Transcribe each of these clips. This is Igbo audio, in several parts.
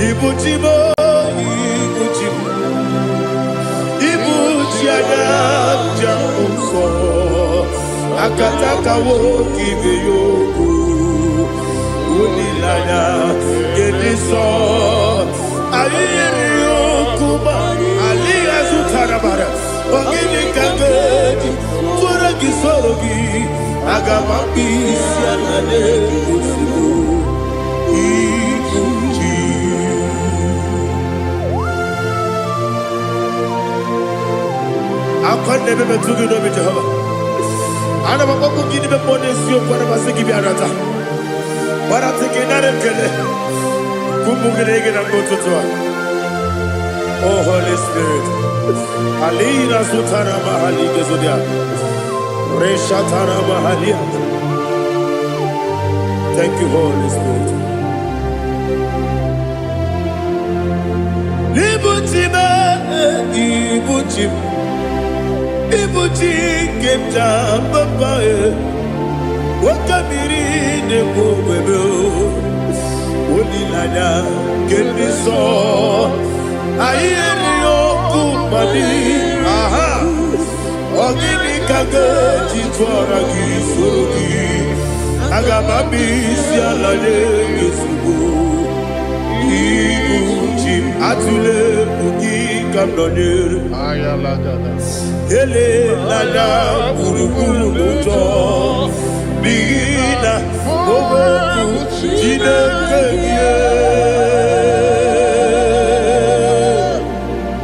Ibuchibo, Ibuchibo, Ibuchiada, Jamuso, Akataka woki beyoku, Unilaya, Gediso, Aliyo Kuba, Aliya Zutarabara, Ogini Kageti, Turagi Sorogi, Agamapi, Sianade, I can't never be too good over Jehovah. I never go give the money to you for the Masiki Biarata. But I'm taking that and get it. Kumugregin and go to Tua. Oh, Holy Spirit. Alina Sutana Mahali Gezodia. Reshatana Mahalia. Thank you, Holy Spirit. Ibuchima, Ibuchima. Ibuchi kemja papa wakamiri de bobebe onilanya kemiso ayeni okumani aha ogini kage jitwara gisorogi agamabi sialade yesugo Ibuchi atule bugi kamdonyer ayalagada ele lada buruburu moto bigina oboku jinekeye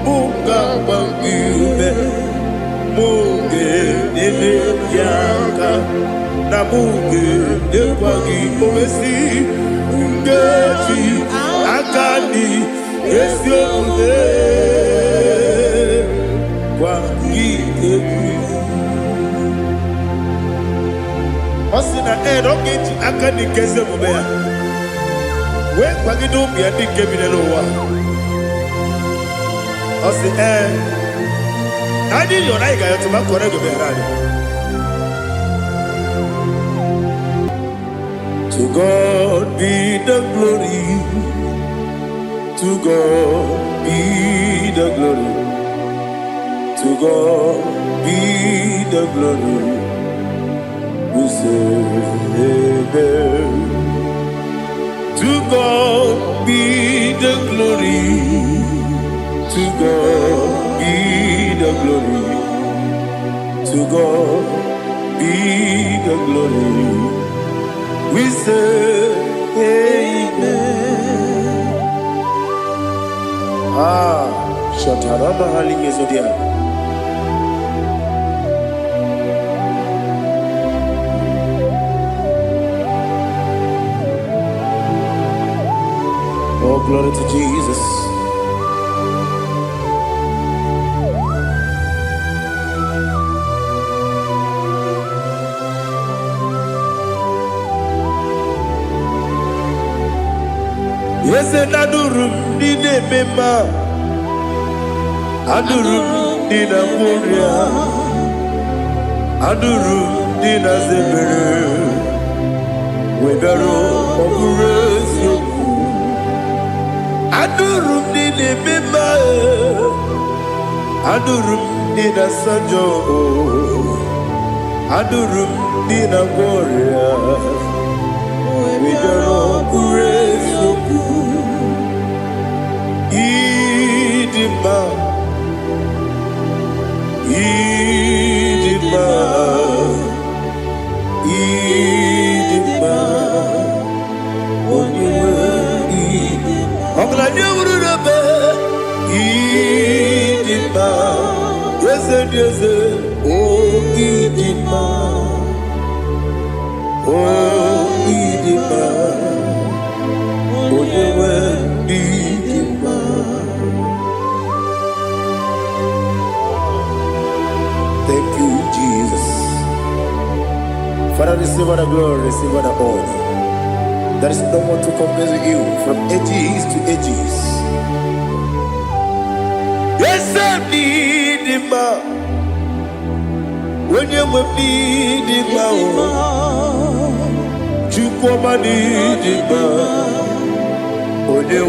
munga bangibe munge nene yanka na munge dekwagi omesi ngeji akani esiomude Osina rocket akani keze mubea. We kwagido bia dikebine lowa. Osi adi yona iga yoto makore go berani. To God be the glory. To God be the glory. To God be the glory. We say amen. To God be the glory. To God be the glory. To God be the glory. We say amen. Shatarama Halingezodia. Oh, glory to Jesus. Yes, and Adurum did a member. Adurum did a warrior. Adurum did a zebra. We better operate you. Adurum did a member. Adurum did a sanjo. Adurum did a warrior. We better operate you. Idima, Idima, Idima, Idima, yes, yes, oh, Idima, oh, Idima, oh, Idima. Thank you, Jesus. Father, receive all the glory, receive all the honor. There is no one to compare with you from ages to ages. Yes, I need him. When you need him, you come and need him. When you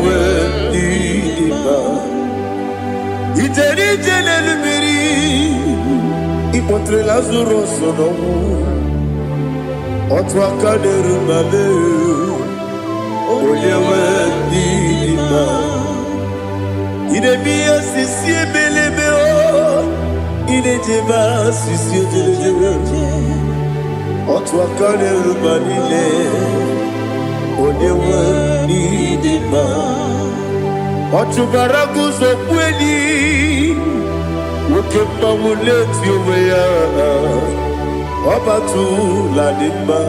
contre Lazarus no otwa kaderu male oyewe dima ine biya sisi belebe o ine jeba sisi jebe otwa kaderu male oyewe dima otubaragu so kweli Ukemba muleti uweya Wabatu la dima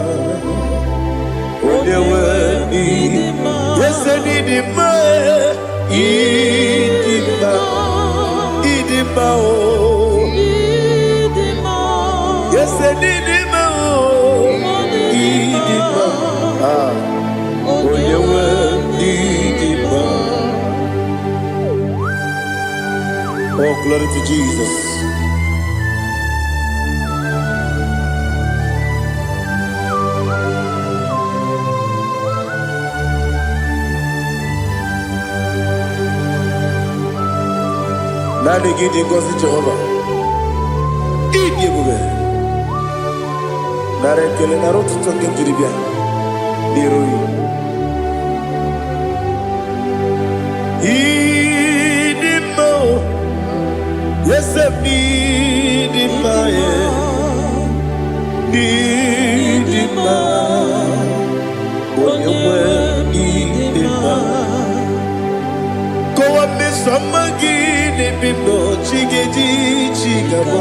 Unewe idima Yese nidima Idima Idima o Yese nidima o Idima Unewe idima Oh, glory to Jesus. Nani gidi ngozi Jehovah. Idi bube. Nare kele naro tutonge jiribia. Niroi. Idi mo. Yes, I need in my need in my when you were need in my go up me some again if you know chiggy chigabo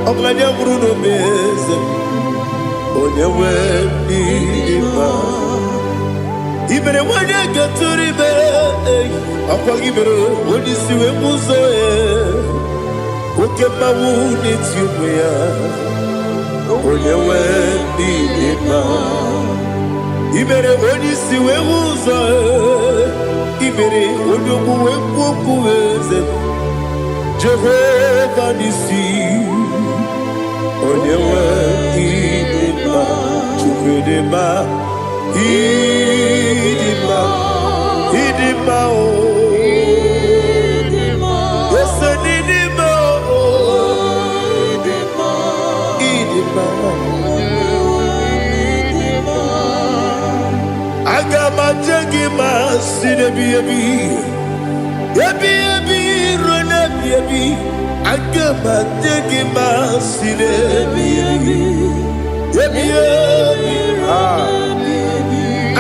Oglania Bruno Bez when you were need in my even when you get to the bed Apagibero, when you see a muso, okay, my wound it's you, when you went in Ibere, when you see a muso, Ibere, when you go Jehovah, you see, when you went in Chukudema, Idima, Agama jagima sine biyabi rona biyabi Agama jagima sine biyabi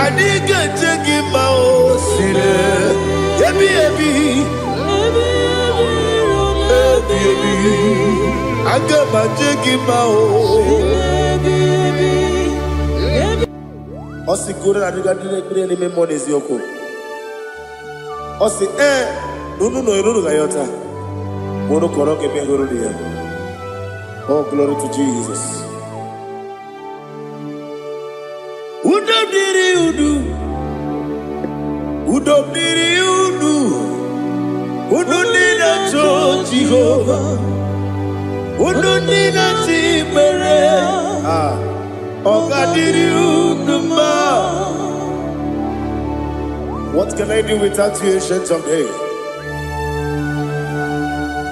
Adiga jagima sine biyabi Agama jagima Osi gure na diga dire me monezi yoko. Osi nunu no iruru gayota. Mono koroke me guru dia. Oh, glory to Jesus. Udo diri udu. Udo nina cho Jehovah. Udo nina chibere. What can I do without you, ancient of days?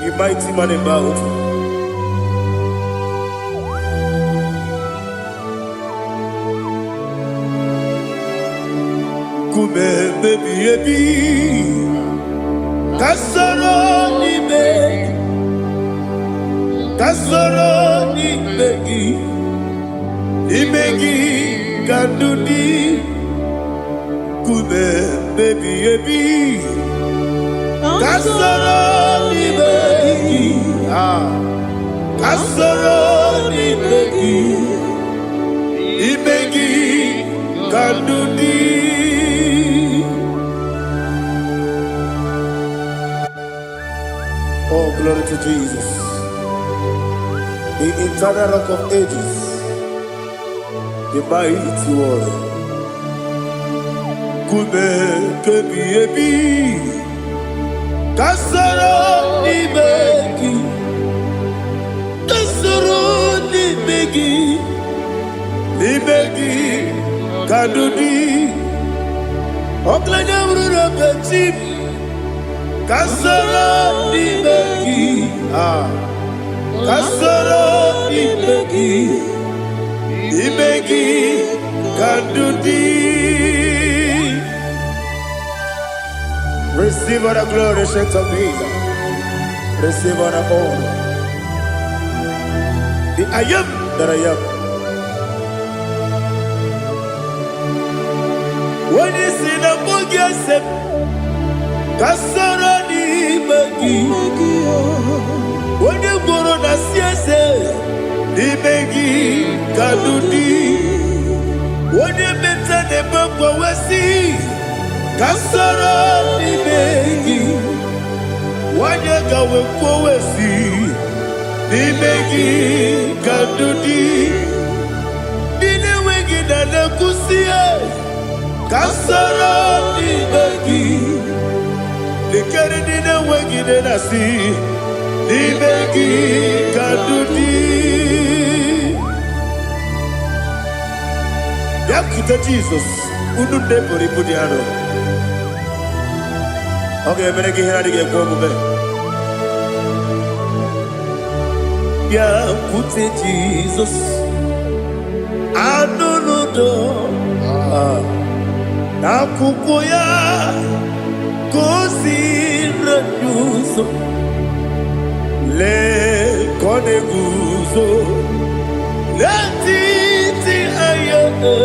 You mighty man in battle. Kume baby, kasoro ni begi. Imegi kandudi kume baby kasoro ni begi kasoro ni begi imegi kandudi Oh, glory to Jesus, the eternal rock of ages, the mighty one. Kube kebi kasoro ni begi kadudi oklanya ururo petit kasoro ni begi kasoro imegi kandudi. Receive all the glory, strength of Jesus. Receive all the honor. The I am that I am. When you see the book, you say, kasoro imegi. When you go on the siese, imegi kandudi. When you mention the book, we see. Kasoro imegi. Wanya gawe kwesi nimegi kadudi dine wegi na nakusie kasoro nimegi likari dine wegi na nasi nimegi kadudi yakita Jesus unu depori pudiano. Okay, I'm going to get go over. Yeah, put it Jesus. I don't know. Na kukoya kosi na yuso le kone guzo le titi ayane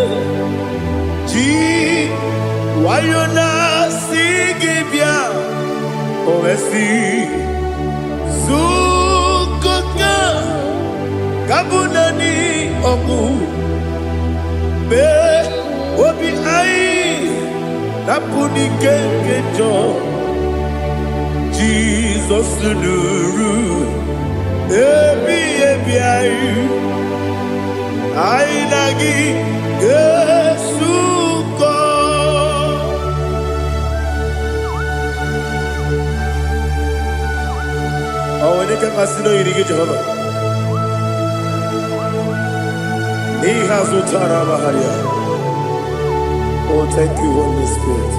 ji wayona sigibia oesi sukoka kabunani oku be obi ai napuni kekejo Jesus nuru ebi ai nagi Yesuko. Oh, when you can masino irige Jehovah. He has utara baharia. Oh, thank you, Holy Spirit.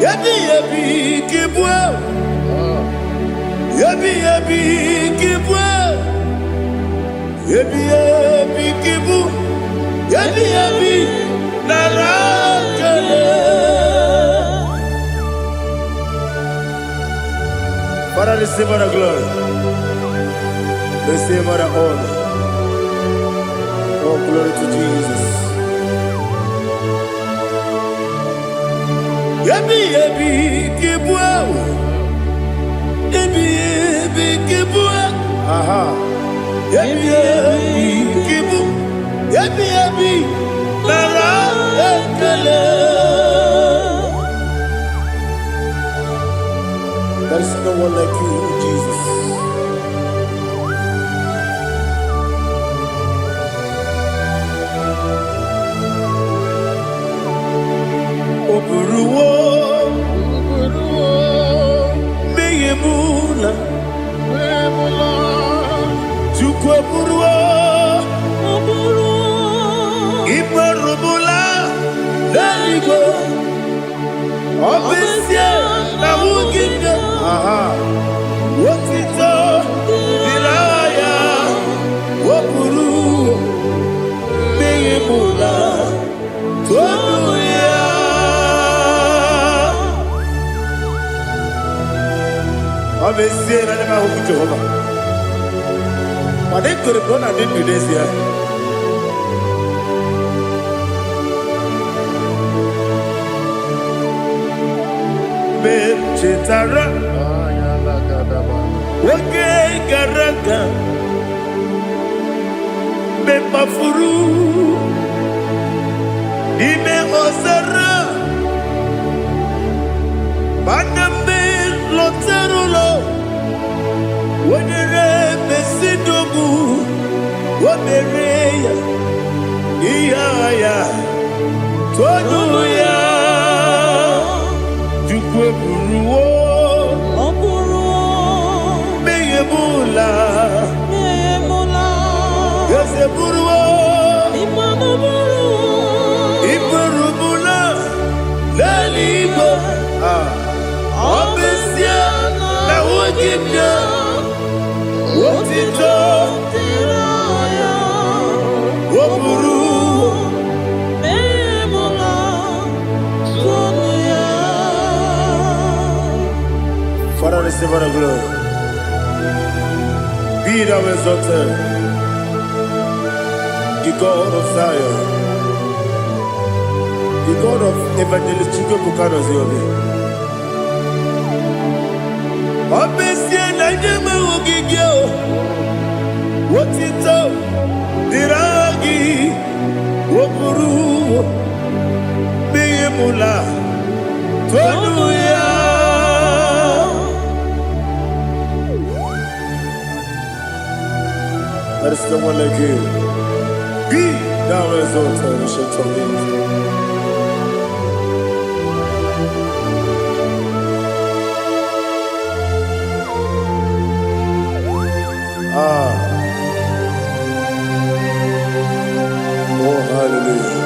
Yabi kibwa. Yabi kibwa. Yabi kibu. Yabi narakale. Father, receive our glory. Receive our honor. Oh, glory to Jesus. Yabi kibwa. Yabi kibwa. Aha. Yabi kibu. Yabi narakale. There is no one like you, Jesus. Oburuwo, meyemula, chukweburuwo, imarubula, leligo, obesia, na wuginde. Aha. Wotito diraya wopuru meyemula tonuya. Obesie na nema huku Jehovah. Made koribona dindu desia. Chetara Wage Garaka Mepafuru Ime Osara Baname Loterulo Wenere Mesidobu Wamereya Iyaya Tonuya Jukweburuwo Meyemula Yeseburuwo Imanuburuwo Father, receive all the glory. Be thou exalted, the God of Zion, the God of Evangelist Chico Bukanos Yobi. Obviously, I never will give you what it up, Diragi, Wopuru, Beyemula, Tonuya. There is no one like you. Be thou exalted, ancient of days. Oh, hallelujah.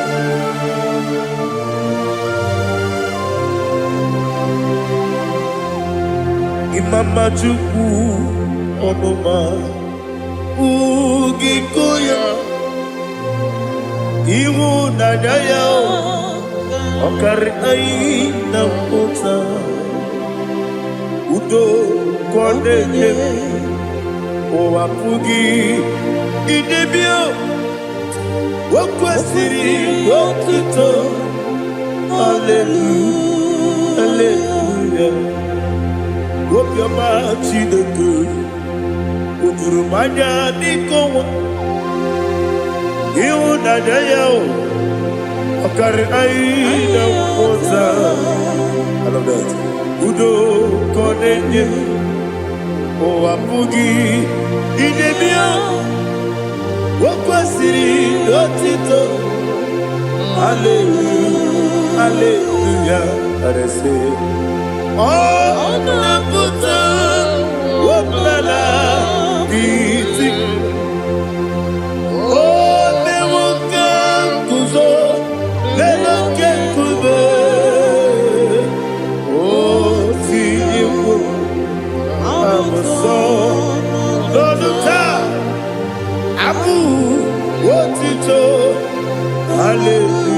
Imama Chukwu Onoma Ugikoya Iwu Nadaya Okari Aina Kota Udo Kondeye Owapugi Idebio Wakwasiri Wakito Hallelujah Hallelujah Wopiama Chideku Udurumanya Nikowa Iu Nadayao Okari Aina Kota I love that Udo Kondeye Owapugi Idebio Wakwasiri Otito Hallelujah Hallelujah I say Oh Naputa Waplala Biti Oh Newokam Kuzo Leloke Kube Oh Tiyiwo Amoso Loduta Abu Wotito Hallelujah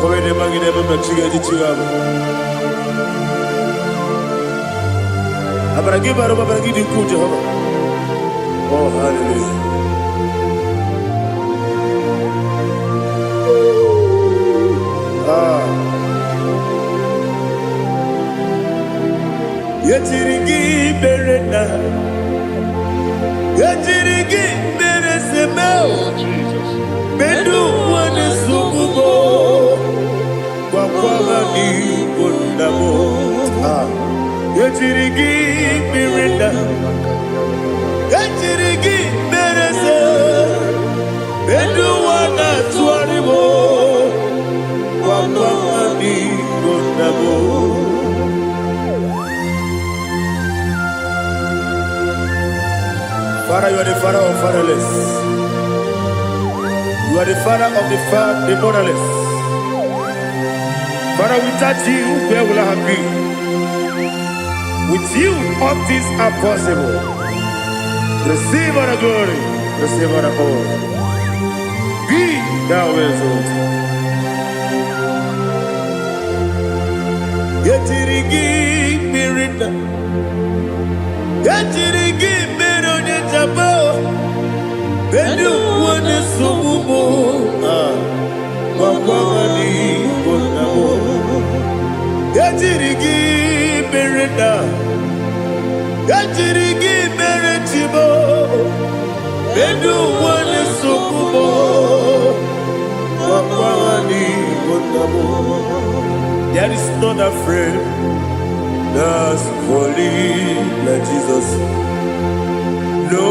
Komene magine mama chiga chiga Abaragi baro abaragi diku Jehovah Oh hallelujah Yachirigi berena Yachirigi beresemeo Bedu wane sukubo Kwa ni kundamo Yachirigi berena Yachirigi berese Bedu wana tuaribo Kwa ni kundamo Father, you are the father of fatherless. You are the father of the motherless. Father, without you, where will I have been? With you, all things are possible. Receive all the glory, receive all the honor. Be thou exalted. Yetirigi mirina, yetirigi mirone jabo, bedu wane sumumo, wakwani konamo. Yetirigi mirina, yetirigi miretibo, bedu wane sumumo, wakwani konamo. There is not a friend that's holy like Jesus. No,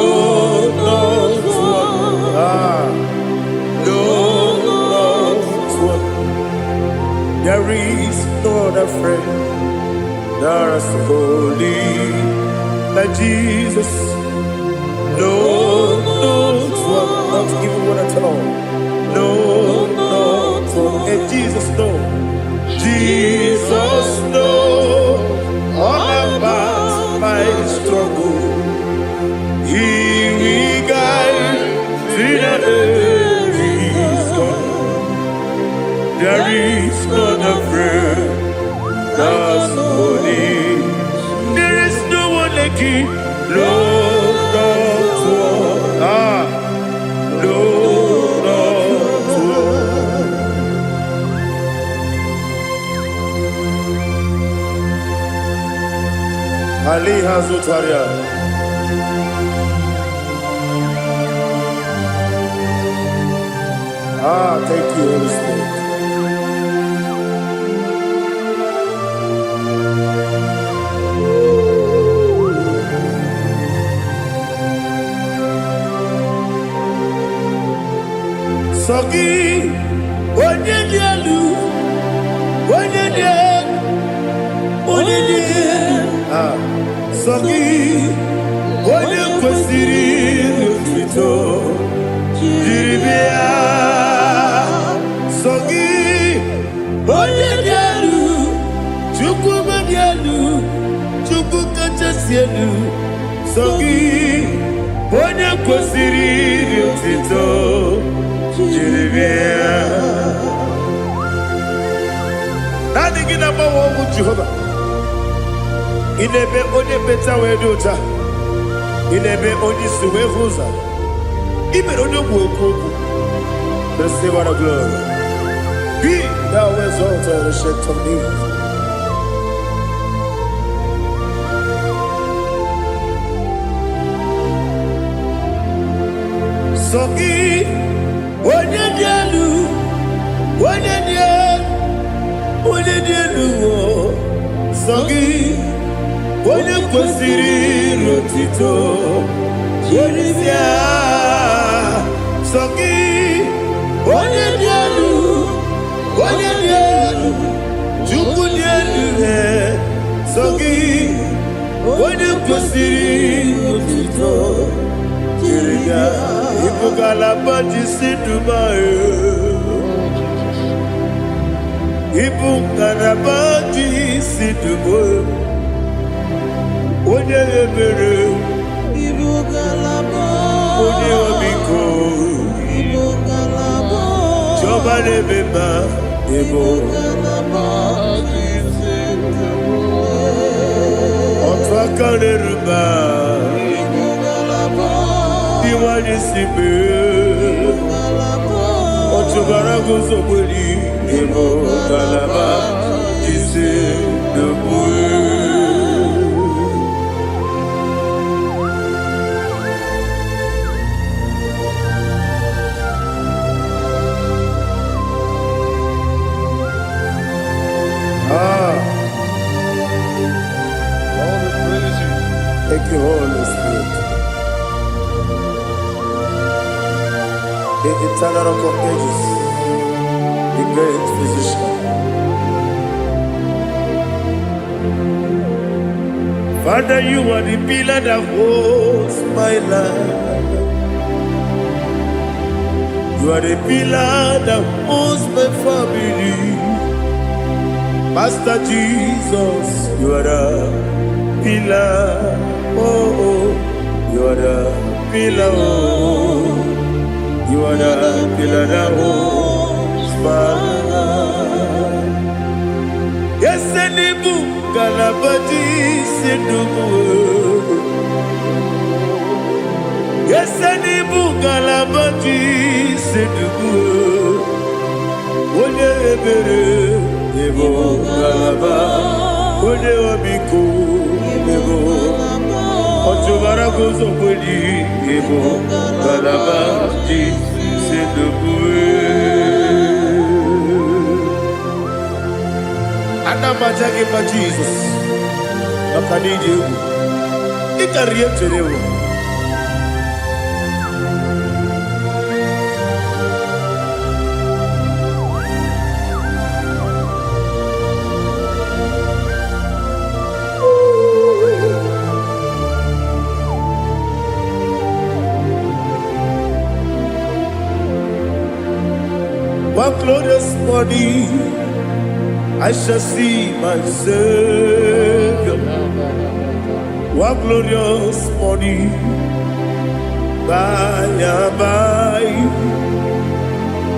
not one. No, not one. There is no other friend that's holy like Jesus. No, not one. Not even one at all. No, not one. Ali Hazutaria. Thank you, Holy Spirit. Sogi, onye dielu, onye dielu, onye dielu. Sogi, onye kwesịrị otuto, jiri bịa. Sogi, onye dielu, Chukwu dielu, Chukwu kachasị elu. Sogi, onye kwesịrị otuto. Nothing in about what Jehovah. In a bit only better way to ta. In a bit only Suwe Rosa. Even on your work, the Savior of glory. Be thou exalted and shed of me. Sogi. Onye dielu, onye dielu, Sogi, onye kwesịrị otito, jiri bịa. Sogi, onye dielu, Chukwu dielu, Sogi, onye kwesịrị otito, jiri bịa. Ibugalaba Dubai. Ibugalaba Dubai. Onye ebere. Ibugalaba. Onye omiko. Ibugalaba. Joba lebeba. Ibugalaba Dubai. Otwakalerba. Iwani sibe, Otubara gozo boli, Ebo kalaba, Jise debue. All the praise you. Thank you, Holy Spirit. The eternal rock of ages, the great physician. Father, you are the pillar that holds my life. You are the pillar that holds my family. Master Jesus, you are the pillar. Oh, you are the pillar. Oh. You are the pillar that holds my life. Yes, Enibu Galabati Sidubu. Yes, Enibu Galabati Sidubu. Onye ebere, Ebo Galaba. Onye obiku, Ebo. Otubara gozo boli, Ebo Galaba. Anamajagi ma Jesus, Makaniji, Ikariyeterewo. One glorious morning, I shall see my Savior. One glorious morning, by and by.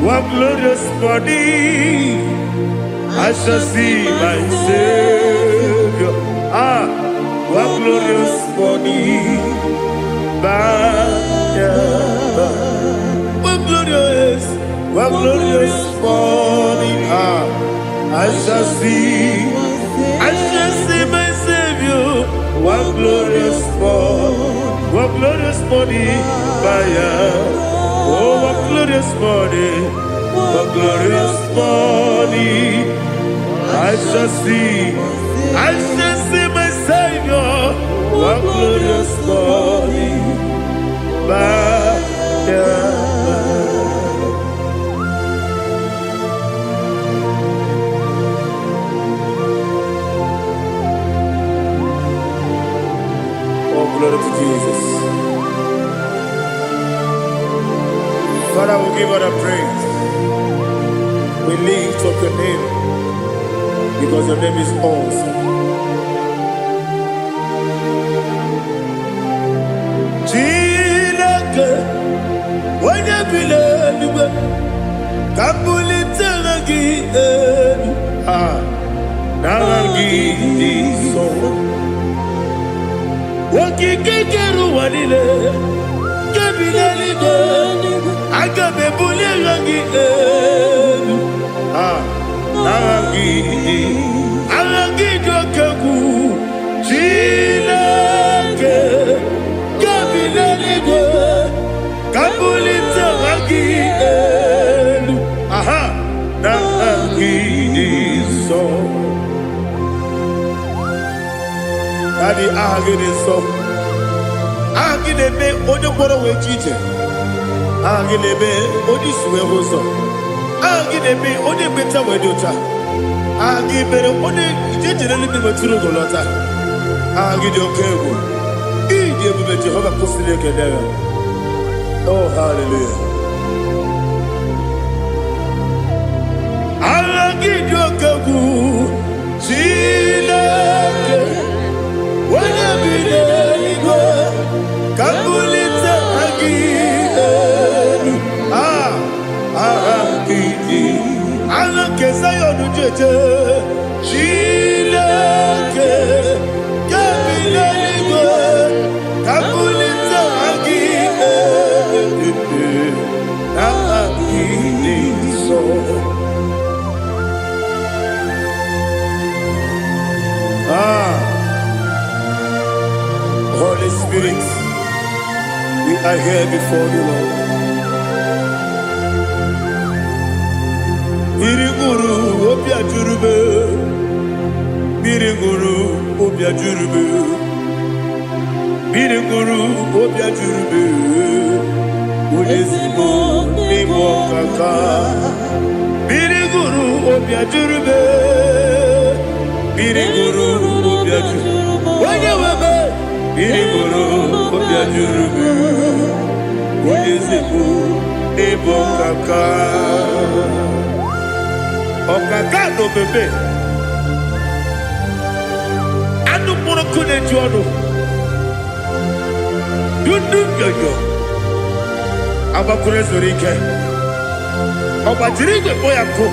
One glorious morning, I shall see my Savior. One glorious morning, by and by. One glorious morning, I shall see my Savior. One glorious morning, what glorious morning, oh, what glorious morning, what glorious morning. I shall see my Savior, what glorious morning, Oh, glory to Jesus. Father, we give all the praise. We lift up your name because your name is awesome. Chilake, when you believe, Kapulitagi, Naragi, so. Wakikekeru wanile, kebileligo, agabe bulirangi, Arangi dokagu, Chilake, kebileligo, kabulita rangi, Naragi so. Daddy, agide so. Agide be ojo boro we chiche. Agide be odi suwe hoso. Agide be odi beta we dota. Agide be odi jejere libi meturu golota. Agide okego. Ide be Jehovah kosile kedera. Oh, hallelujah. Agide okego. Chilake. When you believe, Kapulita again. Kesayon Jeje, Chilake, Kapilanigo, Kapulita again. So. Holy Spirit, we are here before you, Lord. Biriguru obia jurube, Biriguru obia jurube, Biriguru obia jurube, Udesibo nimo kaka, Biriguru obia jurube, Biriguru obia jurube, Wanyawebe. Biriguru obia jurube, Udesibo nimo kaka. Okaka no bebe. Anu mono kune jono. Dundu yoyo. Abakure zorike. Obajirige boyako.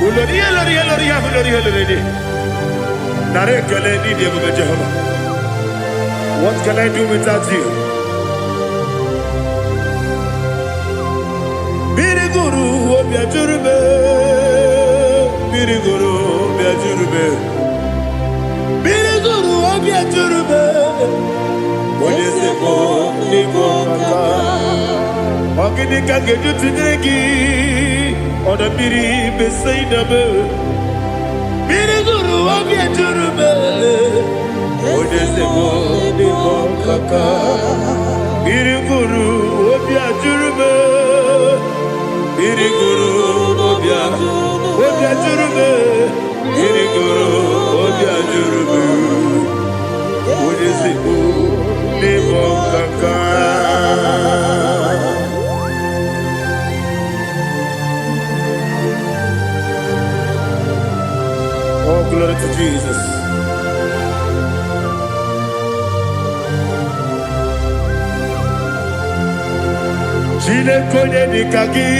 Uloria. Nare kele ni de Jehovah. What can I do without you? Biriguru obia jurube, Biriguru obia jurube, Biriguru obia jurube. Odesebo nimo kaka, ogini kageju tinegi, oda biri besainabe. Biriguru obia jurube, Odesebo nimo kaka, Biriguru obia jurube. Biriguru obia jurube, Biriguru obia jurube, Udesibo nimo kaka. Oh, glory to Jesus. Chinekonye nikagi,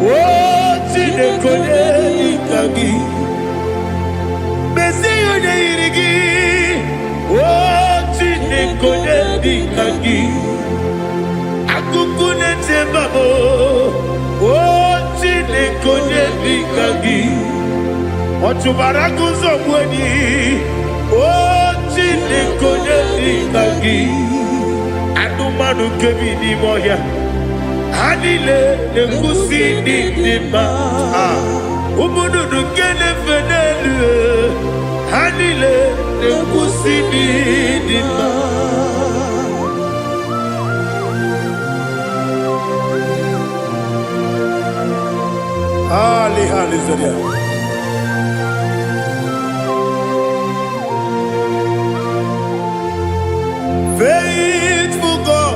oh chinekonye nikagi, Mesiyo ne irigi, oh chinekonye nikagi, Akukune tembabo, oh chinekonye nikagi, Otubaraku zomweni, oh Chinekonye Ikagi Anumanu Kebi Nimoya Hanile Nekusi Nidima Umudu Nukene Fenelu Hanile Nekusi Nidima Ali Hallelujah. Faithful God,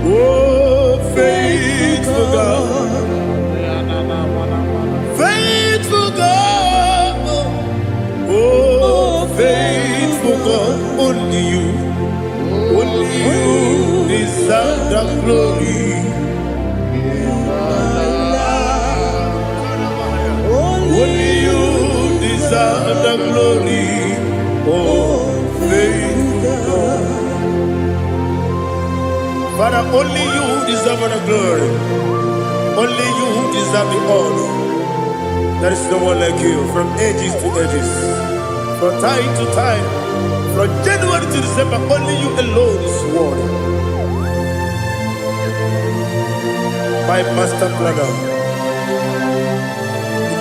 oh faithful God, faithful God, oh faithful God, only you deserve the glory. Only you deserve the glory, oh faithful God. Father, only you deserve the glory. Only you deserve the honor. There is no one like you, from ages to ages, from time to time, from January to December. Only you alone is worthy. My master planner,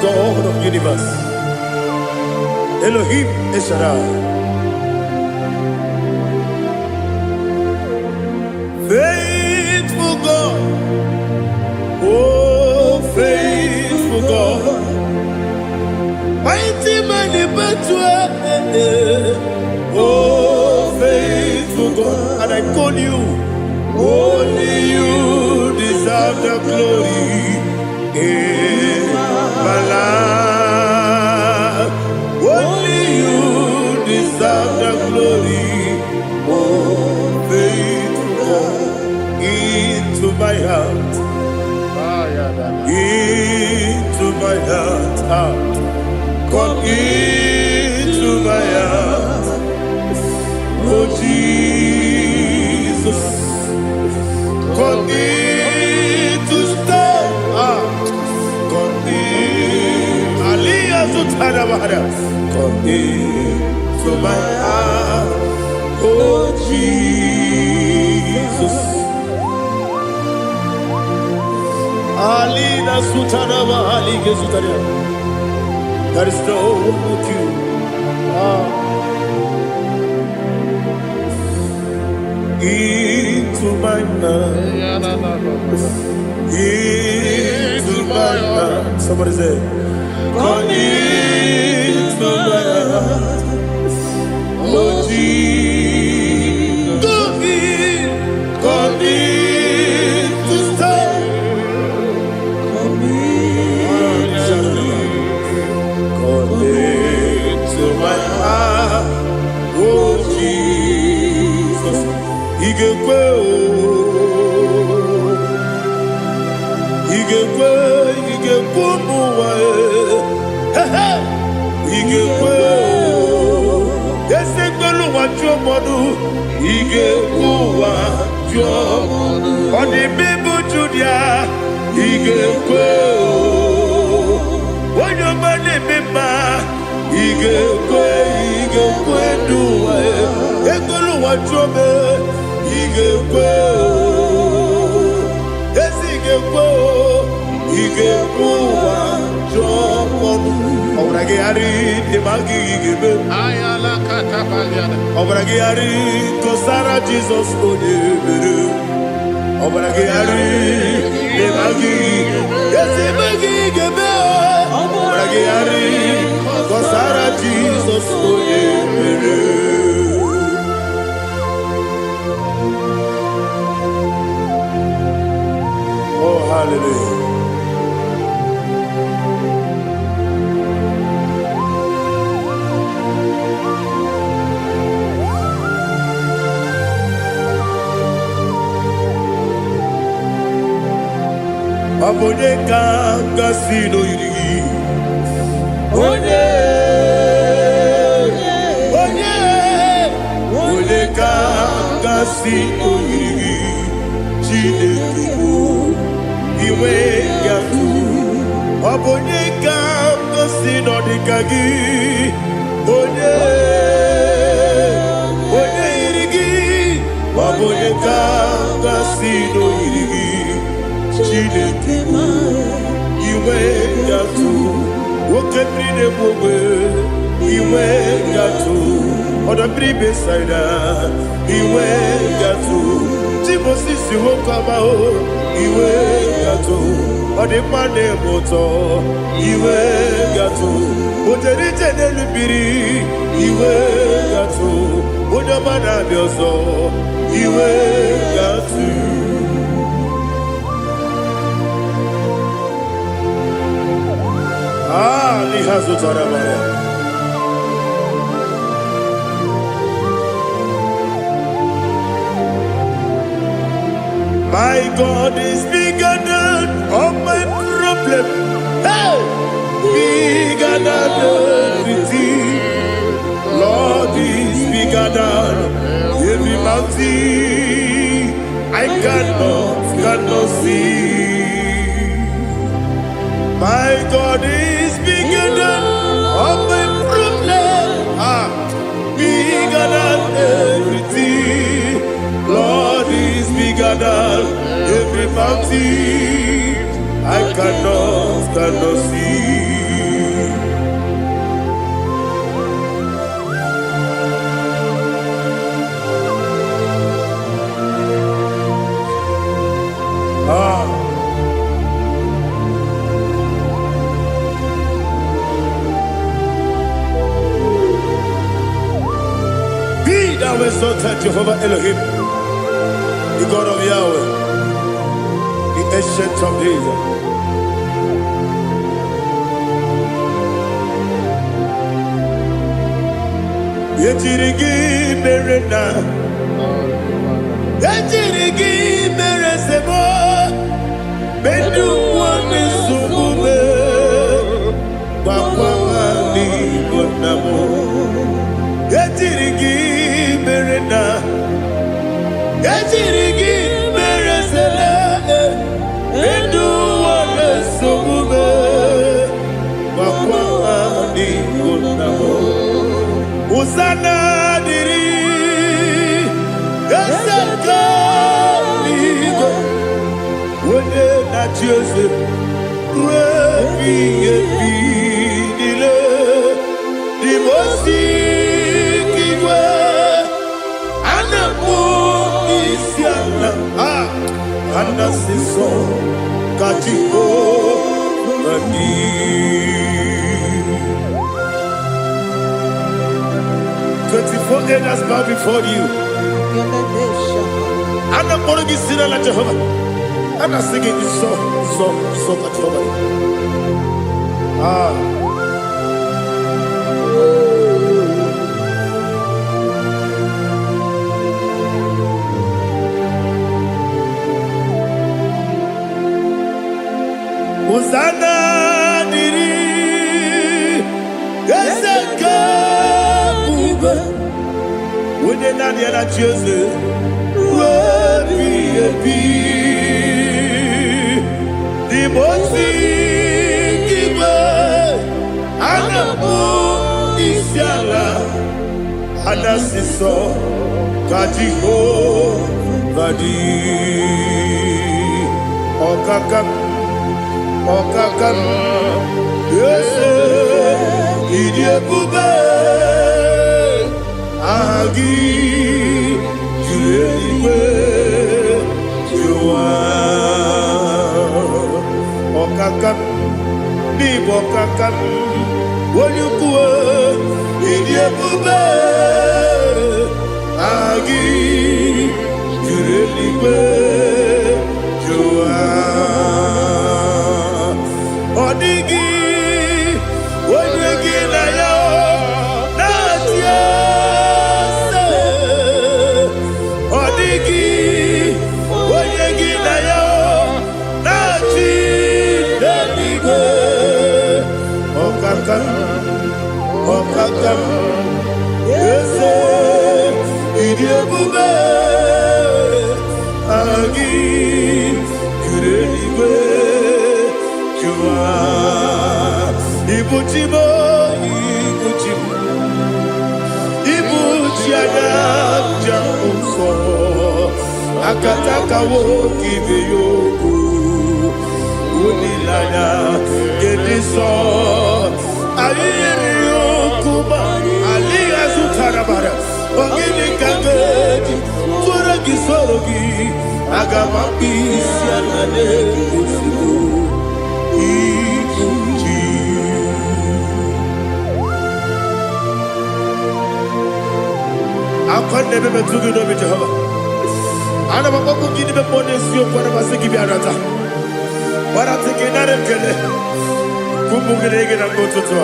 God of universe, Elohim Eshadai, faithful God, oh faithful God, mighty man in battle, oh faithful God, and I call you, only you deserve the glory. My life, only you deserve the glory. Oh, faithful God, into my heart, into my heart, come into my heart. Oh Jesus, come in to stay. Come into my heart, oh Jesus. Alina Sutanaba Alige Sutaria. There is no one like you. Into my heart, into my heart. Somebody say, come into my heart, oh Jesus. Come in to stay. Come into my heart, oh Jesus. Igekwe, igekwe muwa. Igekwe, esegbelu wa jomodu. Igekwe wa jomodu. Oni bibu Judia. Igekwe, wanyomane mema. Igekwe duwa. Egbelu wa jome. Igekwe, esigekwe, igekwe wa jomodu. Obragi ari demagi igebe. Ayala katapaliana. Obragi ari kosara Jesus odebere. Obragi ari demagi esimagi igebe. Obragi ari kosara Jesus odebere. Oh hallelujah. Abone kanga sino yiri. Onye kanga sino yiri. Chineke iwe yatu. Abone kanga sino dikagi. Onye Okanga sino iri Chineke iwe gatu Oke brine mwe iwe gatu Oda bribe saida iwe gatu Timosisi wokama o iwe gatu Ode mane moto iwe gatu Ode jene lubiri iwe gatu Ode mana bioso iwe gatu Lihazo tarabaya My God is bigger than all my problem. Hey! Bigger than everything. Lord is bigger than every mountain. I cannot see. My God is bigger than all my problem. Bigger than everything. Lord is bigger than every mountain. I cannot see. Be thou exalted, Jehovah Elohim, the God of Yahweh, the ancient of days. Yetirigi merena, yetirigi meresemo, bedu wane sumube, wakwamani gonamo. Yetirigi merena, yetirigi meresele, bedu wane sumube, wakwamani gonamo. Usana diri, esaka ligo, wone na Joseph, rebi dile, di mosi kiwe, anamu isiana, anasiso katiko mani. 24 elders bow before you. And I'm going to be singing like Jehovah. And I'm singing this song like Jehovah. Hosanna diri, Eseka. When you're not yet at Joseph, the most giver, and the moon is yala, and the sister, Kajiho, Vadi, Okakam, yes, Idiot Bube. Agi jueliwe jua okakam ni bokakam wonyukue idiebube agi jueliwe jua odigi wonyegi na yo natia Okakam, yes, idiebube, agi, kureliwe, jua, ibuchimo, ibuchiana, jamso, akataka woki beyoku unilanya gediso ayiri yokuba aliya zutarabara ogini kangeti fura gisorogi agamapi sianane kusibu ikuji akwande bebe tugi no bi Jehova ana bakoko gini be bone sio kwa na basiki bi arata bara tike nare kele kumugirege na mtoto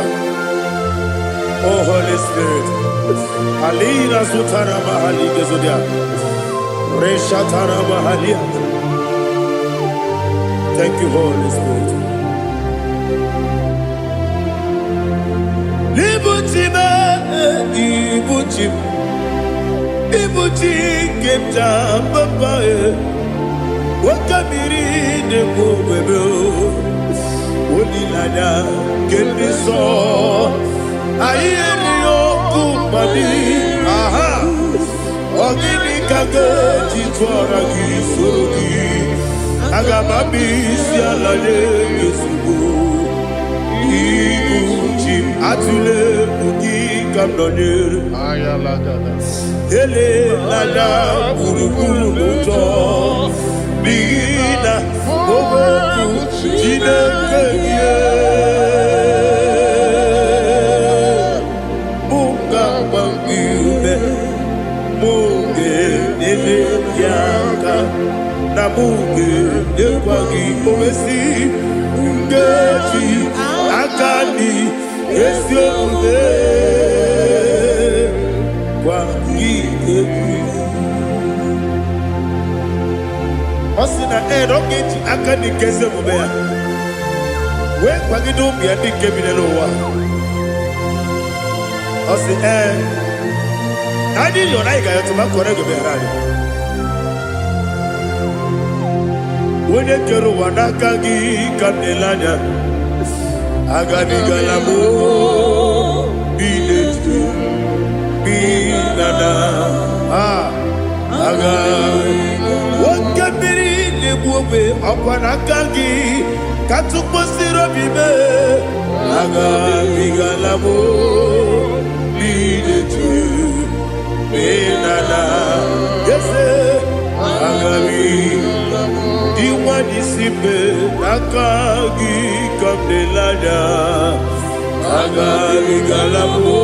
oh Holy Spirit alina sutara mahali gezodia resha tara mahali. Thank you Holy Spirit. Libutime ibutim ibuti kemta papa wakamiri de bobebe onilanya kemiso ayeri okumani aha ogini kage titwara gisorogi agamabi sialale yesugo ibuti atule bugi kamdonir ayala dada ele lala buruburu moto bina ogoku jinekeye munga bangiune munge nene yaka na munge nekwagi omesi ngeji akani esione Osina rogeji akani keze mubea we kwagido bia di kebinelo wa osi nadi yo na igayo to makore go be rari wone kero wanaka gi kanelanya agadi galamo biletu binana aga wakabiri lebuwe akwanakagi katuposiro bibe aga bigalamo biletu binana yese aga diwani sipe nakagi kamdelanya aga bigalamo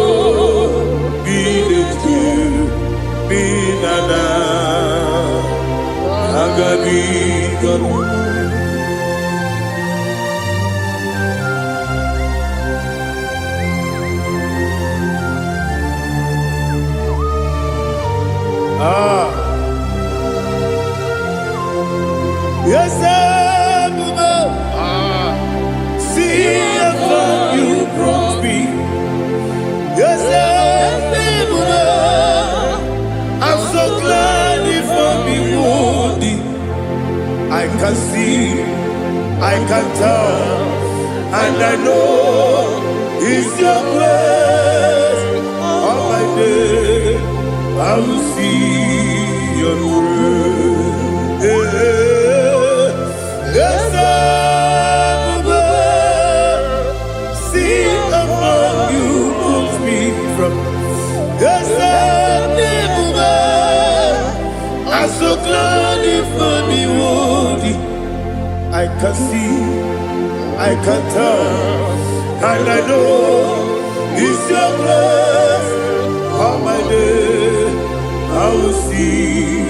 biletu binana agabi garu yes see how you brought me. Yes I'm so glad if me woody. I can see, I can tell, and I know it's your grace. All my day I will see your grace. Yes, see among you moves me from. Yes, I'm so glad if me woody. I can see, I can tell, and I know it's your grace. All my day I will see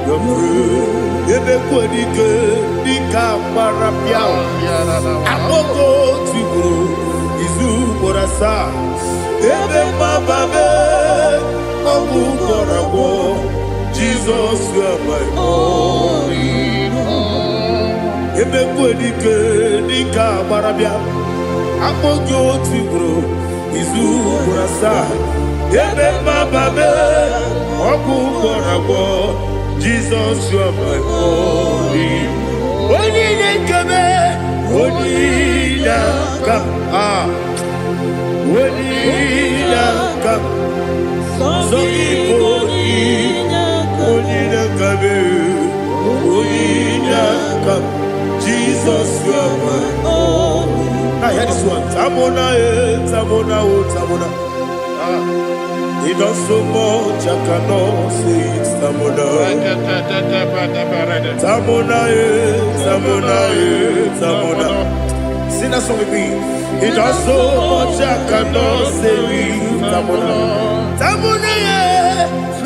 your grace. Ebe kodike dika marapia. Amoko tibro izu borasa. Ebe mababe omu korago. Jesus, you are my only home. Ebe kodike dika marapia. Amoko tibro izu borasa. Ebe mababe omu korago. Jesus, you are my only. Only kame, only come, only come. So only kame. Jesus, you are my only. Now hear this one. Tamona, Tamona, Tamona. He does so much, I cannot say it. Tamona. Tamona, Tamona, Tamona. Sing that song with me. He does so much, I cannot say it. Tamona. Tamona,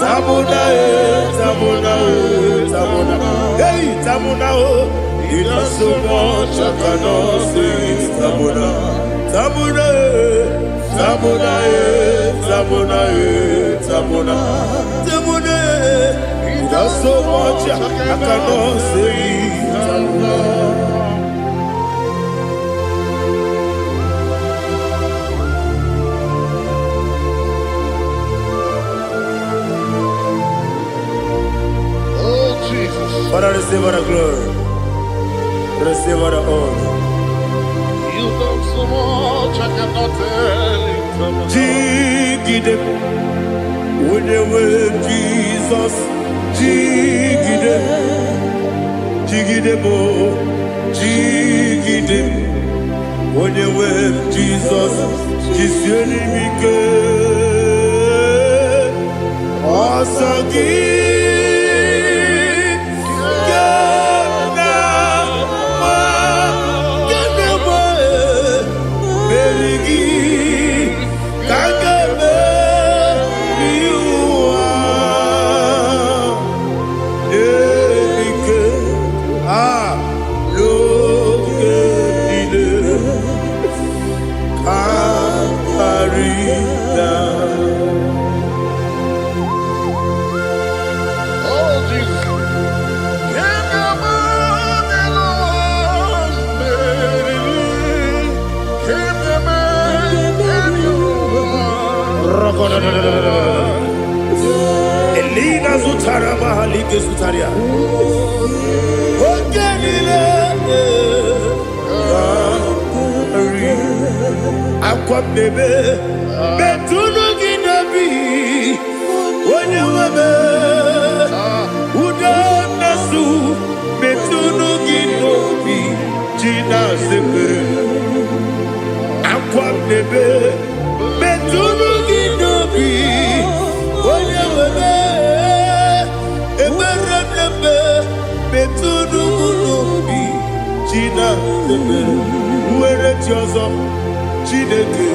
Tamona, Tamona, Tamona. Hey, Tamona, he does so much, I cannot say it. Tamona. Tamona, Tamona, Tamona, Tamona, Tamona. He does so much, I cannot say it. Tamona. Father, receive all the glory. Receive all the honor. You done so much, I cannot tell it. Jigide, with the way Jesus. Jigide, Jigide bo, Jigide, with the way Jesus. Jisieni mike, Asagi. Elina Zutara Mahalike Zutaria. Ogenile Aqua bebe Betunu Ginabi Onye webe Uda Nasu Betunu Ginobi Jina Zepere Aqua bebe Betunu Ginobi Onye webe Eberebe Betunu Ginobi Jina Zepere Uwere Tiozo Chineke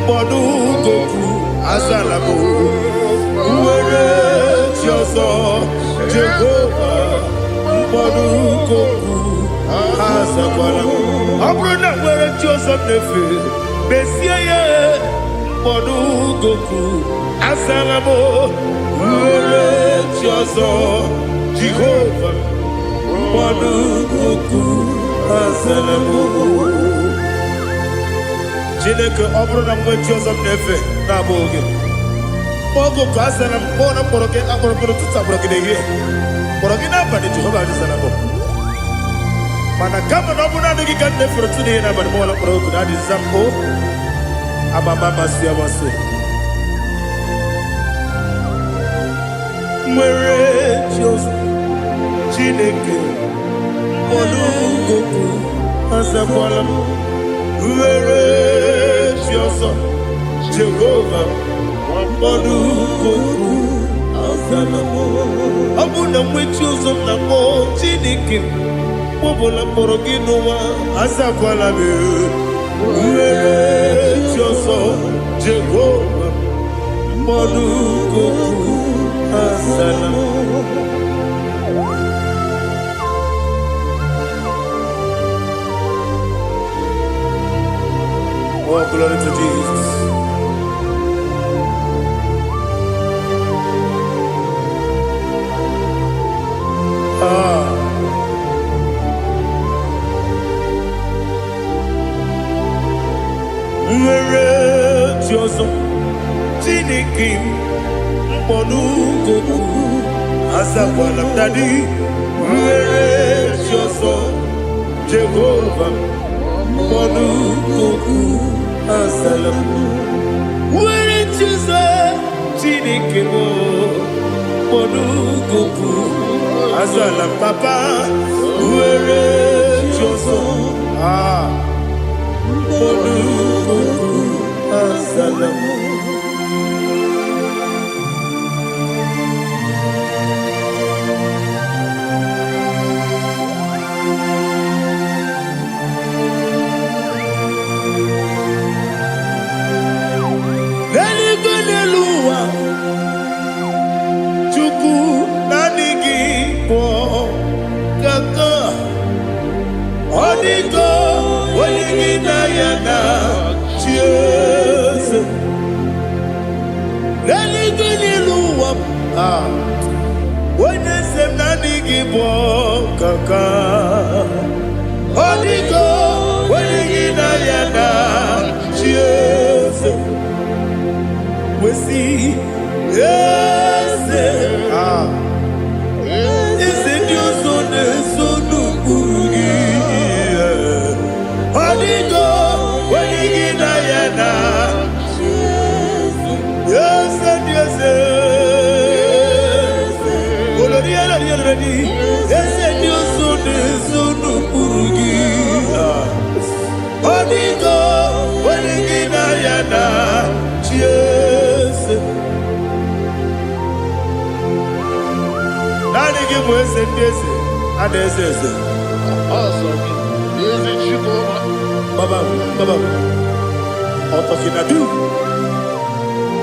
Mbodu Goku Azalabo Uwere Tiozo Jehovah Mbodu Goku Azalabo Abrona Uwere Tiozo Nefe Besiye Mbodu Goku Azalabo Uwere Tiozo Jehovah Mbodu Goku Azalabo Chineke ọbụrụ na mgbe Jizọs na-efe na-abụ oge ogo ka a sara mkpọ na mkpọrọ gị akpọrọkpọrọ tutu akpọrọ gị n'ehihie kpọrọ gị n'abalị Jehova adịzara bụ mana kama na ọ bụrụ na adịghị ka nne fere tụ n'ihe n'abalị mụọla mkpọrọ oku na adịza mpụ amama amasị amasị nwere Jizọs Chineke mkpọrọ oku azakwala m Uwere Tiozo Jehovah Mbodu Goku Azalamo Abuna mwechi uzo na mo Chineke Mbobola mkpọrọ gị n'ụwa Azakwala m Uwere Tiozo Jehovah Mbodu Goku Azalamo Oh, glory to Jesus. Nwere Tiozo Chineke Mbodu Goku Azakwala m Daddy Nwere Tiozo Jehovah Mbodu Goku Azalamo Nwere Tiozo Chineke Mbodu Goku Azalam Papa Nwere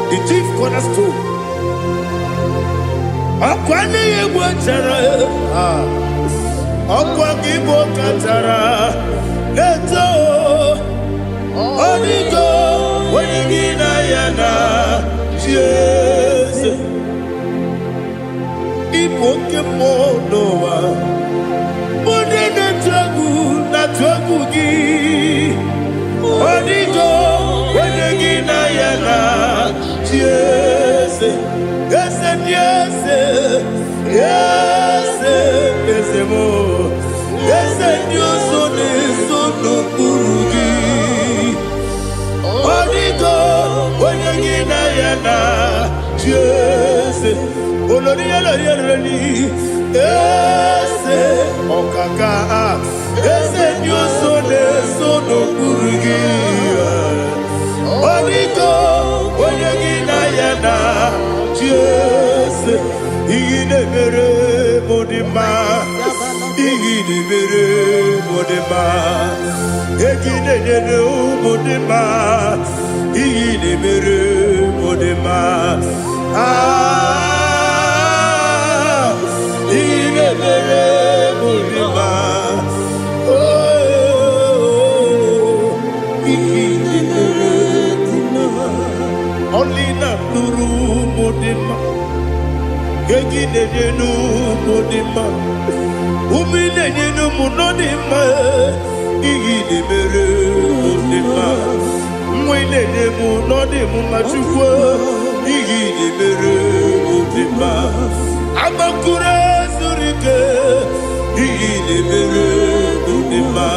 The chief cornerstone. Akwane Igbo chara, akwa Igbo kachara, leto, onigo, wenigina yana, Jesus. Igbo kemo noa, mone na tragu gi, onigo, wenigina yana, Jesus. Yes, yes, yes, yes, mo. Yes, Dios son no kurugi. Onigo, onagina yana, yes. Olori olori. Yes, okaka. Yes, Dios son no kurugi. Onigo, onagina yana. Yes, Igidebere Modima, Igidebere Modima, Egidebere Modima, Igidebere Modima, Igidebere Modima, oh, Igidebere Modima, only not Nuru Modima. Gegidenu modima, umidenu munodima, igidebere modima, mwidenu munodimu machukwa, igidebere modima, amakure surike, igidebere modima,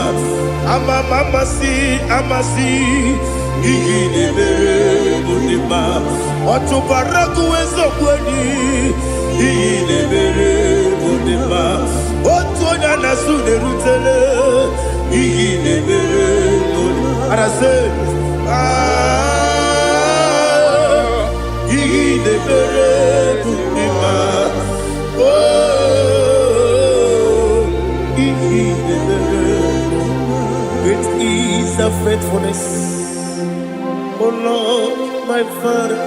amasi, igidebere modima, otubaraku ezokweni. Igidebere modima, otonya nasu derutele. Igidebere modima, arase. Igidebere modima, oh, igidebere. Great is thy faithfulness, oh Lord, my Father.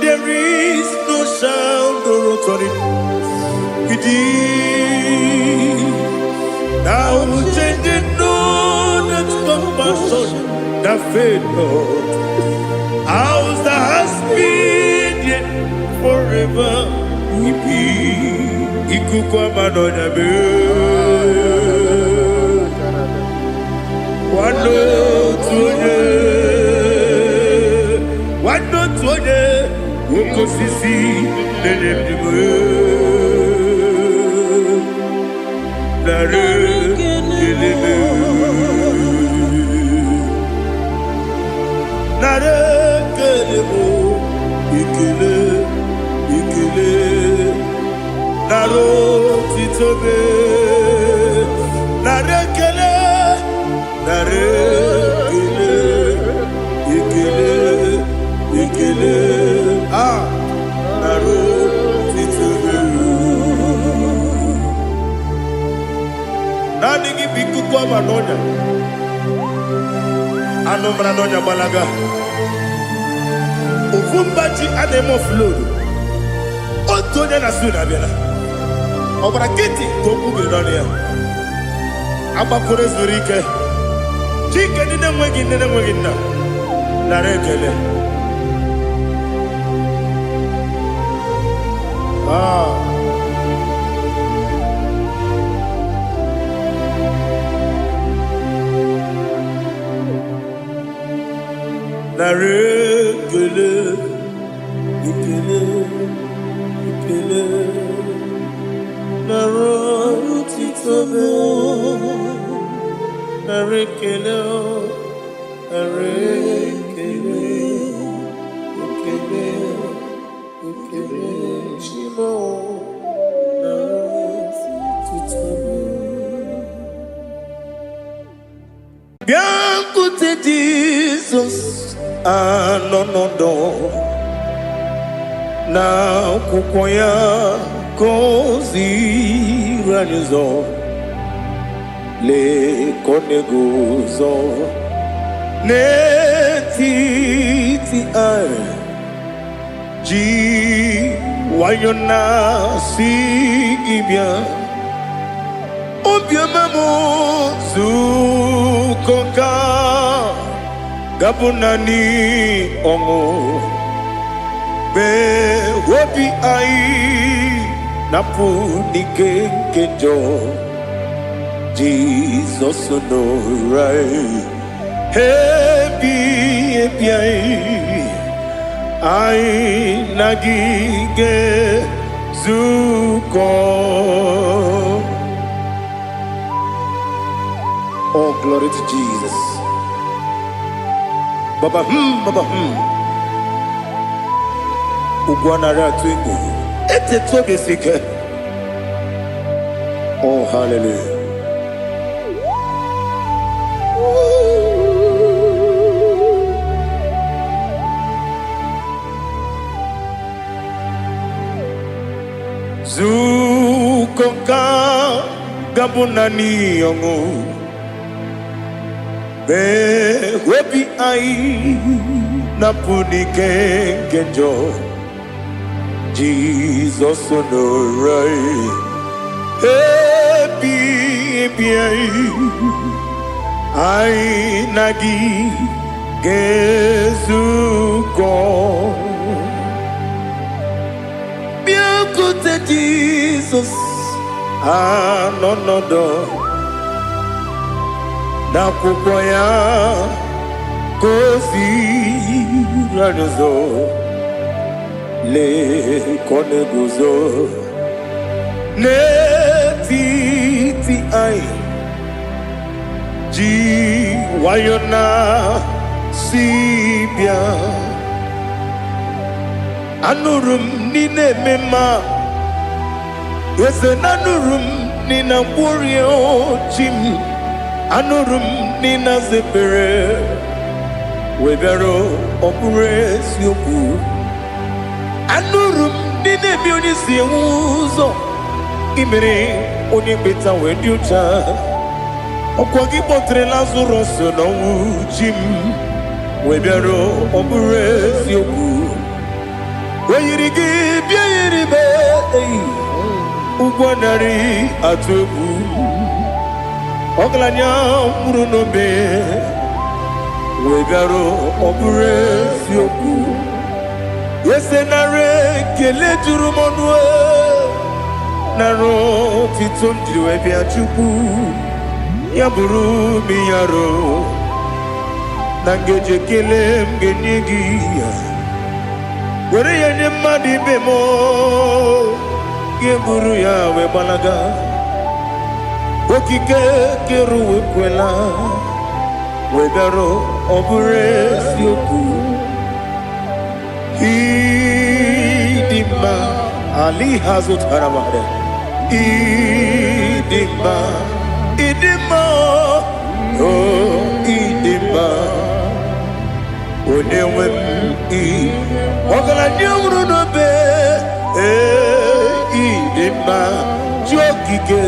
There is no sound or authority. Now changing no that compassion, that faith not. Ours that has been yet forever. Ipi ikukwa manonya be. Wano tuone. Ukosisi nenebdiwe Nare kelebe Nare kelebo Ikele Naro titobe Nare kelebo no brano nya balaga. Ufumbaji ademo flood. Otonya na suna bela. Obra kiti koku bedonia. Abakure zurike. Chike nine mwegi na. Narekele. Narekele, ikele, narotitobe, narekele, ikele, chimo, narotitobe. Bien écoutez Jesus. Anonodo na kukoya kozi ranizo le konegozo ne titi ai ji wayona si ibia obiamamo zukoka Gabunani ongo be wobi ai napu nike kenjo Jesus no right happy ai nagige zuko. Oh, glory to Jesus. Baba Ugwanara twingo ete tobe sike. Oh, hallelujah. Zukoka gabunani yongo be webi ai napuni kenjo Jesus no right happy ai nagi gezuko bien côté Jesus no na kukoya kozi ranizo le konegozo ne titi ai ji wayona sibia anurum nine mema yese nanurum nina warrior jim anurum nina zepere webero opure sioku anurum nine bioni siuzo imere oni beta wediucha okwagi potre lazarus no jim webero opure sioku weyirigi biayiribe ugwanari atubu Oglanya murunobe wegaro obure sioku yesenare kele jurumonwe naro titondriwe biachuku yaburu miyaro nangeje kele mgenyigia were yenye madi bemo yeburu yawe balaga Okike keru kwela wegaro obure sioku idima ali hazut haramade idima oh idima onewem ogala nyamru no be idima jokike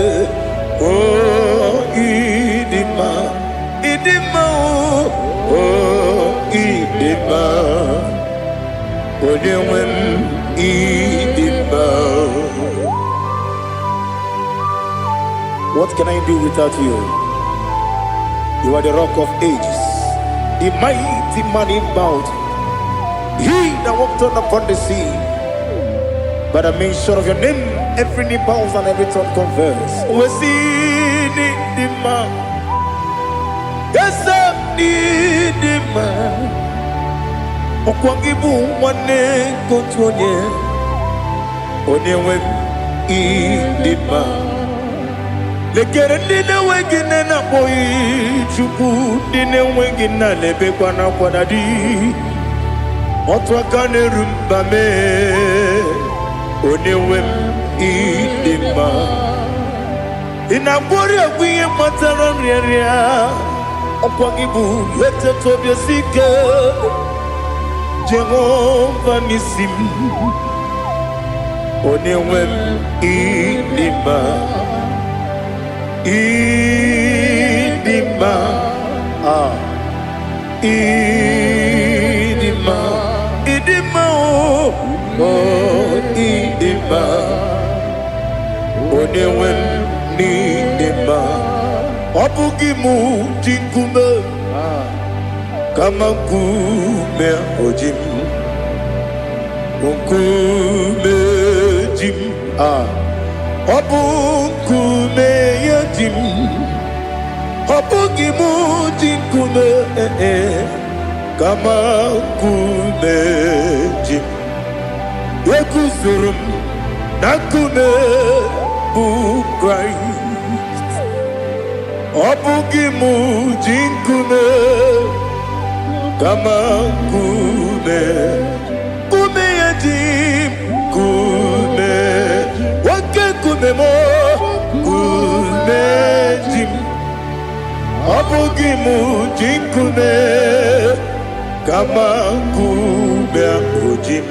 Oh, idima idima, oh, idima, onewem idima. What can I do without you? You are the rock of ages, the mighty man in mountain, he that walked on upon the sea. By the mention of your name, every knee bows and every tongue confess. We see the man. Yes, the man. Okwangibu wane kotonye. Onewe idima. Lekere nina wengine na boy chuku nina wengine lebe kwa na kwa dadi. Otwakane rumba me. Onewem idima. Inabori agwiye matara nriya. Okwangibu yete tobye sike. Jehova nisim. Onewem idima. Idima. Idima. Idima. Oh, idima. Onewem idima. Obugimu jinkume. Kama kume ojim. Kume jim. Obukume yajim. Obugimu jinkume. Kama kume jim. Yekusurum nakume bu Christ. Obugimu jinkume. Kama kume. Kume yajim. Kume. Wake kume mo. Kume jim. Obugimu jinkume. Kama kume ojim.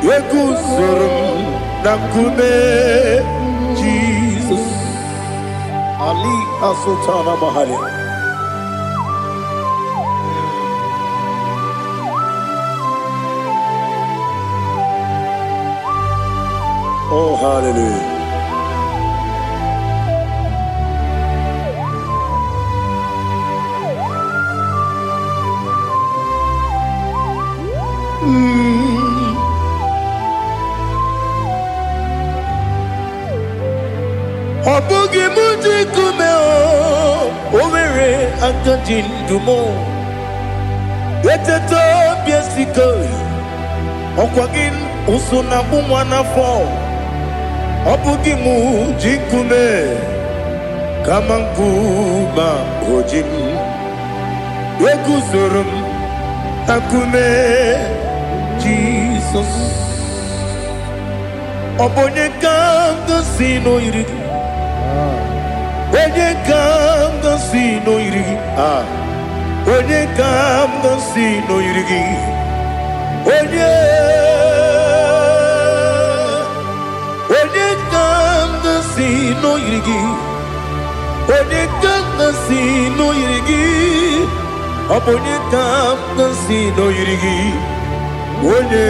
Yekusurum nakume Jesus. Ali Asultana Mahali. Oh, hallelujah. Obugi muji kume o, omere akajin dumo. Yeteto biesiko, okwagin usuna bumwana fo. Obugi muji kume, kamankuma hojim. Yekusurum akume Jesus. Obonye kanga sino irigi. Onye kam si no irigi. Onye kam si no irigi. Onye kam si no irigi. Onye kam si no irigi. Onye kam si no irigi. Onye.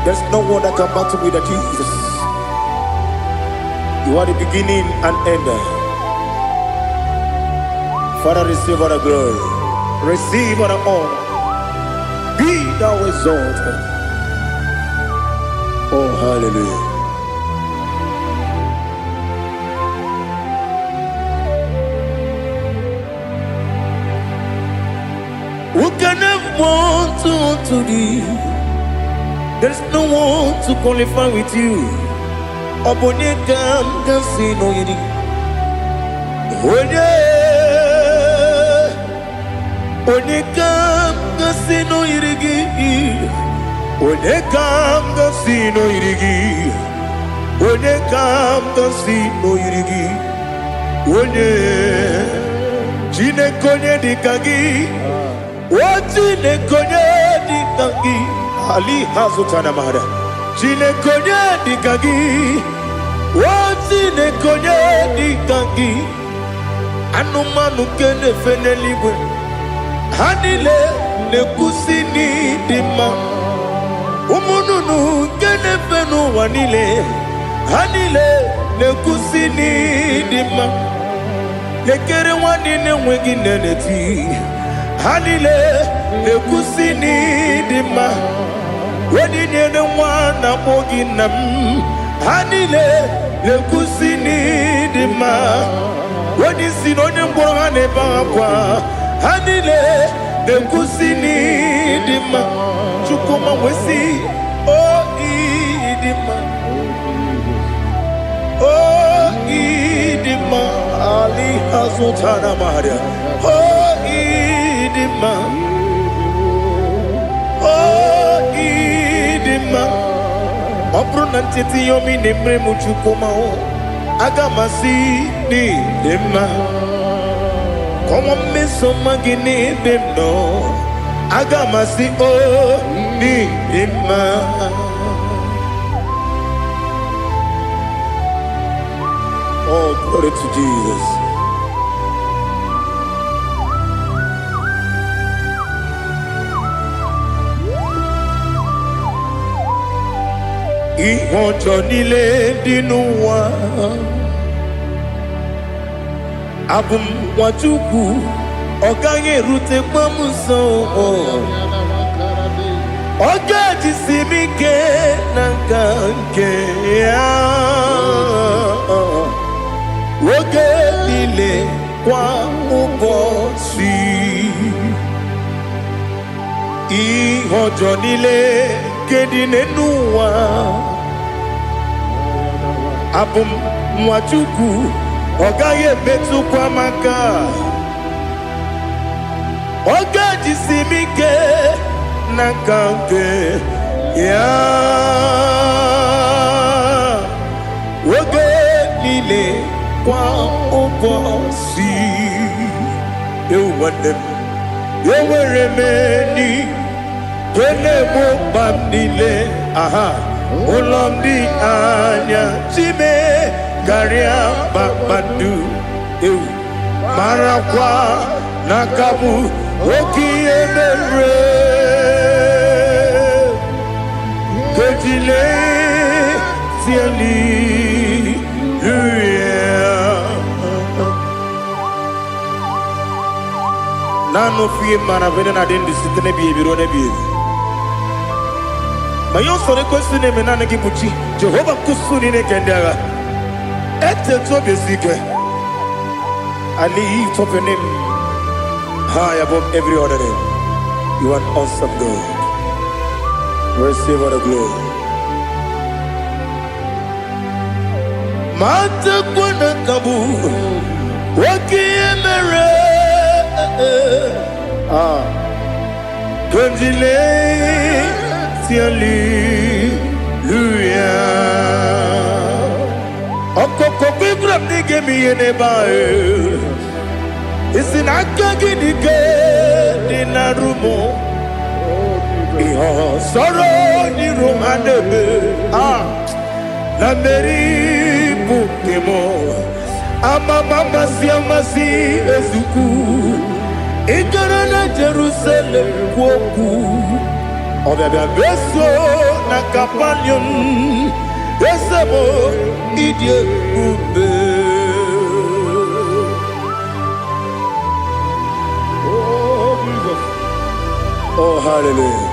There's no one that can battle with Jesus. You are the beginning and end. Father, receive all the glory. Receive all the honor. Be thou exalted. Oh, hallelujah. Who can have one to thee? There's no one to qualify with you. Obonye kam kasi no yidi. Onye kam kasi no yidi. Onye kam kasi no yidi. Onye kam kasi no yidi. Onye chine konye dikagi. Chine konye dikagi. Ali Hazutana Mahada. Chile Konya Dikagi. What Chineke onye dị ka gị anụmanụ nke na-efe n'eluigwe ha niile na-ekwusi n'ịdị mma ụmụ nnụnụ nke na-efe n'ụwa niile ha niile na-ekwusi n'ịdị mma ekere nwanne na-enweghị nne n'eti ha niile na-ekwusi n'ịdị mma onyinye nwa na-akpọ gị nna m ha niile na-ekwusi n'ịdị mma onye isi na onye mkpọrọ ha na-ebe akwa ha niile na-ekwusi n'ịdị mma Chukwuma nwesi o ịdị mma o ịdị mma ali azụtara Maria o ịdị mma o ịdị mma ọ bụrụ na ntete yomi na-emere m Chukwuma aga m asị n'ịdị mma kọnwa mmeso mma gị n'ebe m nọ aga m asị o n'ịdị mma oh glory to Jesus. Ihe ọjọọ niile dị n'ụwa abụ m nwa Chukwu ọ gaghị erutekwa m nso ọ ga-ejisi m ike na nka nke ya oge niile kwa ụbọchị ihe ọjọọ niile nke dị n'ụwa abụ m nwa Chukwu ọ gaghị emetụkwa m aka ọ ga-ejisi m ike na nka nke ya oge niile kwa ụbọchị ewu nwanne m enwere m enyi na-egbo mkpa m niile aha ụlọ m dị anya chime karịa kpakpando ewu marakwa n'aka m oke ihe mere kejile tieli nanu fie mana vene na den disitene bi ebiro ne bi ma yo sore kwesi ne menana gi buchi Jehova kusuni ne kendaga ete to besike I lift up your name high above every other name. You are an awesome God. Receive all the glory. Mata kuna kabu wakiemere Kanjile tiali luya Okoko bibram nige miyene bae Isinaka gidike dinarumo Iho soro ni romanebe La meri bukemo Ama mama siamasi ezuku Ikarana Jerusalem kwoku Obebe beso na kapanion Esebo idye ube Oh, hallelujah.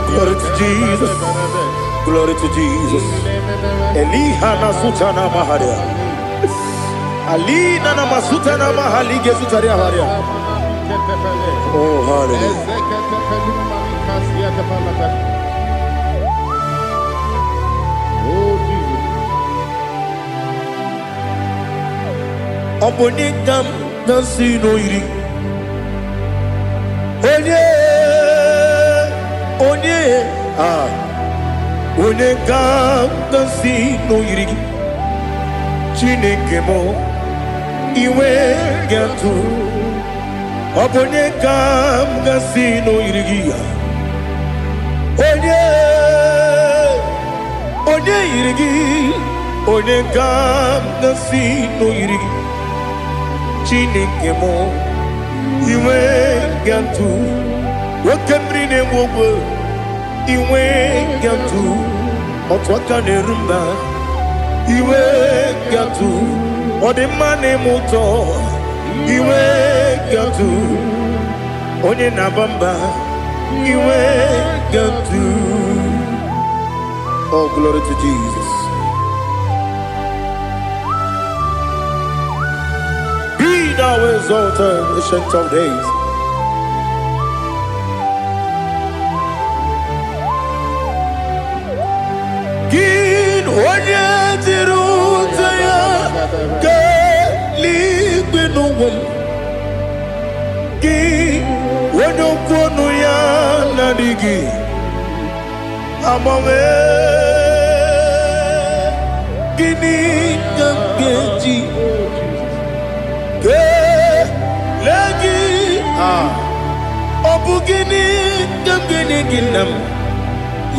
Glory to Jesus. Glory to Jesus. Elihana sutana maharia. Alina na masutana mahali gesutaria haria. Oh, hallelujah. Oh, Jesus. Obonikam nasino iri. Onye ga-agasi n'oyiri gị Chineke m iwe ga-atụ ọ bụ onye ga-agasi n'oyiri gị onye yiri gị onye kam nasi no yiri Chineke mo iwe gantu wakemri ne wogo iwe gantu otwaka ne rumba iwe gantu odemane moto iwe gantu onye nabamba iwe gantu. Oh, glory to Jesus. Be thou exalted, ancient of days. Gin onye tirutaya ke ligbinowel. Gin onye kwonu ya nadigi amame. Gini kamgeji ke lagi obu gini kamgeni ginam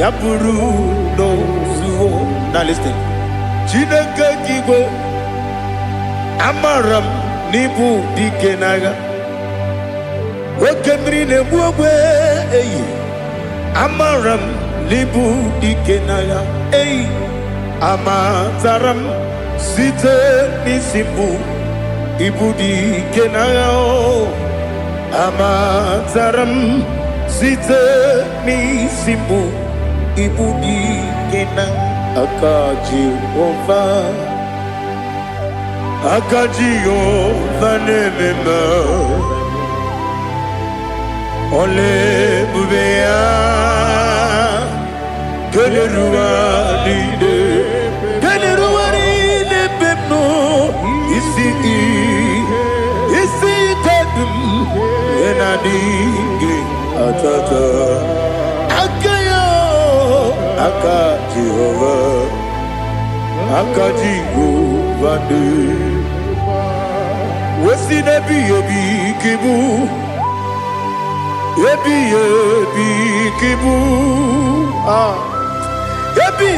yapuru no zuo. Now listen. Chineke kigwe amaram nibu dikenaga wakemri ne buogwe eyi amaram nibu dikenaga eyi amataram site nisimbu ibudi kenao amataram site nisimbu ibudi kena akaji ova nemema ole bubea Geleruaride bebno isi kadum enadinge atata akayo akaji ovade wesi nebi ebi kibu ebi kibu Ebi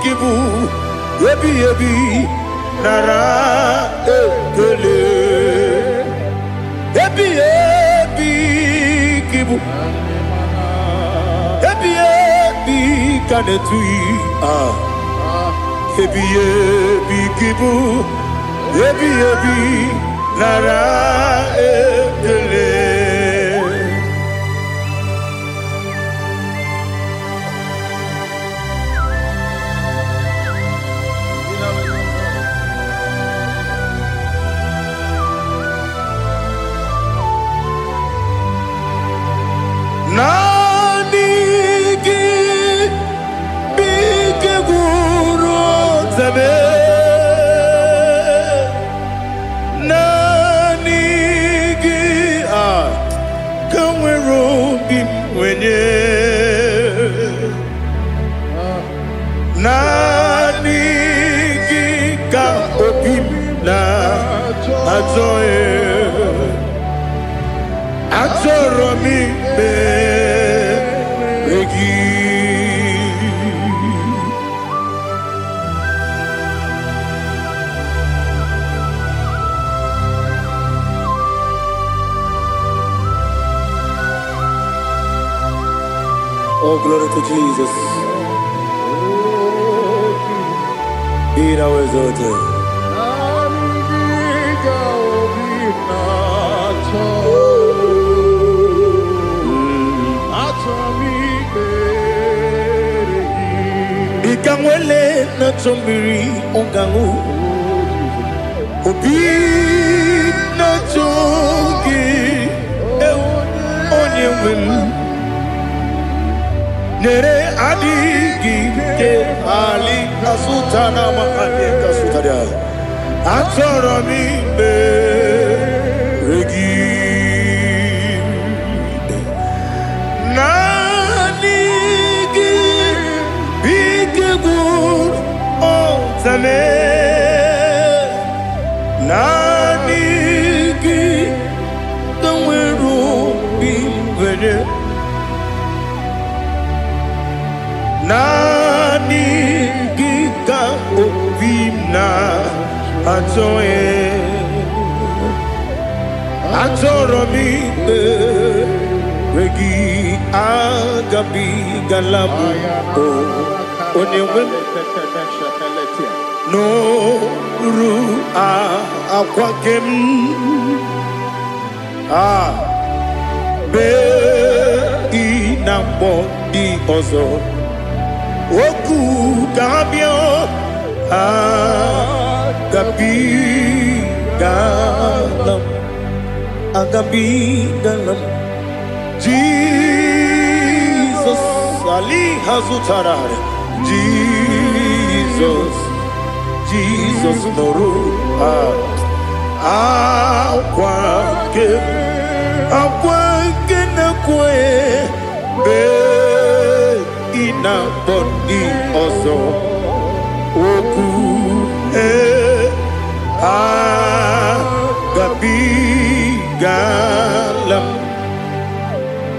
kibu, ebi nara ekele. Ebi kibu, ebi kanetui. Ebi kibu, ebi nara ekele. Nanigi bige guru zabe nanigi kamwero bimwenye nanigi ka obim na azoe Atoromi begi Oh, glory to Jesus. Be thou exalted. Ikamwele na chombiri ongangu Obi na chogi onye wim Nere adigi ke ali kasutana mahane kasutaria Atoro mi regi Zame nanigi kamweru bimwenye nanigi Ajoye Ajoromi Regi Agabi Galabu Onewem No Ru Akwakem Be Inambo Di Ozo Oku Gabio Agabi Galam Agabi Galam Jesus Ali Hazutarare Jesus Noru Akwake na kwe Be ina bodi ozo Oku Agabi Galam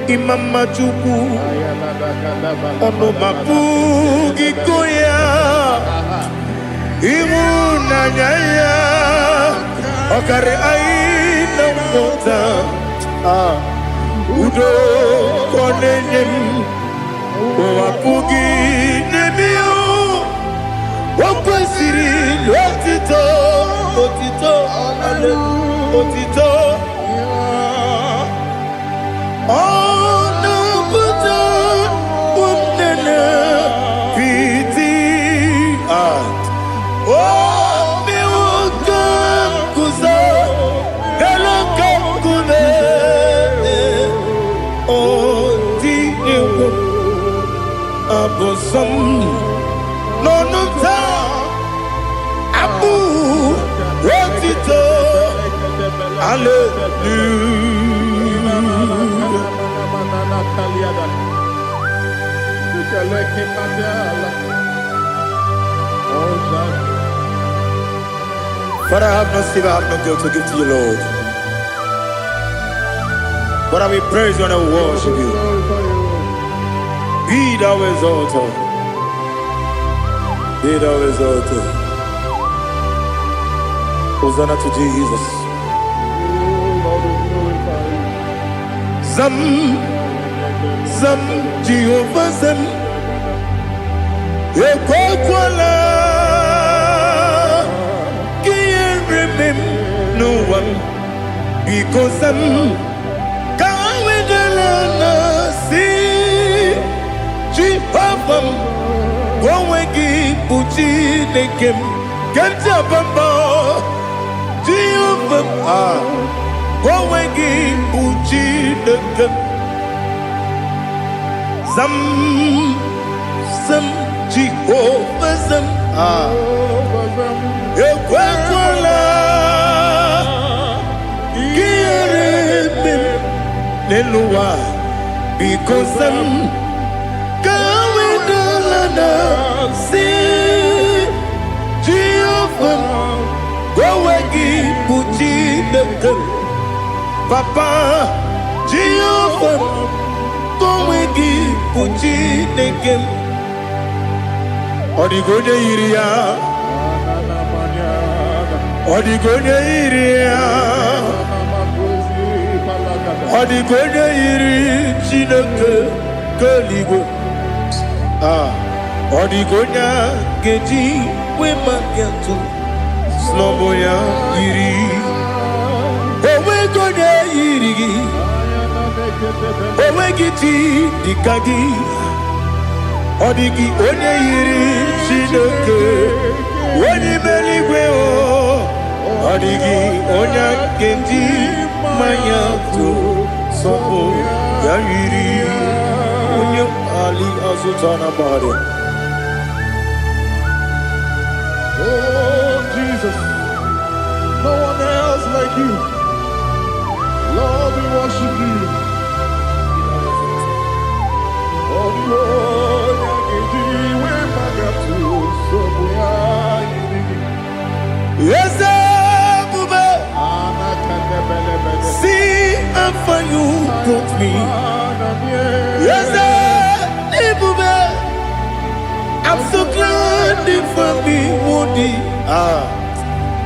Imam Majuku Ono Mapugi Koya Imuna Nyaya Okare Aina Mota Udo Konenyem Wapugi Nemio Wakwasiri Lotito Otito Otito Onubuto Umnene Piti Miwuka Kuzo Eloka Kune Odinewo Abosom Nonuta Abu Otito Father, I have no silver, I have no gold to give to you, Lord. But I will praise you and I will worship you. Be thou exalted. Be thou exalted. Hosanna to Jesus. Zam Jehovah Zam Ekwakwala Can't remember no one because Zam Kawedalana see Jehovah Gwawegi Buchi Nekem Kentabamba Jehovah Gwawegi Buchi Nekem Zam Jehovah Zam Ekwakwala Kieremem Neluwa because Zam Kawedalana see Jehovah Gwawegi Buchi Nekem Papa Jehovah Gwawegi Buchi Nekem Odigonye Iria Odigonye Iria Odigonye Iri Chineke Keligwe Odigonya Geji Wemagentu Sloboya Iri Owegonye Iri Owegiti Dikagi Odigi onye yiri Chineke Onye meligwe Odigi onye kendi manya to Sopo ya yiri Onye Ali Azutana Bari. Oh Jesus, no one else like you. Lord, we worship you. Oh Lord, yes, Bube. See how far you brought me. Yes, Bube. I'm so glad you found me, Woody.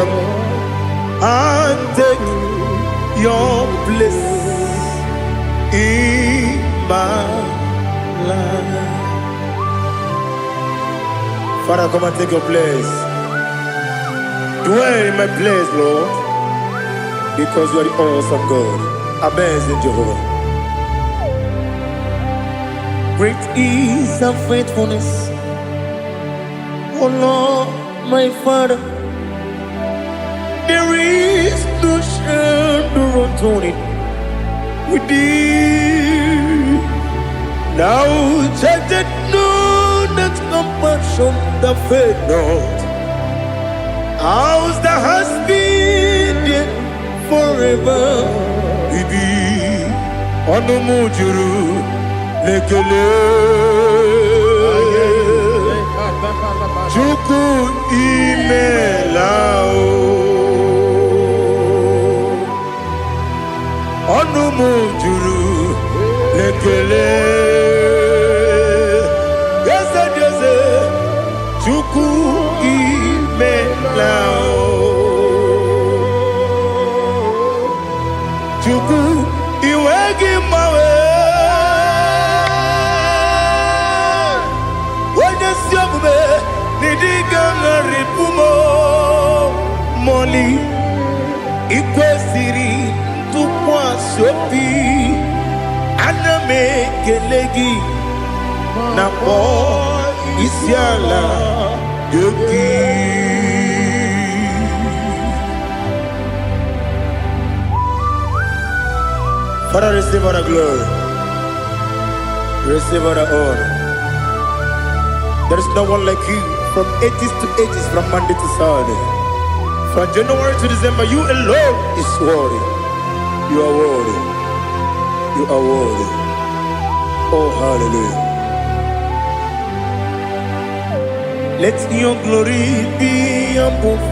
come and take your place in my life. Father, come and take your place. Dwell in my place, Lord, because you are the awesome God. Amazing Jehovah. Great is thy faithfulness, oh Lord, my Father. There is no shadow unto it with thee. Now check that know that compassion that faith not. Ours that has been there forever. We be on the mujuru lekele. Chuku imelao. Onu mujuru lekele. Yese yese. Chuku imelao. Chuku iwegi mawe. Wanya siyakume nidiga ngaripumo. Moli ikwesiri tukwa sopi. Aname kelegi na po isiala yoki. Father, receive all the glory. Receive all the honor. There is no one like you from ages to ages, from Monday to Saturday. From January to December, you alone is worthy. You are worthy. You are worthy. Oh, hallelujah. Let your glory be above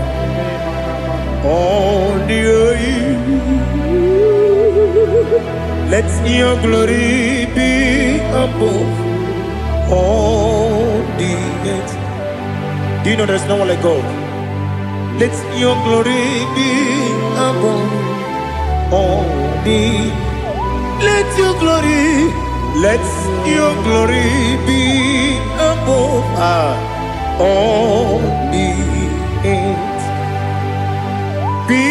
all the earth. Let your glory be above all the earth. Do you know there's no one like God? Let your glory be above all the. Let your glory be above all the earth. Be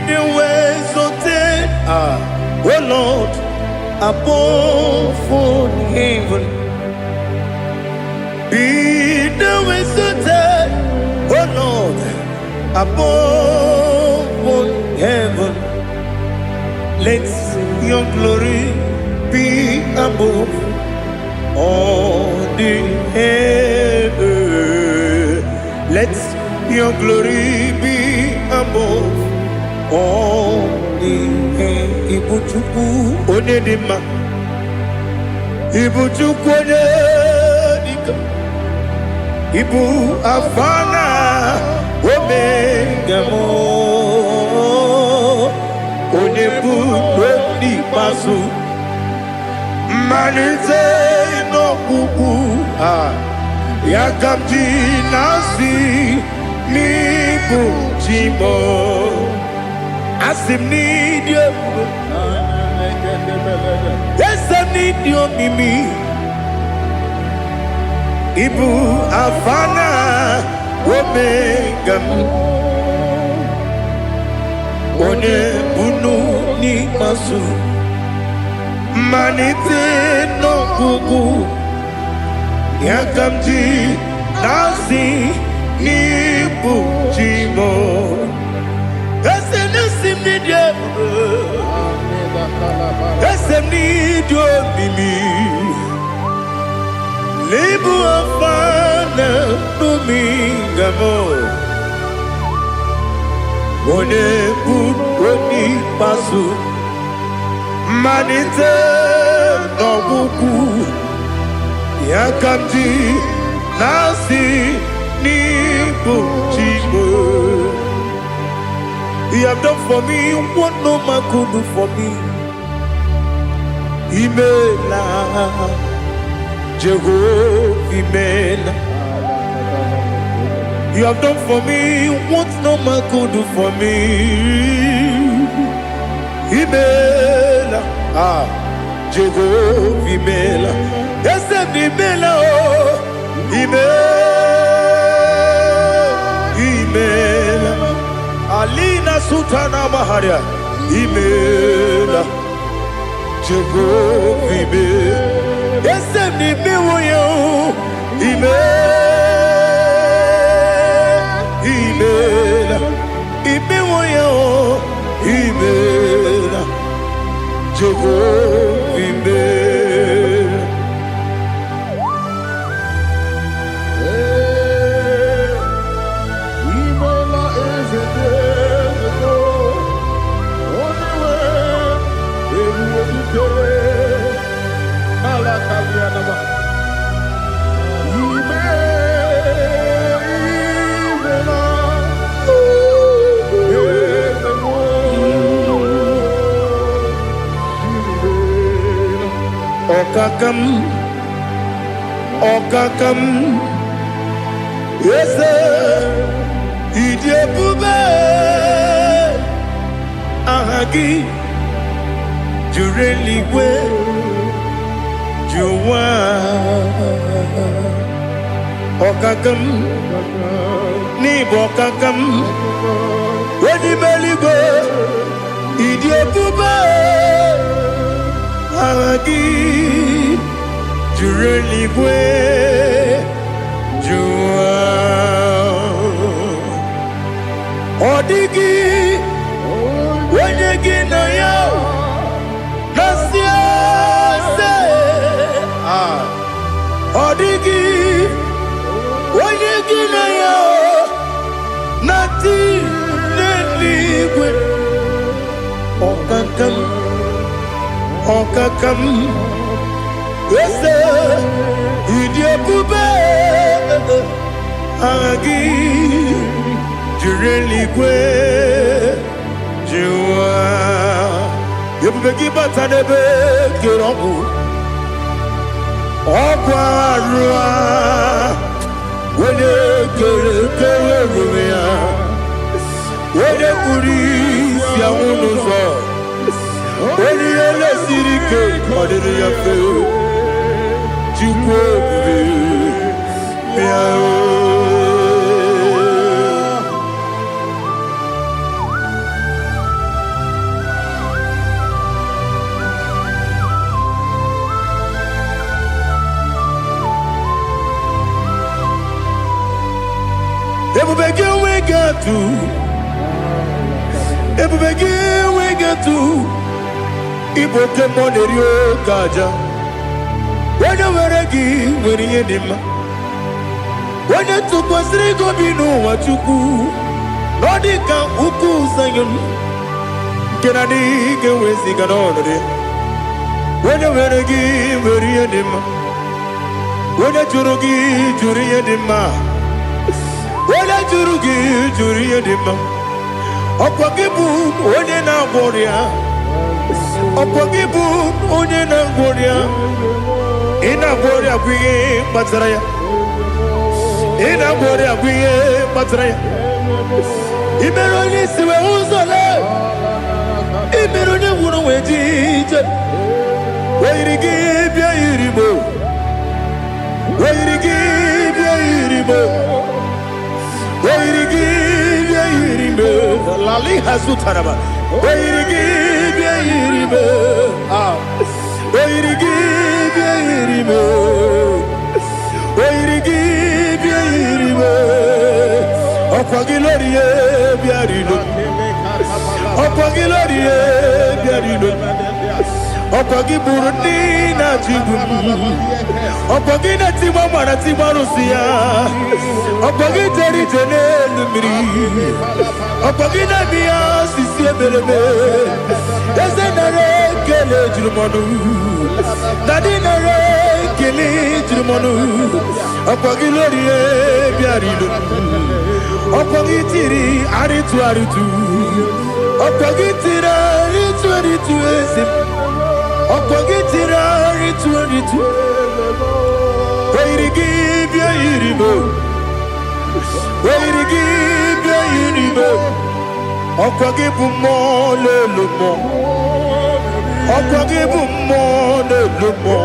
the ways of death, oh Lord, above all heaven. Be the ways of death, oh Lord, above all heaven. Let your glory be above all the heaven. Let your glory be above all the heaven. Ibuchuku onedima, Ibuchuku onedika, Ibu afana omega mo, onebu oni pasu, manite no kuku yakamji nasi nibu chimo. Asim need you. Yes, I need you, Mimi. Ibu afana omega. One bunu ni masu. Manite no kuku. Yakamji nasi nibu chimo. Esem need you. Esem need you, Mimi. Lebu afana numingamo. One buni pasu. Manite no buku. Yakamji nasi nibu chimo. He have done for me what no man could do for me. Imela, Jehovah, Imela. You have done for me what no man could do for me. Imela, Jehovah Imela, yes, Imela, Imela, Alina Sutana Maharia, Imela, Jehovah Imela, yes, Imela, Imela, Jehovah Imela. Imela is a day, only way, Alakalianaba. Okakam, yes, Idebube, Ahagi, Jureligwe, Juwa, Okakam, Nibokakam, Wedimeligo, Idebube, Ahagi, Jureligwe, Juwa, Odigi, Wenyegi na yo, Nasia se, Odigi, Wenyegi na yo, Nati neligwe, Okakam, Okakam. Yes, Idebube, Agi, Jureligwe, Juwa. You begin but I never get on. Okwarua, when you get when you police, Yamuno, when you see the cake, what did you feel? we get to Igbo kemonerio kaja. When you were a gay, when you did when you took us, they go be no what you do. Nodika Uku Sayon Kennedy get with the Ganone. When you were a gay, when you did when you Jurugi, Juria Dima. When you Jurugi, Juria Dima. Opagibu, Odena Boria. Opagibu, Odena Boria. Ina Boria Guye Matraya. Ina Boria Guye Matraya. Imeroni Siwe Uzole. Imeroni Wuno Wedija. Where you give your Iribo. Where you give your Iribo. Where you give your Iribo. Lali Hasutaraba. Where you give your Iribo. Where you give your Iribo. Where you give your Iribo. Opagilorie Biarino. Opagilorie Biarino. Opagi Burundi na Jibu. Opagi na Timama na Timarusia. Opagi Teri Tenelumri. Opagi na Mia Sisi Belebe. Ezenare Kele Jumanu. Nadinare Kele Jumanu. Opagi Lorie Biarino. Opagi Tiri Aritu Aritu. Opagi Tira Aritu Aritu Esim. Opagitira ritu. Where you give your iribo. Oirigibia yiribe. Okwagibu mo lelumo. Okwagibu mo lelumo.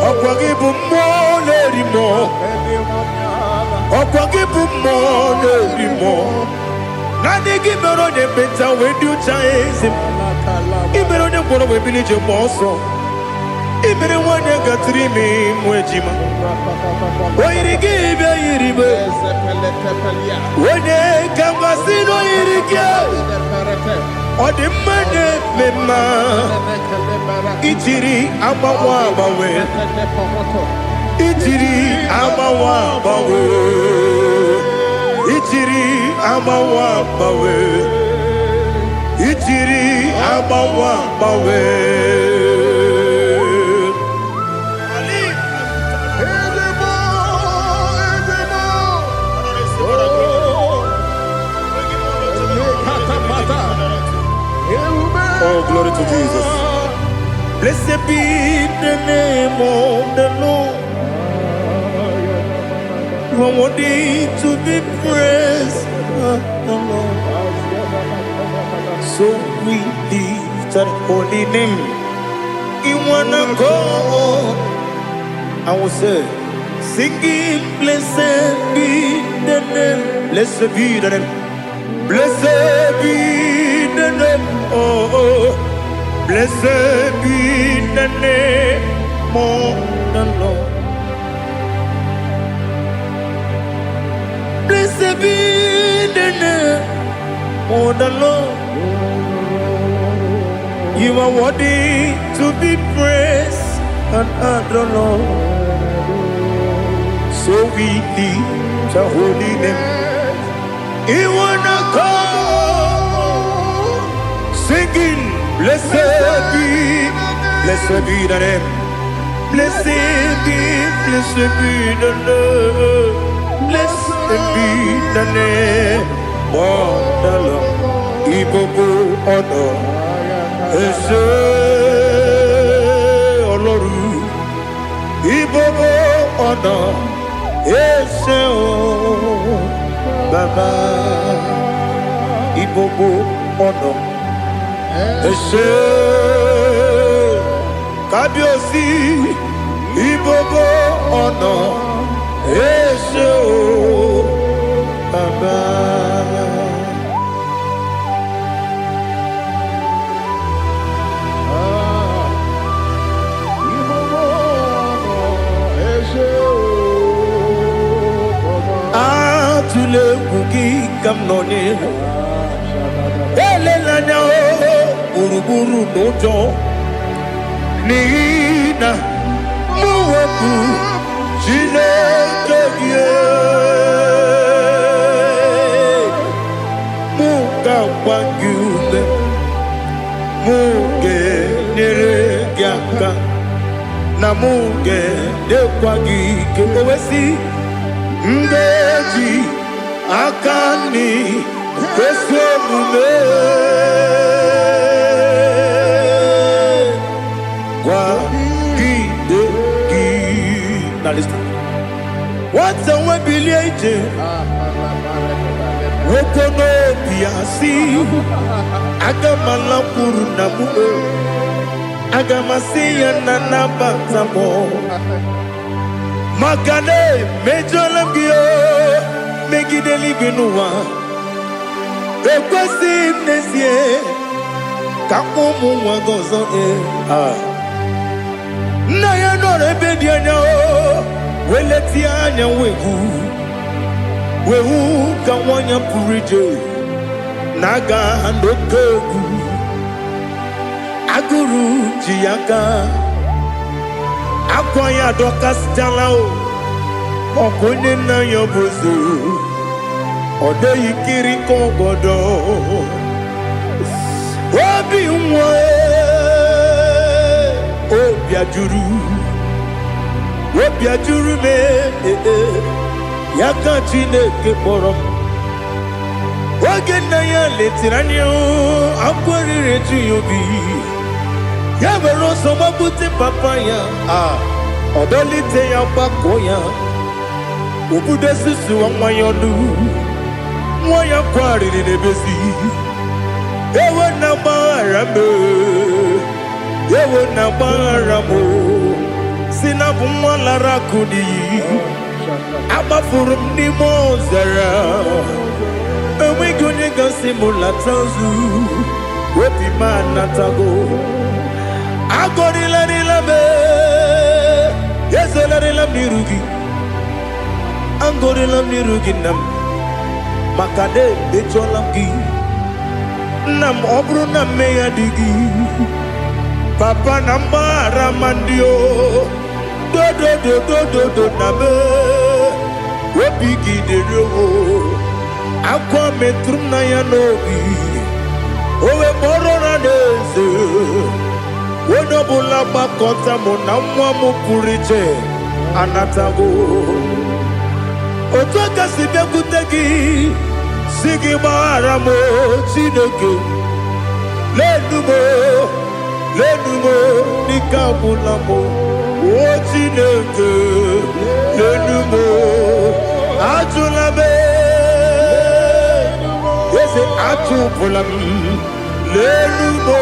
Okwagibu mo lerimo. Okwagibu mo lerimo. Nani gimero de beta we do chaizim. Imero de bono we bilije moso. Imere wane gatrimi mwejima. Oirigibia yiribe. Wene kamasino yirige. Odimane mema. Itiri amawa bawe. Itiri amawa bawe. Itiri amawa bawe. Itiri amawa bawe. Oh, glory to Jesus. Blessed be the name of the Lord. You are worthy to be praised. So we lift our holy name. You wanna go? I will say, singing, blessed be the name. Blessed be the name. Blessed be the name. Oh, blessed be the name of the Lord. Blessed be the name of the Lord. You are worthy to be praised and adored, Lord. So we lift your holy name. You wanna call, singing, blessed be the name. Blessed be the Lord. Blessed be the name of the Lord. Igbo honor. Ese Oloru. Igbo honor. Ese Baba. Igbo honor. Ese Kabiosi. Igbo honor. Ese Baba. Atule kuki kamnoni. Elelanya uruburu nojo. Nina muweku. Chineke muka wangyume muge neregiaka na muge dekwagike owesi ngeji akani kwesomume kwa Now listen. What's the way biliaje? Wokono biasi. Agamala kurunamu. Agamasiya nanabatamo. Magane mejolamgio. Megideli binua. Ekwesi mnesie. Kamumu wagozo na ya no rebedianya weleti anya wehu ka wanya purije naga ndokogu aguru jiyaka akwanya dokas jalao okonye na yobozo ode yikiri kogodo obi nwa Obiajuru me Yaka Chineke kpọrọ oge nna ya letiri anya akwarịrị eju ya obi ya were ọsọ gbapute papa ya ọdọlite ya gbakọ ya Ubude susu wa mwayonu Mwaya kwari ni nebezi Ewe na marame Ewe na maramo Sinabu mwala rakudi Abafurum ni mozara Ewe gonye gasi mulatanzu Wepi manatago Agorila nilabe Yezela nilam nirugi Angorila nirugi nam Makade becholamgi Nam obru nam meyadigi Papa namara mandio Do do do do do do nabe Wepigi de rogo Aqua metrum na yanogi Owe borona deze Wenobula bakota mona mwamu puriche Anatago Otoka sibe kutegi Sigi maramo Chineke Lenumo Nikabulamo O Chineke Lenumo Ajulabe Yese Ajupulam Lenumo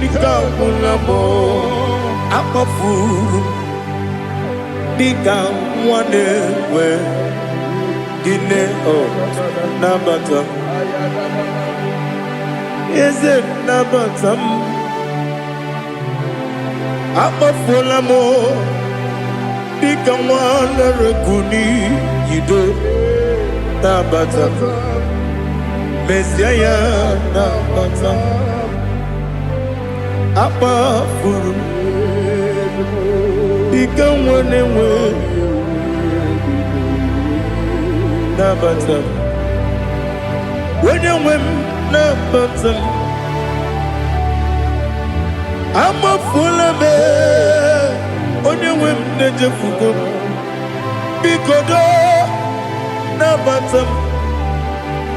Nikabulamo Amafu Nika mwane we Dine o Nabata Is it Nabatam Amafulamo Nika mwane rekuni Yido Nabata Messiah Nabata Amafuru Ika mwane we Nabatam When you win Nabatam I'm a full of it When you win Nejafugo Bikodo Nabatam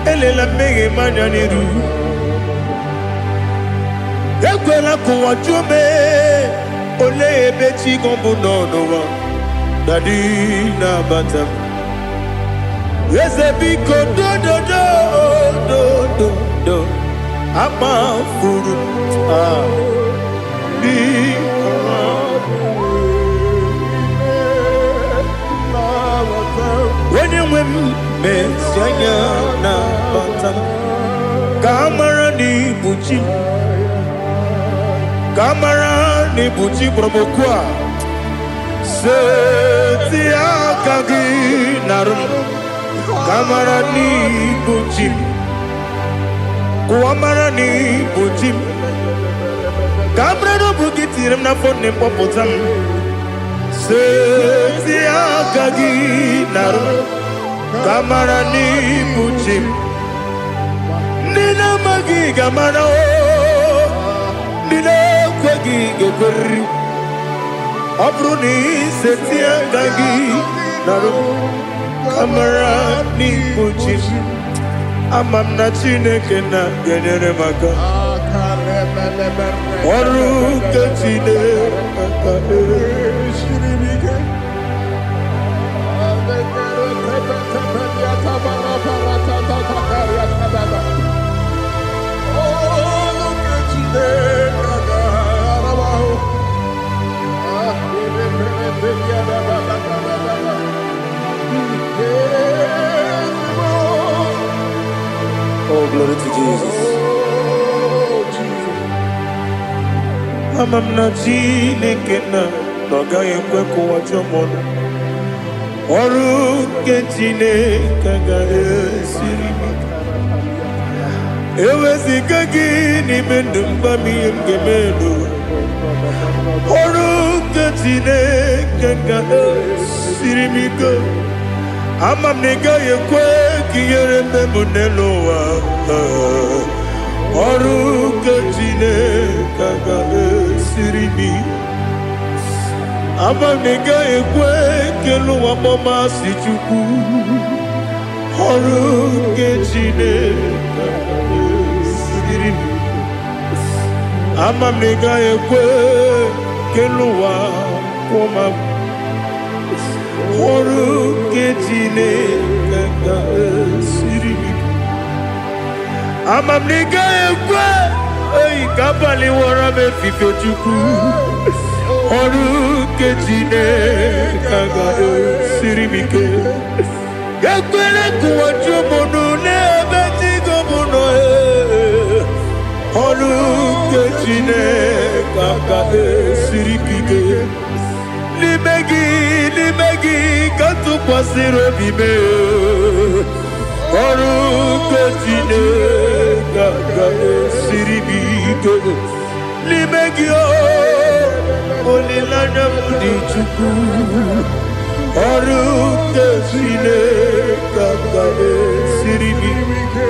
Elela mege manyaniru Yakwela kuwa jume Ole ebechi gombu nonowa Dadi Nabatam Yes, a big do. I'm a fool. When you win, Messiah, Nabata. Kamara ni buchi promokwa. Setia kagi narum. Kamara ni buchim Kuamara ni buchim Kamara no bukitirim na fone popotam Setia kagi naru Kamara ni buchim Nina magi kamara o Nina kwagi gekori Obruni setia kagi naru Kamara ni buchim Amam na Chineke na genere maka Oru ke Chineke shiribike Oh, glory to Jesus. Amam na Chineke na noga yekwe kuwa chomono. Oru ke Chineke ga esiri. Ewezi kagi ni mendumba mi mgemeno. Oru ke Chineke ga esiri miko. Amam nega yekwe kiyere memunelo wa Oru kachine kaga sirimi Amam nega yekwe kelu wa mama sichuku Oru kachine kaga sirimi Amam nega yekwe kelu wa mama ọrụ nke Chineke ga-esiri ike. Ama m na ị gaghị ekwe oyi ka abalị wara m efife Chukwu. Ọrụ nke Chineke ga-esiri m ike. Ekwere ka ụwa jụọ m ọnụ n'ebe Chigo m nọ. Ọrụ nke Chineke ga-esiri m ike. N'ime gị ka tụkwasịrị obi m. Ọrụ nke Chineke ga-esiri m ike. N'ime gị olileanya m dị Chukwu. Ọrụ nke Chineke ga-esiri m ike.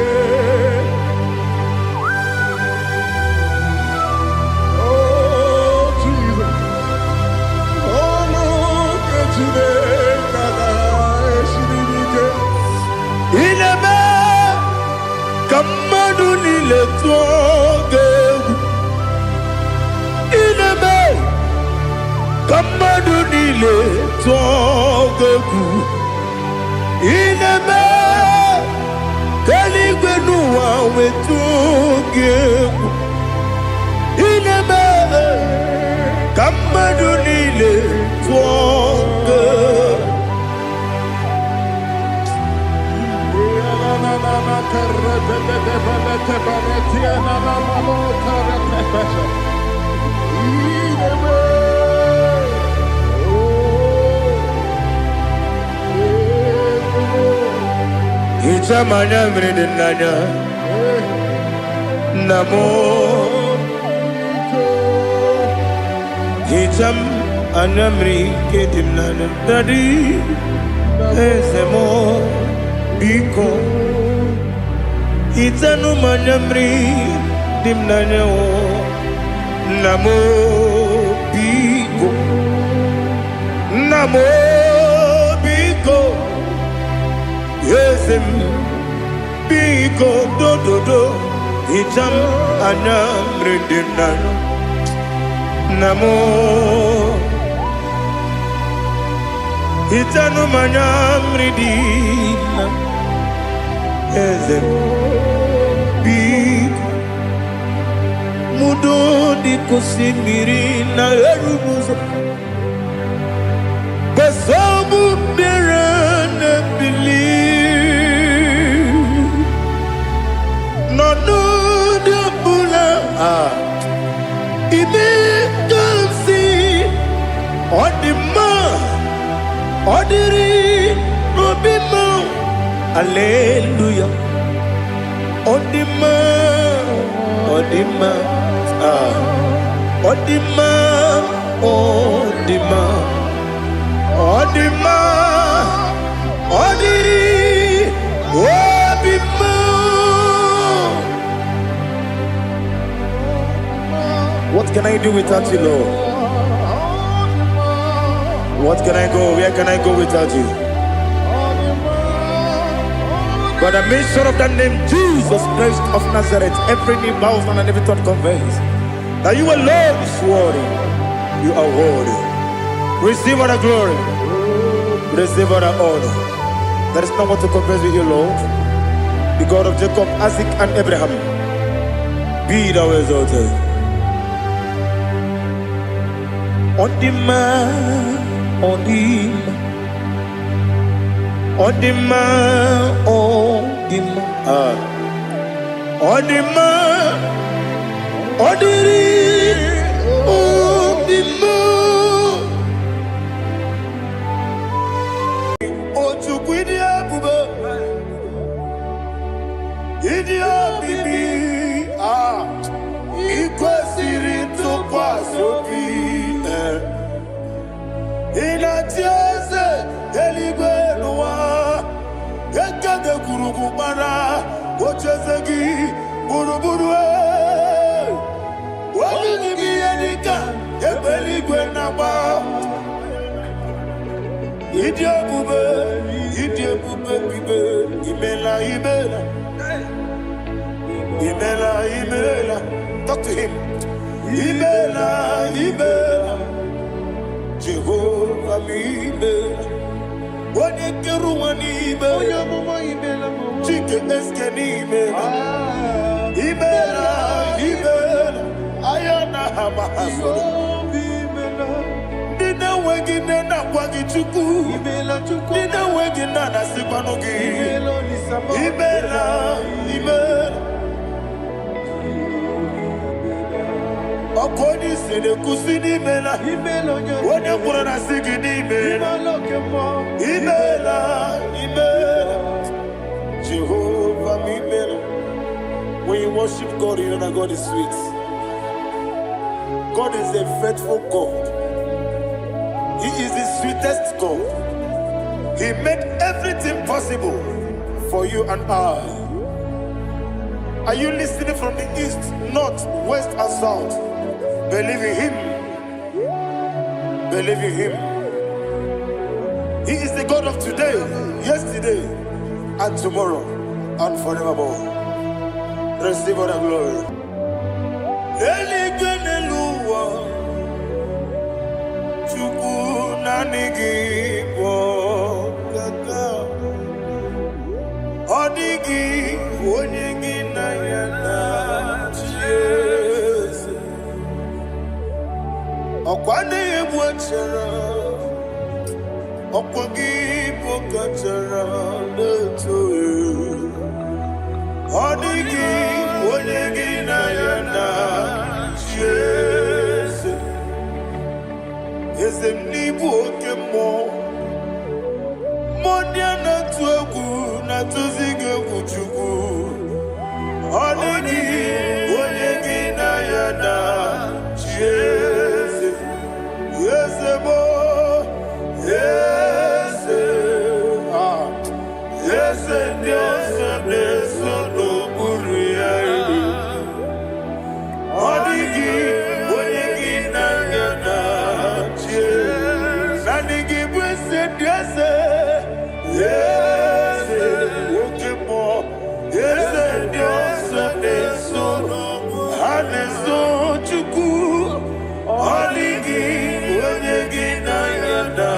Ineme ka mmadụ niile tụọ gị egwu. Ineme ka mmadụ niile tụọ gị egwu. Ineme ka eluigwe n'ụwa wee tụọ gị egwu. Ineme ka mmadụ niile tụọ gị egwu. Hicham anya mmiri dị n'anya nna m. Hicham anya mmiri nke dị m n'anya Daddy eze m biko. Hitanụ m anya mmiri dị m n'anya nna m biko. Nna m biko. Eze m biko dododo. Hicham anya mmiri dị m n'anya nna m. Hitanụ m anya mmiri dị na eze m biko. Mudo dị ka osimiri na erumuzo. Besobu mmiri na-ebili. N'ọnụ dị ọbụla ime ka m si ọ dị mma. Ọ dịrị n'obi m. Hallelujah. Ọ dị mma. Ọ dị mma. Ọ dị mma. Ọ dị mma. Ọ dị mma. Ọ dịrị obi m. What can I do without you, Lord? What can I go? Where can I go without you? By the mention of that name, Jesus Christ of Nazareth, every knee bows down and every tongue confesses that you alone is worthy. You are worthy. Receive all the glory. Receive all the honor. There is no one to compare with you, Lord. The God of Jacob, Isaac, and Abraham. Be thou exalted. On the man, on the man. On the man, on the man, on the man, on the man. Oh, to quit ya, booba. Idiot, baby. Equal Siri to Quasopi. In a tears, Eligua. Ekade kurukubara, ochezegi, buruburu. Wali ni biyedika, ebeli gwenaba. Idie bube, bibe, imela. Talk to him. Imela. Jehovah, imela. Onyekeruwa n'ime. Chike eske n'ime. Imela, imela. Ayana hamahasoro. Nina wegi nena kwagi chuku. Nina wegi nana sipanugi. Imela, imela. Okodi sede kusini mela. Wone kurana sigidi mela. Imela, imela. Jehovah imela. When you worship God, you know that God is sweet. God is a faithful God. He is the sweetest God. He made everything possible for you and I. Are you listening from the east, north, west, and south? Believe in Him. Believe in Him. He is the God of today, yesterday, and tomorrow, and forevermore. Receive all the glory. Eligeneluwa, Chukwu nanigi bokaka, Odigi onyegi na yana Jesu. Okwane ebwachara, okwagi bokachara letoye. Odigi onyegi na yana Jesu. Ezemnibu okemo. Modiana tuegu na tuzige kuchugu. Odigi onyegi na yana Jesu. Yesebo, yese, yese Dios neso no muriari. Odigi, onyegi na yana Jesu. Nanigi bwese Diose, yese, okemo, yese Dios neso no haneso chuku. Odigi, onyegi na yana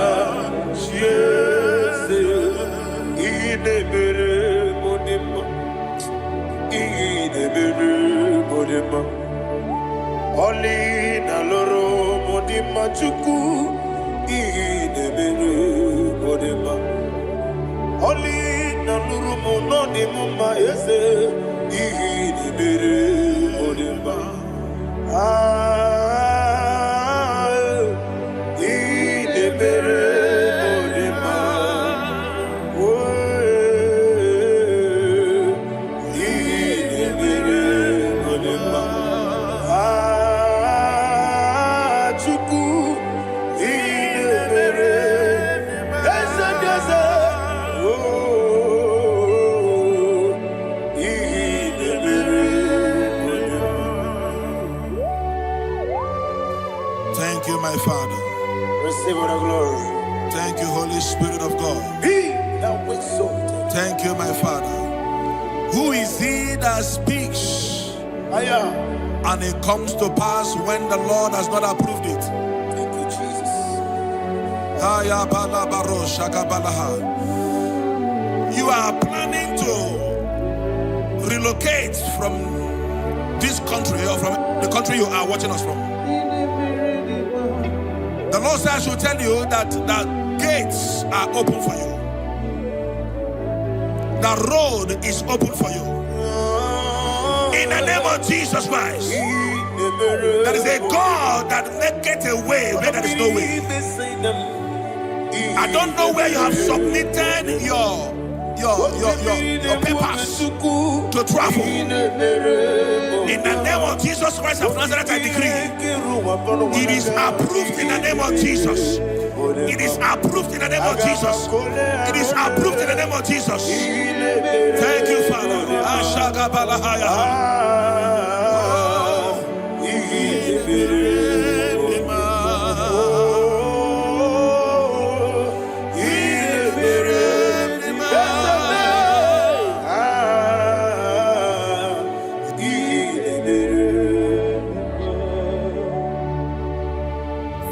Jesu. Idebere modima, idebere modima. Oli na loro modima chuku. Idebere modima. Oli na loro monodima ese. Idebere modima. Idebere modima. Idebere modima. Chukwu idebere. Eze Eze. Idebere modima. Thank you, my Father. Receive all the glory. Thank you, Holy Spirit of God. He that waits so. Thank you, my Father. Who is he that speaks and it comes to pass when the Lord has not approved it? Thank you, Jesus. You are planning to relocate from this country or from the country you are watching us from. The Lord says I should tell you that the gates are open for you. The road is open for you. In the name of Jesus Christ. There is a God that maketh a way where there is no way. I don't know where you have submitted your papers to travel. In the name of Jesus Christ of Nazareth, I decree it is approved in the name of Jesus. It is approved in the name of Jesus. It is approved in the name of Jesus. Thank you, Father.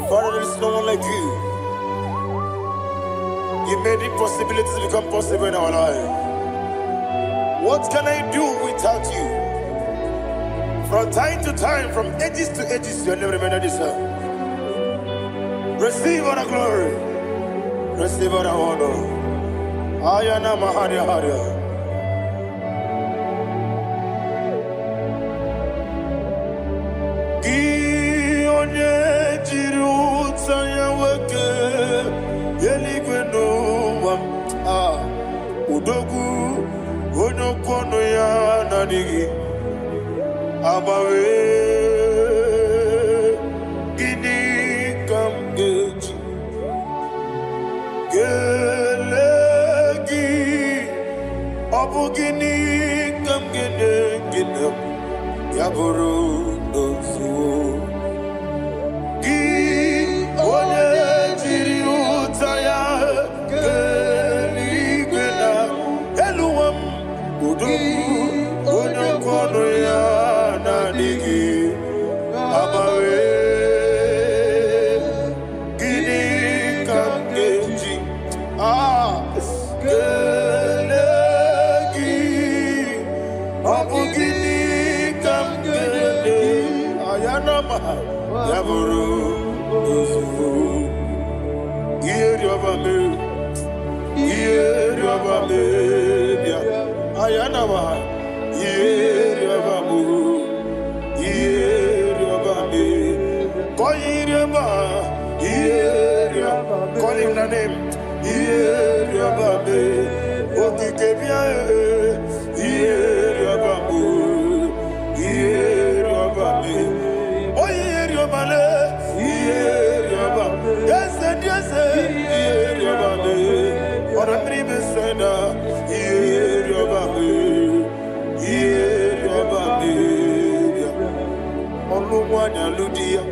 Father, there is no one like you. You made impossibilities become possible in our life. What can I do without you? From time to time, from ages to ages, you never remain the same. Receive all the glory. Receive all the honor. Ayana Maharia Haria. Udogu onokono ya nadigi abawe gini kamgeji gelegi abu gini kamgene gina yaburu dosuo gi onye jiri utaya onokono ya nadigi abawe gini kamgeji gelegi abu gini kamgene ayanama yaburu dosufu yeri obame bia ayanama yeri obamu yeri obame koyirema yeri call him the name yeri obame okikebia yeri obamu yeri obame oyeri obale yeri obame yes yeri obame ora tribe sena yeri obame yeri obame olumwanya ludia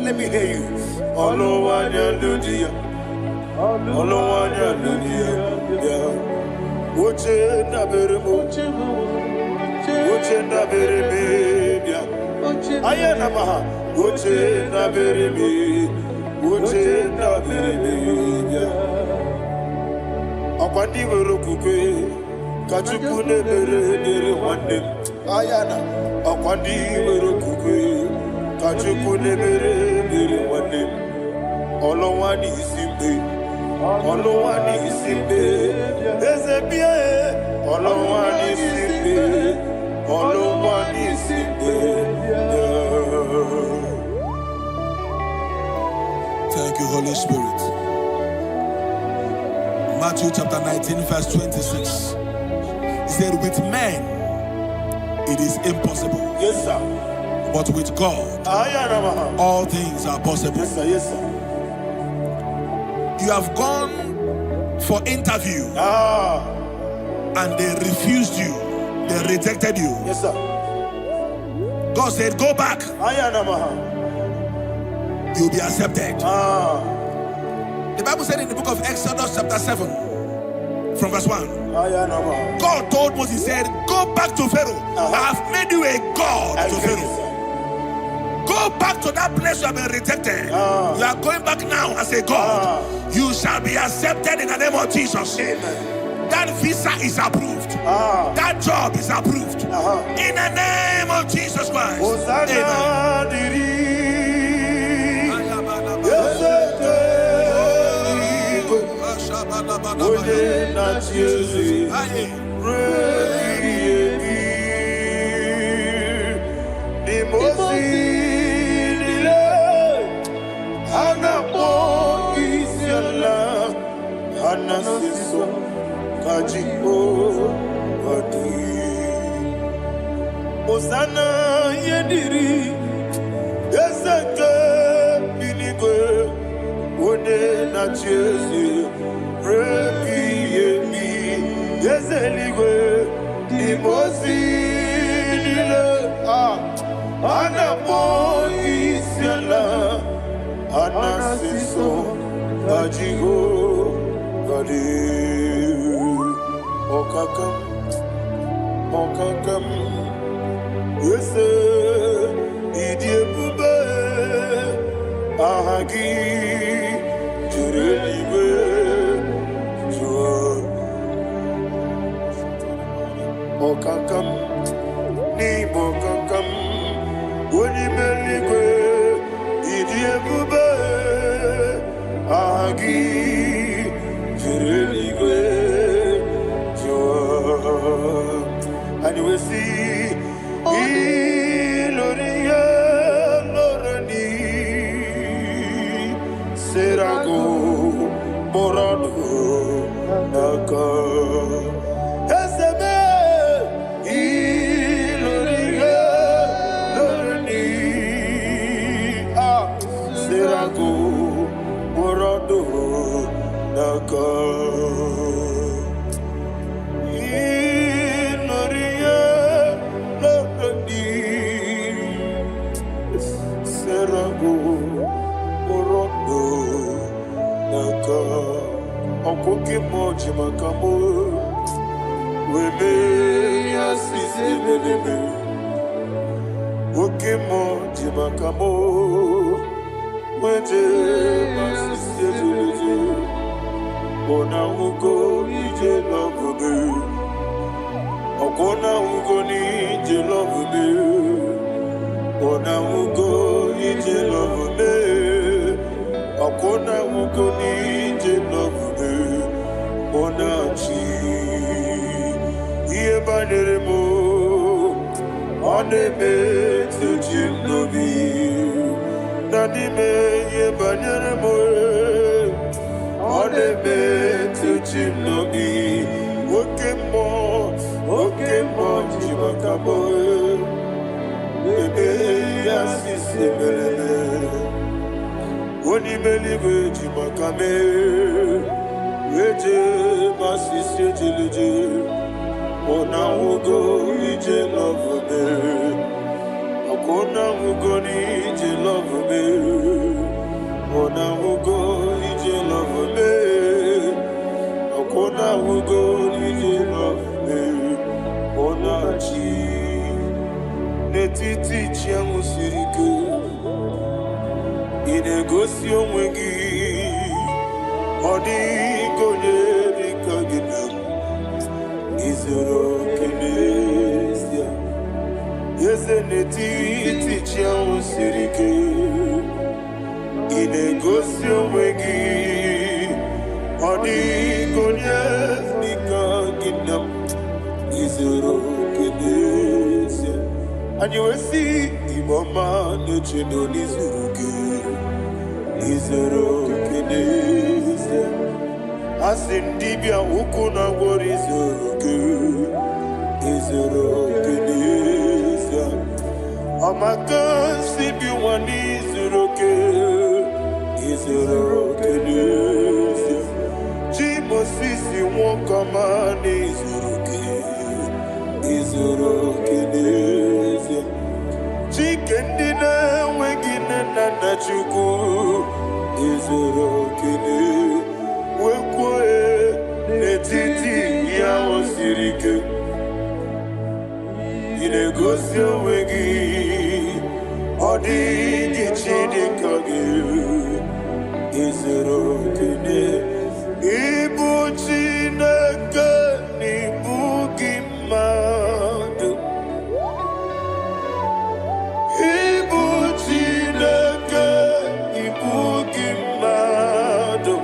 let me hear you olumwanya ludia oche na beremo bia ayana maha oche na bereme bia akwandi werokukwe kachukwu nebere nwanne ayana akwandi werokukwe kachukwu nebere nwanne Ọlọ́wà ní ìsìnbé eze bíe Ọlọ́wà ní ìsìnbé Thank you, Holy Spirit. Matthew chapter 19 verse 26. He said, with men it is impossible. Yes, sir. But with God all things are possible. Yes, sir. Yes, sir. You have gone for interview and they refused you. They rejected you. Yes, sir. God said, go back. You'll be accepted. The Bible said in the book of Exodus chapter 7 from verse 1. God told Moses, he said, go back to Pharaoh. I have made you a God to Pharaoh. Go back to that place you have been rejected. You are going back now as a God. You shall be accepted in the name of Jesus. Amen. That visa is approved. That job is approved. In the name of Jesus Christ. Osana yediri Yeseke binigwe Ode na chezi Repi yemi Yeseligwe Imosi nile Anapo isyala Anasiso Ajigo Gadi Okakam Yese Idiebube Ahagi jimakamo. Weme asise meleme. Okemo jimakamo. Weje asise meleme. Ona ugo ije love me. Okona ugo ni ije love me. Ona ugo ije love me. Okona ugo ni ije love me. Ona chi iye banere mo. One me to chinobi. Nani me iye banere mo. One me to chinobi. Okemo jimakamo. Bebe asise melele. Oni melive jimakame. Weje masise jileje. Ona ugo ije love me. Okona ugo ni ije love me. Ona ugo ije love me. Okona ugo ije love me. Ona chi netiti chiamu sirike. Inegosi onwe gị. Ọ dịghị onye dịka gị na m. Izuru oke n'ezie. Eze n'etiti chiamu siri ike. Ị na-egosi onwe gị. Ọ dịghị onye dịka gị na m. Izuru oke n'ezie. Anyị wee sị Igbo ọma na-eche na onye zuru gị. Izuru oke n'ezie. Asị dibịa ukwu na-agwọrọ izuru oke. Izuru oke n'ezie. Ọmaka nsị bi nwa n'izuru oke. Izuru oke n'ezie. Chi Mosisi nwoke ọma n'izuru oke. Izuru oke n'ezie. Chike ndị na-enweghị nne na nna Chukwu. Izuru oke n'ezie. Wekwue n'etiti ya o siri ike. Ị na-egosi onwe gị. Ọ dịghị chi dịka gị. Izuru oke n'ezie. Ịbụ Chineke n'ịbụ gị mmadụ. Ịbụ Chineke n'ịbụ gị mmadụ.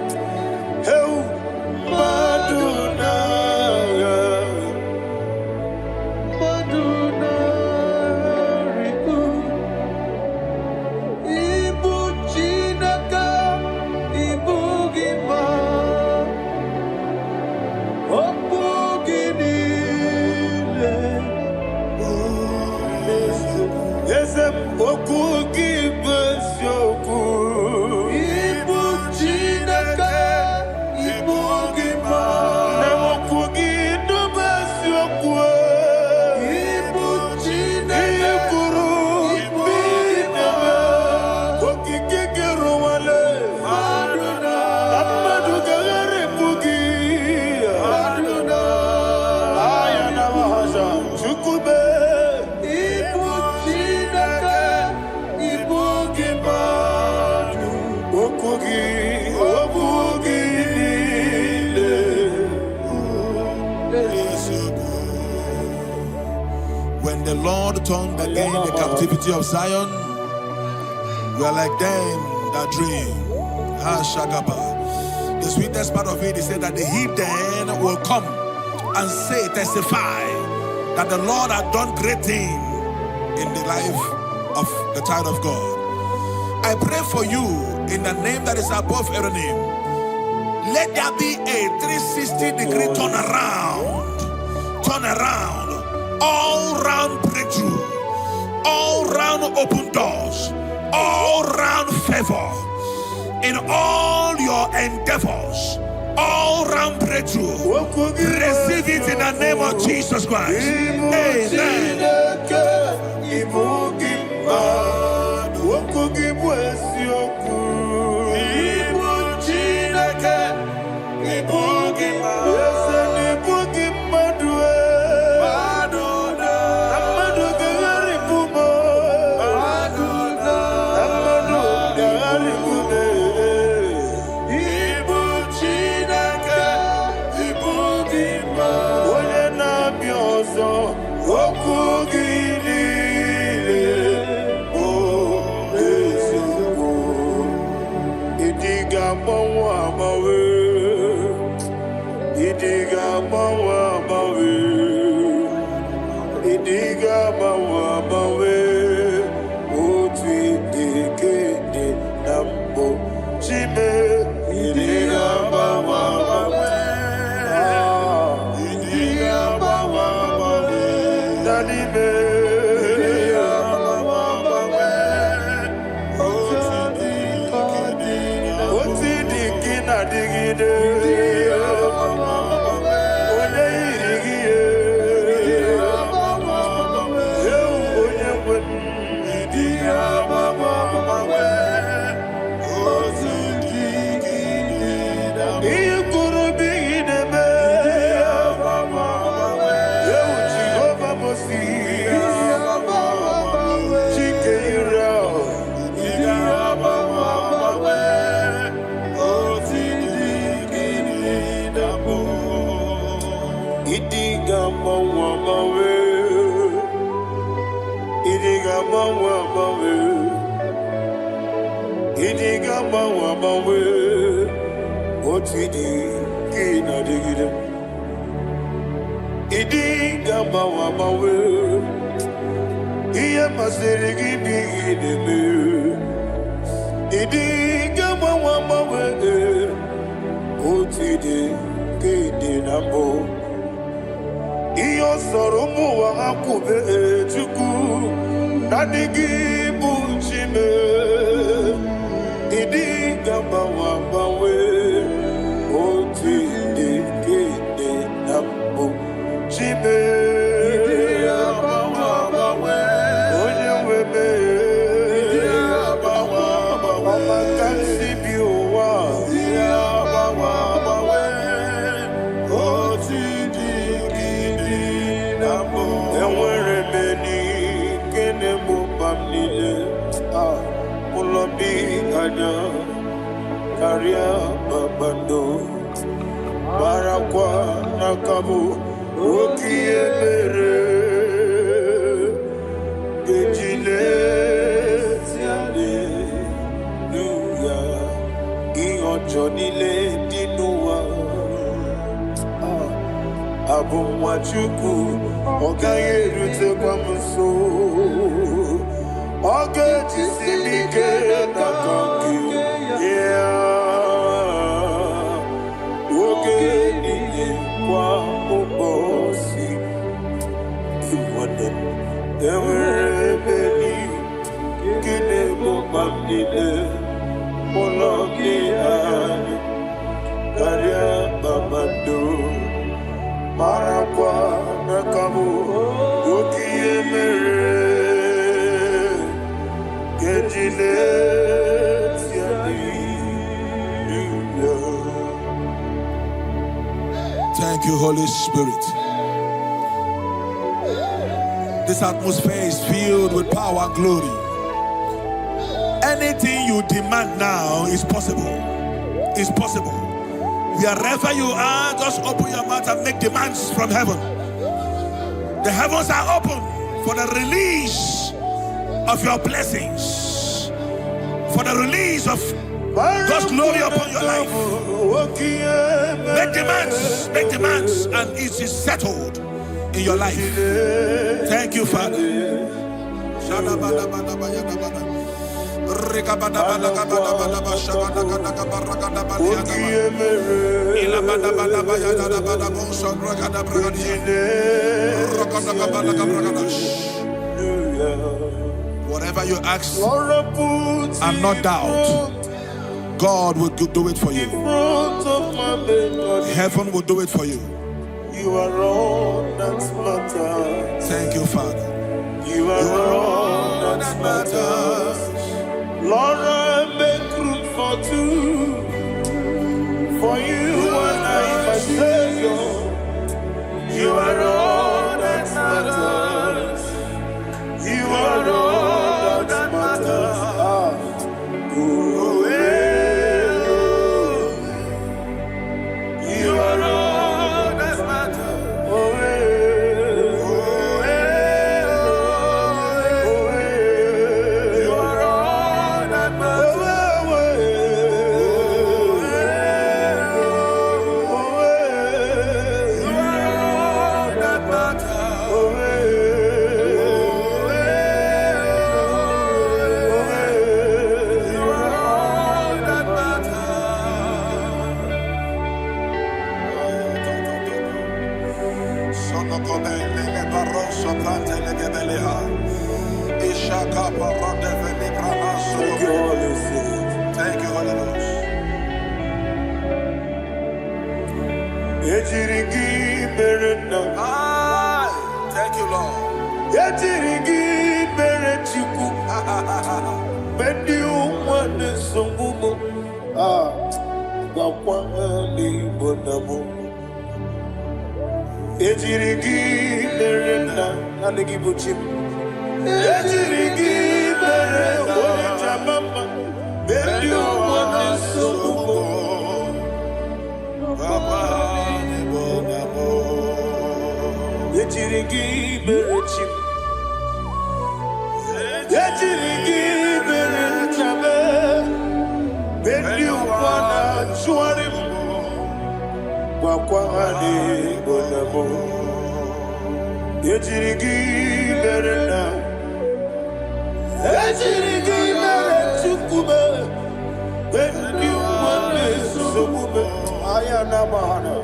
When the Lord turned again the captivity of Zion, we are like them that dream. The sweetest part of it is said that the heathen will come and say, testify that the Lord had done great things in the life of the child of God. I pray for you in the name that is above every name. Let there be a 360-degree turn around, all round breakthrough, all round open doors, all round favor in all your endeavors, all round breakthrough. Receive it in the name of Jesus Christ. Amen. Ibu Chineke, Ibu Gima. Iyo soromu wa akube chuku nadigi buchime idi gamba wa bawe oti de kede nambo chime idi abawa bawe onye webe idi abawa bawe makansi biwa idi abawa bawe oti Karia babando barakwa nakabu okiemere gejile tiale nuya iyojo nile dinuwa abumwachuku ogaye rute kwamuso oge jisimike nakangi oge niye kwa obosi iwade ewere beni kine mobamnile mologi ani karia babando marakwa nakabu okiemere Thank you, Holy Spirit. This atmosphere is filled with power and glory. Anything you demand now is possible. Is possible. Wherever you are, just open your mouth and make demands from heaven. The heavens are open for the release of your blessings, for the release of God's glory upon your life. Make demands, and it is settled in your life. Thank you, Father. Whatever you ask and not doubt, God will do it for you. Heaven will do it for you. You are all that matters. Thank you, Father. You are all that matters. Lord, I make room for two. For you and I, my Savior. You are all that matters. You are all that matters. You are all that matters. You are all that matters. Thank you, Holy Ghost. Thank you, Lord. Ejirigi berechame. Beni ukwana chuarim. Wakwani bonamo. Ejirigi berena. Ejirigi berechukube. Beni ukwane sokube. Ayana mahana.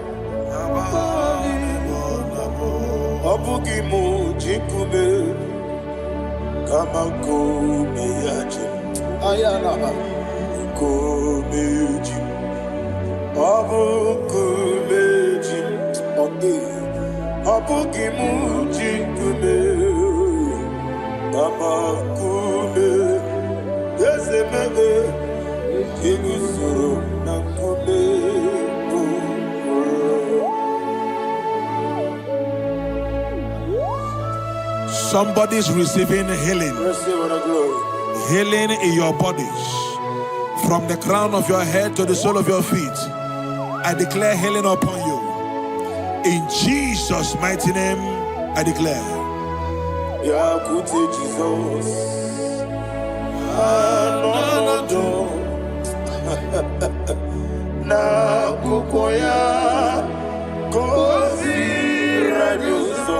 Obugi mu jikube. Kama kumeyaji. Ayana kumeji. Abu kumeji. Obugi mu jikube. Kama kume. Ezemege. Igusuru na kume. Somebody's receiving healing. Healing in your bodies. From the crown of your head to the sole of your feet. I declare healing upon you. In Jesus' mighty name, I declare. Jesus. Na kukoya kozi rajuso.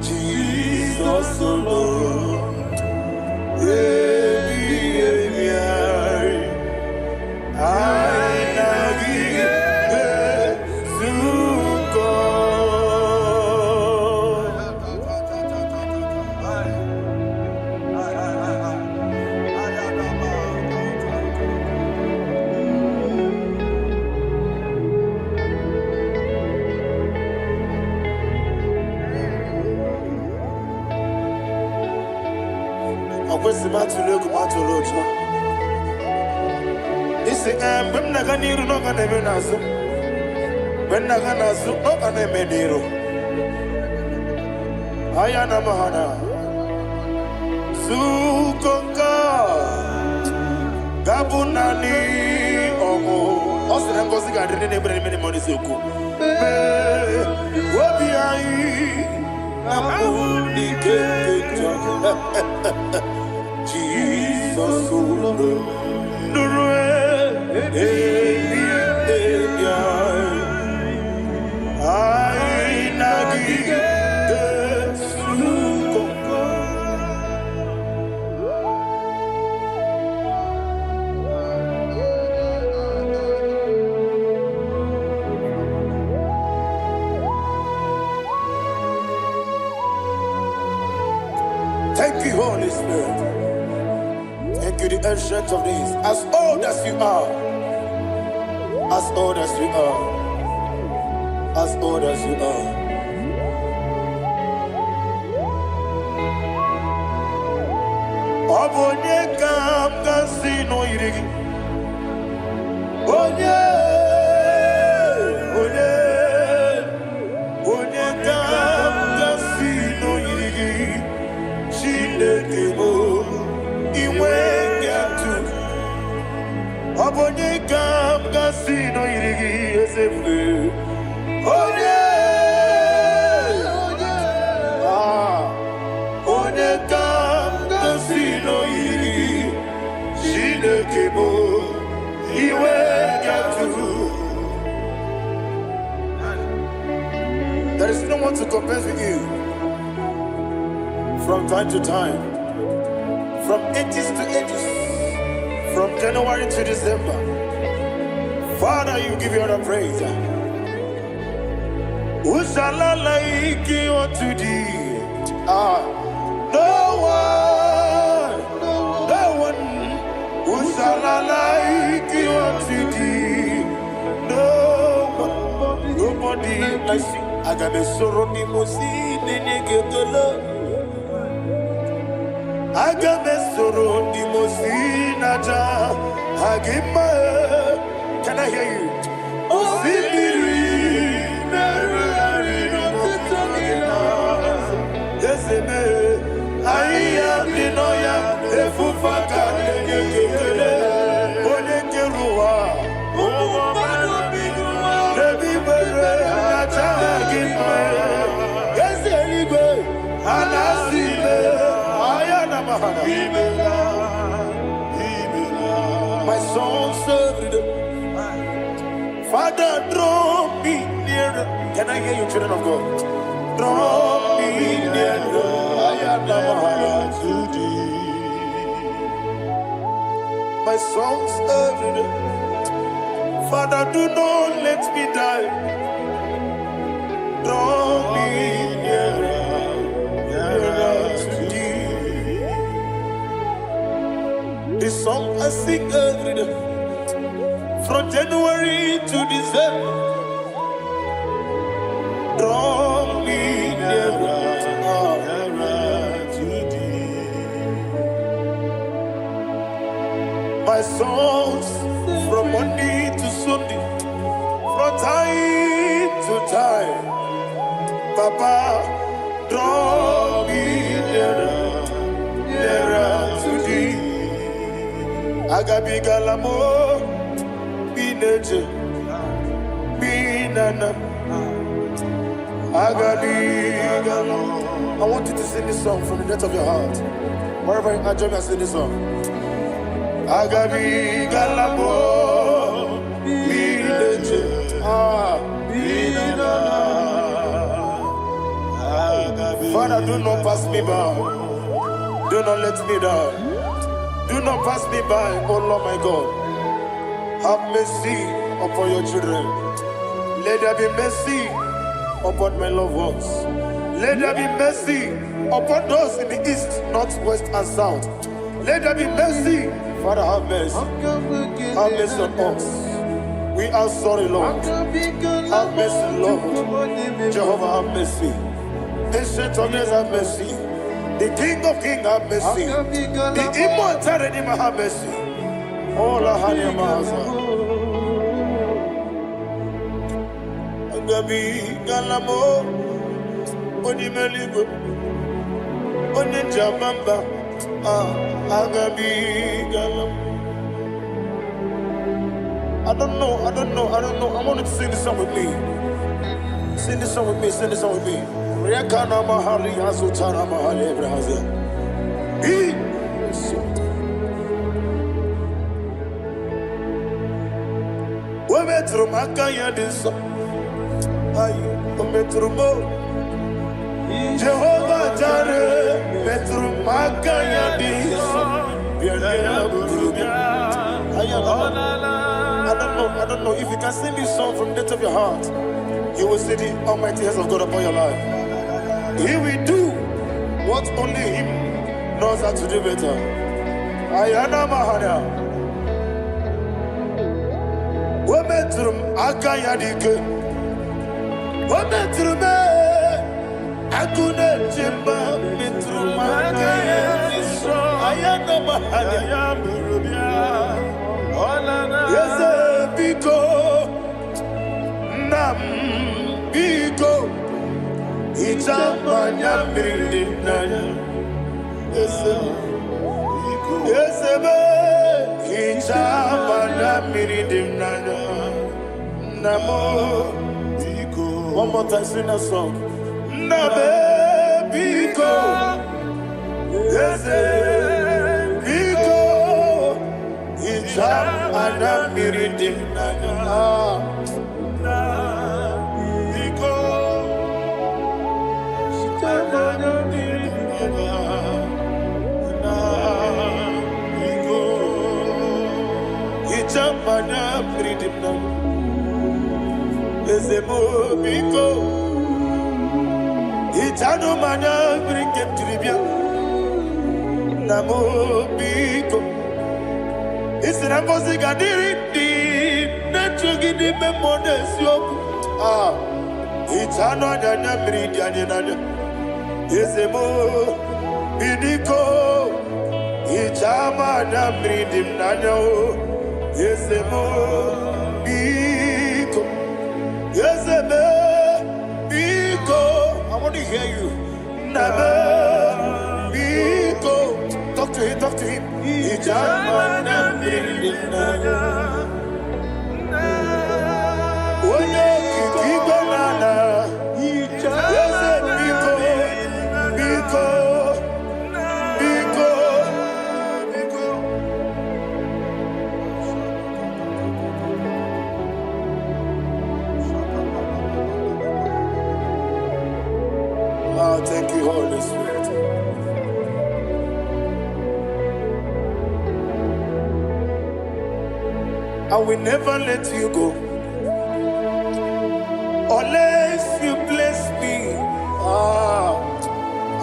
Jesus alone. Ayana mahana sukonga gabunani omo osere ngozi gadiri ne bre meni moni soku obi ai amuni kekeja Jesus nurue ai nagi. Thank you, Holy Spirit. Thank you, the ancient of days. As old as you are. As old as you are. As old as you are. Obonye kam kasino irigi. Onye kam kasino irigi. Chinekemo iwe nyatu. Obonye kam kasino irigi esefu. Onye kam kasino irigi. Chinekemo iwe nyatu. There is no one to compare with you. From time to time, from ages to ages, from January to December, Father, you give you all the praise. Who shall I like you unto thee? No one. Who shall I like you unto thee? No one, nobody like you. I got a sorrow, Nimosi, Nenegetola. Agamesoro dimosinaja agima. Can I hear you? Osibiri nerari notitogina. Yeseme aiya dinoya efufaka nekekele. Onekeruwa omubano binuwa nebibere naja agima. Yeseligwe anasile. My soul served. Father, draw me nearer. Can I hear you, children of God? Draw me nearer. To thee. My soul served. Father, do not let me die. Draw me nearer. This song I sing every day, from January to December. Draw me nearer to thee. My songs from Monday to Sunday, from time to time. Papa, draw me nearer to thee. Agabi galamo, bineje, binana. Agabi galamo. I want you to sing this song from the depth of your heart. Wherever you are, join me and sing this song. Agabi galamo, bineje, binana. Father, do not pass me by. Do not let me down. Do not pass me by, oh Lord my God. Have mercy upon your children. Let there be mercy upon my loved ones. Let there be mercy upon those in the east, north, west, and south. Let there be mercy. Father, have mercy. Have mercy on us. We are sorry, Lord. Have mercy, Lord. Jehovah, have mercy. Ancient of days, have mercy. The King of Kings, have mercy. The immortal Redeemer, have mercy. Oh, la hania maza. Agabi galamo, oni meligo, oni jamamba. Agabi galamo. I don't know. I want you to sing this song with me. Sing this song with me. Sing this song with me. Rekana mahali azutana mahali ebrahaza. We metro makaya diso. Ayo, we metro mo. Jehovah Jireh, metro makaya diso. I don't know if you can sing this song from the depth of your heart. You will see the almighty hands of God upon your life. He will do what only Him knows how to do better. Ayana Mahana. Wometrum Akayadike. Wometrum Akune Jimba Mitrum Akayadiso. Ayana Mahana. Yes, Biko Nam Biko. Itamanya mirinaya, yesebe. Itamanya mirinaya, namo. One more time, sing that song. Nabe biko, yesebe biko. Itamanya mirinaya. Mana pridimna ezemo biko itano mana brikem tribia namo biko isina ngozi gadiri di nechugi di memodesio itano nyanya bridia nyanya ezemo bidiko Ichama na mridim nanyo. Yesemo. Biko. Yeseme. Biko. I want to hear you. Nabe. Biko. Talk to him, talk to him. Ichama na mridim nanyo. Oye kiki banana. Yese Biko. Biko. Thank you, Holy Spirit. I will never let you go unless you bless me.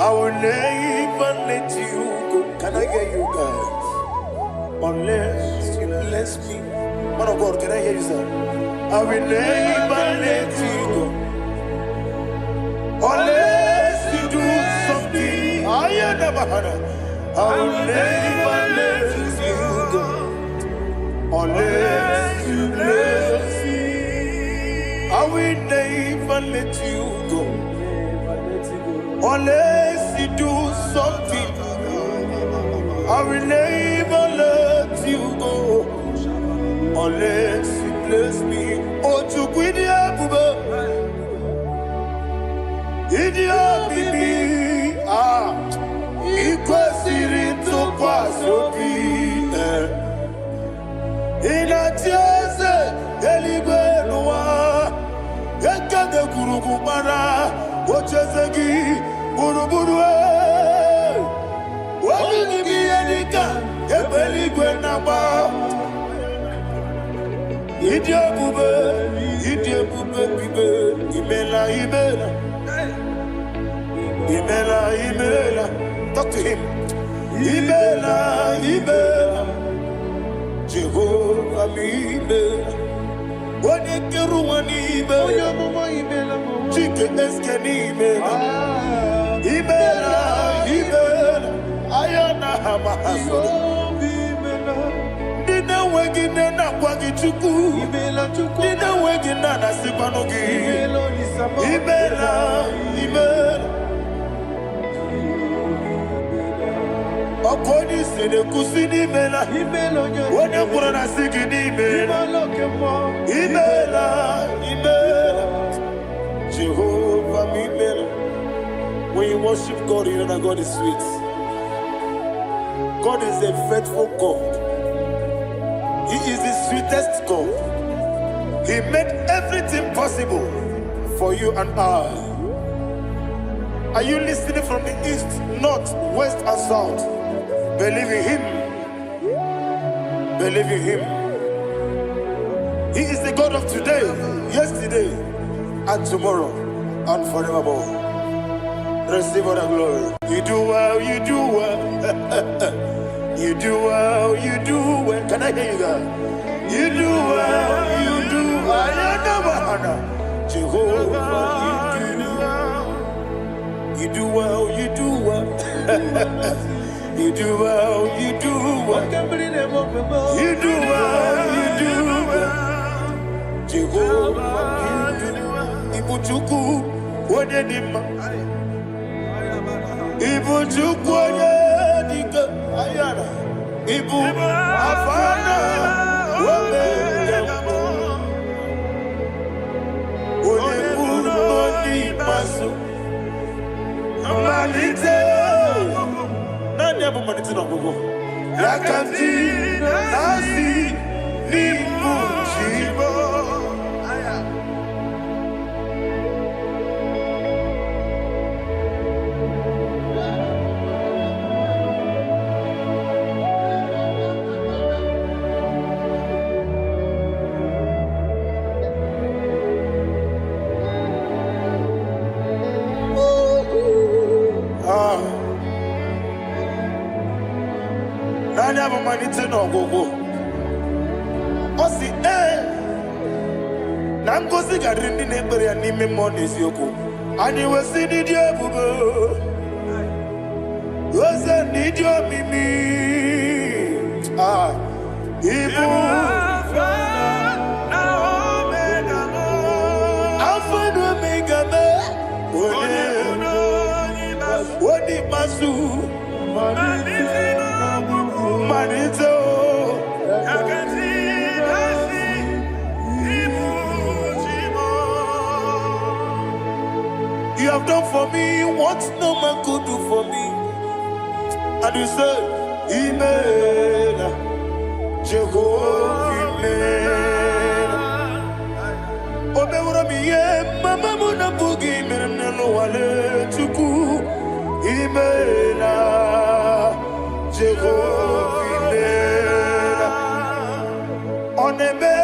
I will never let you go. Can I hear you guys? Unless you bless me. Man of God, can I hear you, sir? I will never let you go unless you do something. I will never let you go unless you bless me. I will never let you go unless you do something. I will never let you go unless you bless me. Oh, to quit Idia bibi ikwesiri ntụkwasị inatieze eligwe n'ụwa ekede kwurugu mara ocheze gị gburugburu obi gị ihe dịka ebe eligwe na-agba ịdị ebube bibe imela Imela. Talk to him. Imela. Jehovah Imela. Wanekeru Imela. Chike eskeni Imela. Imela. Ayana hamahaso. Nina wegine na kwagi chuku. Nina wegine na sipanogi. Imela. Okoni sene kusini mela. Wone kurana sigini mela. Imela. Jehovah Imela. When you worship God, you know that God is sweet. God is a faithful God. He is the sweetest God. He made everything possible for you and I. Are you listening from the east, north, west, and south? Believe in him. Believe in him. He is the God of today, yesterday, and tomorrow, and forevermore. Receive all the glory. You do well, you do well. You do well, you do well. Can I hear you guys? You do well, you do well. Jehovah, you do well, you do well. You do well, you do well. You do well, you do well. Jehovah, you do well. Ibuchuku, Wodedima. Ibuchuku, Wodedika. Ayana. Ibu, Afana. Wodedima. Wodedima, Wodedima. Malite. Never managed to know. Yakanti, Nasi, Nibu, Chibo. Never managed to know. Osi Nangosi garini nebere ya nime monezi yoko. Ani wesi di diabugo. Ose nidio mimi. Ah, Igbo. Alpha and Omega me. Odi masu. Manito. You have done for me what no man could do for me. And you say, Amen, Jehovah, Amen. Obeura mi mama muna bugi mirnelo wale tuku. Amen, Jehovah, Amen. Onebe,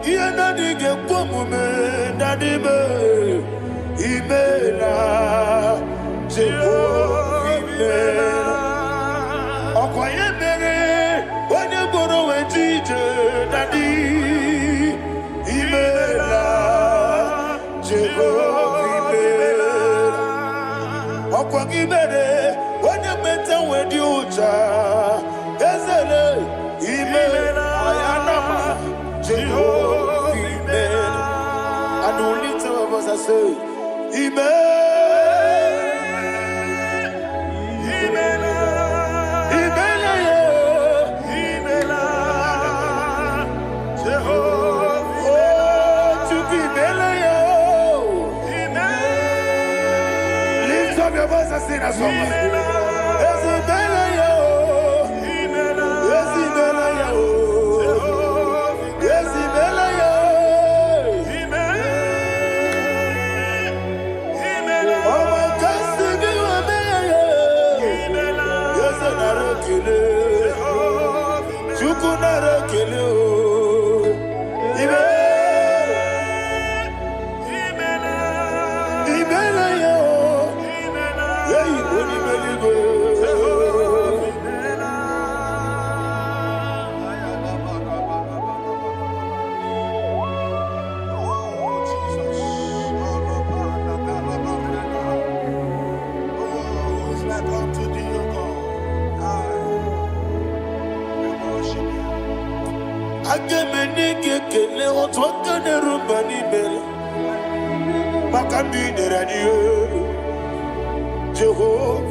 yena dige kumume nadibe. Imela, Jehovah, Imela. Okoye mere, onye boro wejije dadi. Imela, Jehovah, Imela. Okoye mere, onye meta wedi ucha. Ezele, Imela, ayanama, Jehovah, Imela. And the only two of us are say. Lift up your voice and sing a song. Jehovah,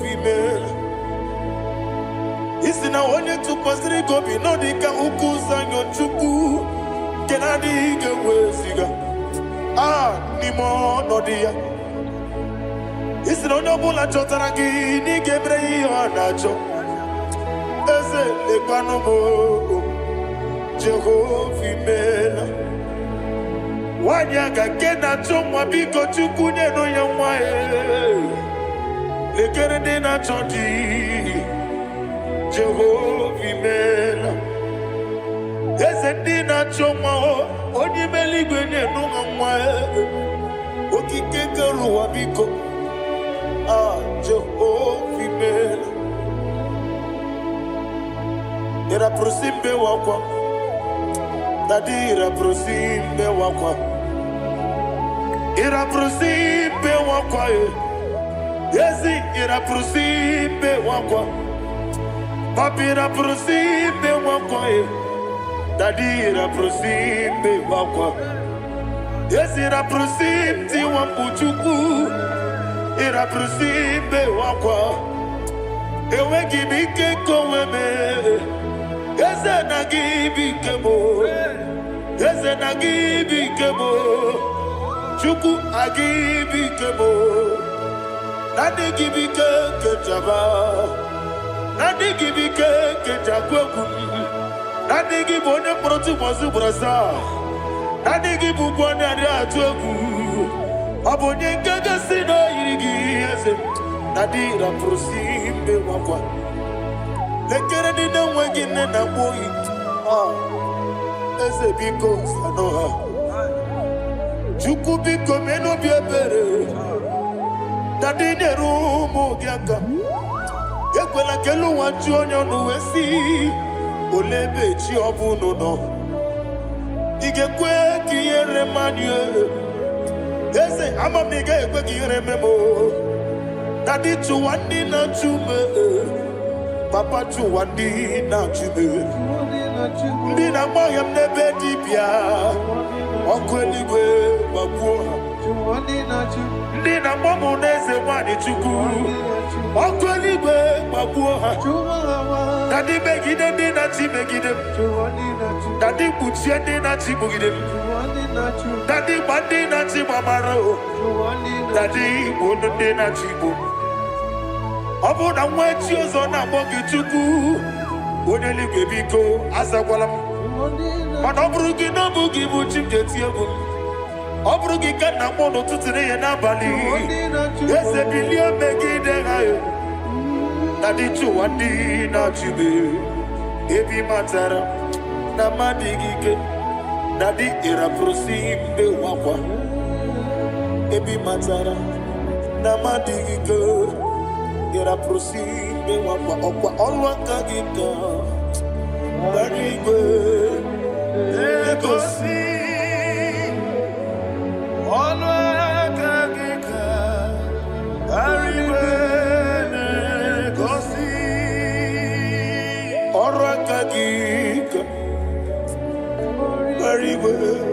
isina onye tupasiri gobi no dika ukuza nyochuku kenadi gewesiga nimo no dia isina onye bula chotara gi ni gebre ihe nacho eze lekwanu mo Jehovah mela wanya kena chomwa biko chuku nyeno ya mwae lekere de na choti Jehovah mela eze ndi na chomwa onye meligwe nyeno ya mwae okike keruwa biko Jehovah mela era prosimbe wakwa Dadira prosimbe wakwa Ira prosimbe wakwa Yezi ira prosimbe wakwa Papira prosimbe wakwa Dadira prosimbe wakwa Yezi ira prosimti wambuchuku Ira prosimbe wakwa Ewe gibike koweme Eze na gibi kebo, Eze na gibi kebo, Chuku agibi kebo, Nadi gibi kejaba, Nadi gibi kejagweku, Nadi gibi one protu mazu brasa, Nadi gibi bwane atuegu, Abonye kega sino irigi eze, Nadi raprosimbe wakwa. Lekere di na wengine na boyi eze biko sanoha Chuku biko meno biebere Dadi nerumu giaka Yekwela kelu wanchu onyo nuwesi Olebe chi obuno no Igekwe kiyere manye Eze amamige ekwe kiyere memo Daddy to one dinner to me. Papa to one dinner to me. Dina moyam nebe dibia. Okweligwe babuha. Dina momo neze wani chuku. Okweligwe babuha. Daddy begide dina ti begide. Daddy butia dina ti bugide. Daddy bandina ti mamaro. Daddy bono dina ti bo. Obu na mwechi ozo na mogi chuku. Oneligwe biko azagwalam. Mana obrugi no bugi buchim jeti ebu. Obrugi kana mono tutire ye na bali. Ese bilia megide hayo. Daddy chuwandi na chibe. Ebi matara na madigike. Daddy era prosimbe wakwa. Ebi matara na madigike. Era prosimbe wakwa. Okwa olwa kagika. Very good. Legacy. Always kagika. Very good. Legacy. Always kagika. Very good.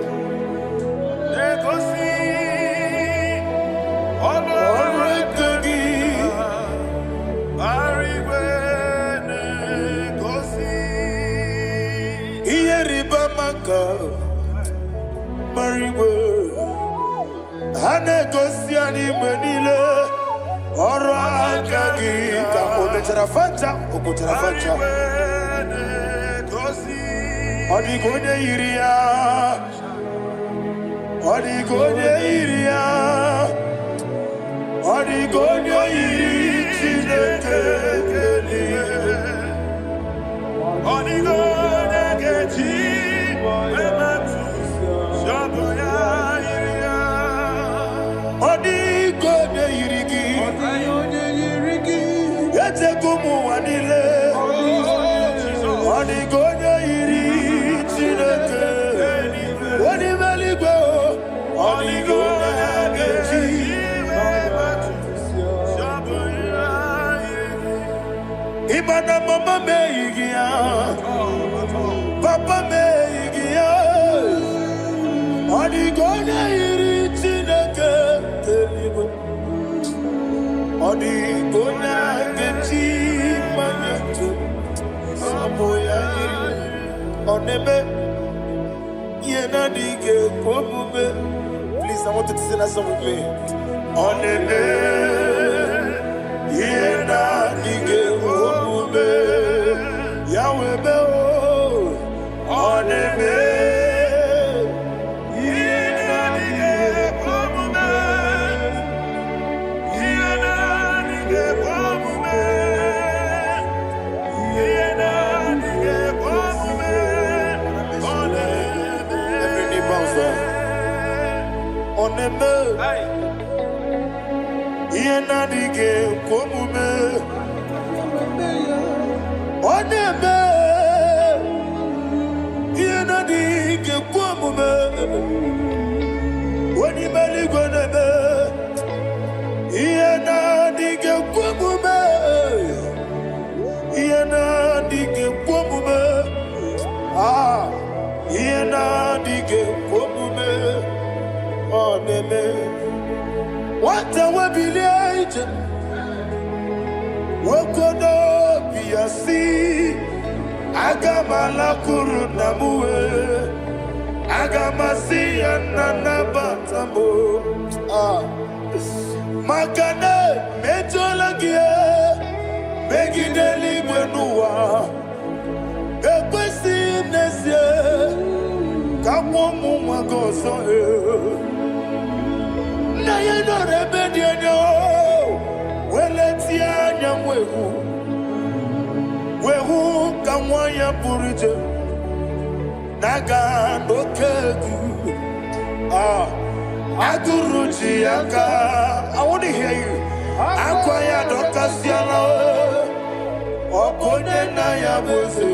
Legacy. Always kagika. Very good. Mariwe Hane Gosiani Manile Ora Kagi Okotarafanta Odigone Iria Odigone Iri Chineke Odigone Geji Odigone Irigi Yete kumu wanile Odigone Iri Chineke Odimeligwe Odigone Geji Ibana mama meigia Papa meigia Odigone Iri Chineke Odigone Geji Manyetu Samoya Oneme Yena Dige Kobume. Please, I want you to sing that song with me. Oneme Yena Dige Kobume Yahweh Beo Oneme Oneme Yena Dige Kobume Oneme Yena Dige Kobume Onimeligwe Neme Yena Dige Kobume Yena Dige Kobume Yena Dige Kobume Oneme What a wabilage Wokodo Biasi Agamala Kurunamue Agamasi Ananabatamo Makane Metolagie Megideli Benua Ekwesi Nesie Kamomu Magoso Na yeno rebediano Weletia nyamwehu Wehu kamwaya purije Naga nokegu Aguruji yaka I want to hear you Akwaya dokasiana Okone na yabuze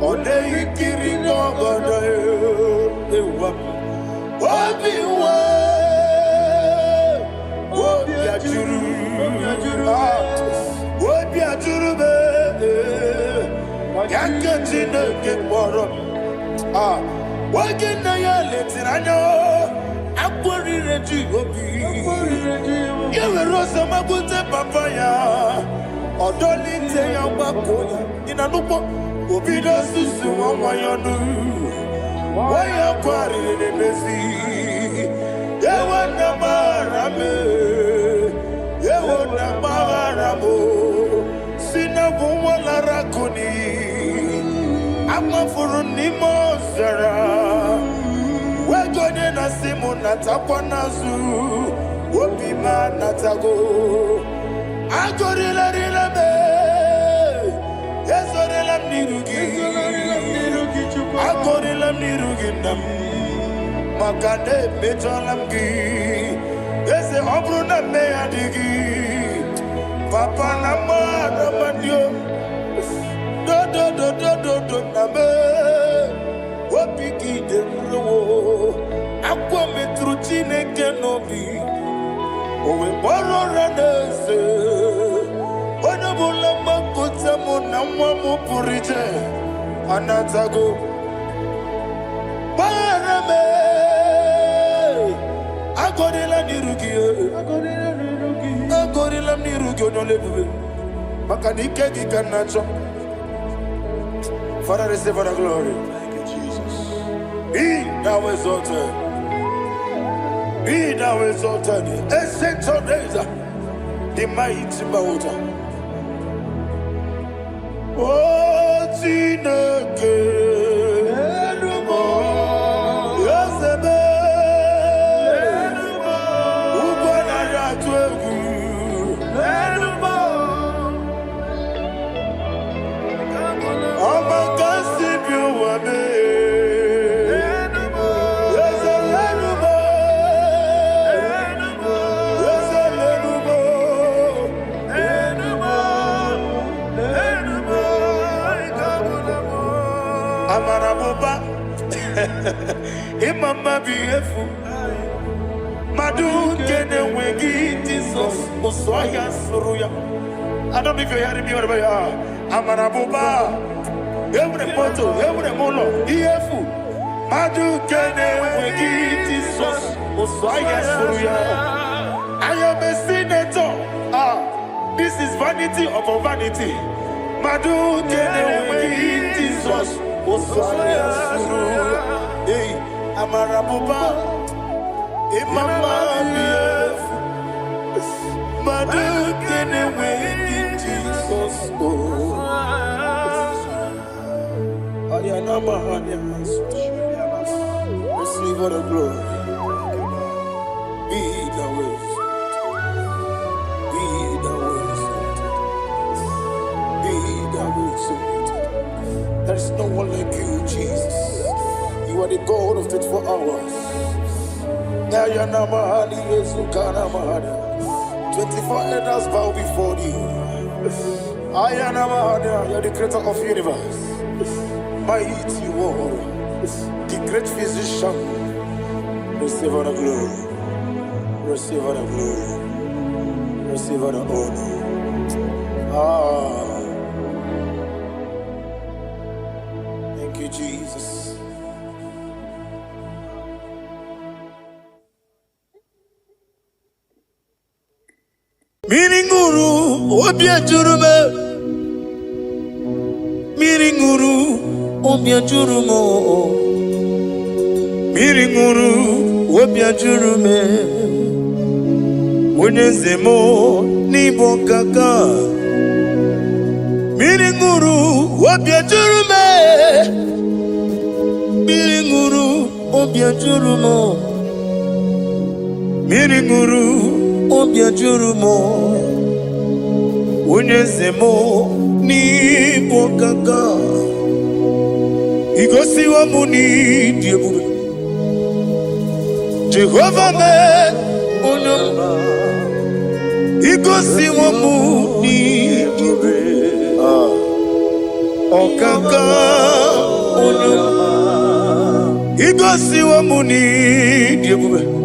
Ode ikiri nogada Ewa Obi wa Obi ajuru Yakachino get bottom. Working na ya letting I know. I'm worried to be. You were Rosa Mabuta Papaya. Or don't need to your back in a look. Obido Susu, why you do? Why you quarry the busy? You want the marame. You want the maramo. Sina Bumala Rakuni. I'm a for Nimo Zara. We're going to Simon Natapanazu. Wopima Natago. I got it. Yes, I am Nirugindam. Makade Betolamgi. Yes, the Obruna Meadigi. Papa Nama Namadio. Do Nabe. Wapiki de Ro. Aqua Metrucine Kenobi. Owe Boro Ranese. Wanabula Kutamo Namamu Purite Anatago Barame Agodela Nirugi Agodela Nirugi no level Makanike Gikanacho. Father, receive the glory. Thank you, Jesus. Be thou exalted. Be thou exalted. Ancient of days, the mighty mountain. Oh, Tineke, Enumo, Yosebe, Enumo, Ubana Yatwegu, Enumo, Amakasibu Wabe, Enumo, Yosebe, Enumo, Enumo, Yosebe, Enumo, Enumo. Amaraboba, Imama beautiful. Madu kene wegi Jesus, Oswaya Suruya. I don't know if you're hearing me wherever you are. Amaraboba, every photo, every molo, beautiful. Madu kene wegi Jesus, Oswaya Suruya. I am a senator. This is vanity of vanity. Madu kene wegi Jesus. Hey, Amarabuba, Imama, Madu kene wegi Jesus. Receive all the glory. Be the way. Be the way. Be the way. There is no one like you, Jesus. You are the God of 24 hours. 24 elders bow before you. You are the creator of the universe. Mighty warrior, the great physician. Receive all the glory. Receive all the glory. Receive all the honor. Thank you, Jesus. Miringuru, Obia Jurume. Miringuru, Obia Jurumo. Miringuru, Obia Jurume. Unezemo, Nibo Kaka. Miringuru, Obia Jurume. Miringuru, Obia Jurumo. Miringuru. Obia Jurumo, Unyezemo, ni Pokaga, Igosi wa muni diebube, Jehovah me, Unamba, Igosi wa muni diebube, Okaga, Unamba, Igosi wa muni diebube.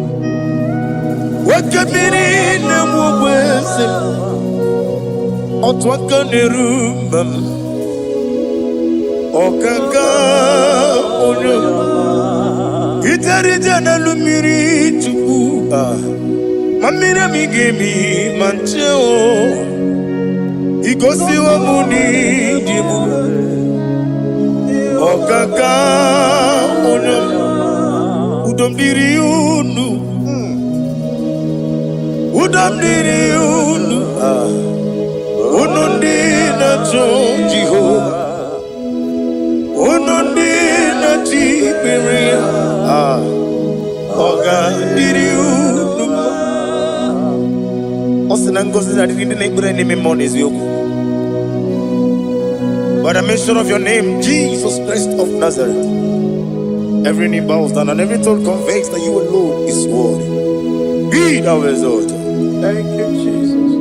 Wakabiri na mwese Otwaka nerumba Okaka onyo Itarija na lumiri tuku Mamira migemi mancheo Igosi wa muni jimu Okaka onyo Udomdiri unu Udomdiri unu Unundi na Jehovah Unundi na Tiberia Oga diri unu Osinangosi na diri neighbor name monies yoku By the mention of your name, Jesus Christ of Nazareth, every knee bows down and every tongue confesses that you alone is worthy. Be thou exalted. Thank you, Jesus.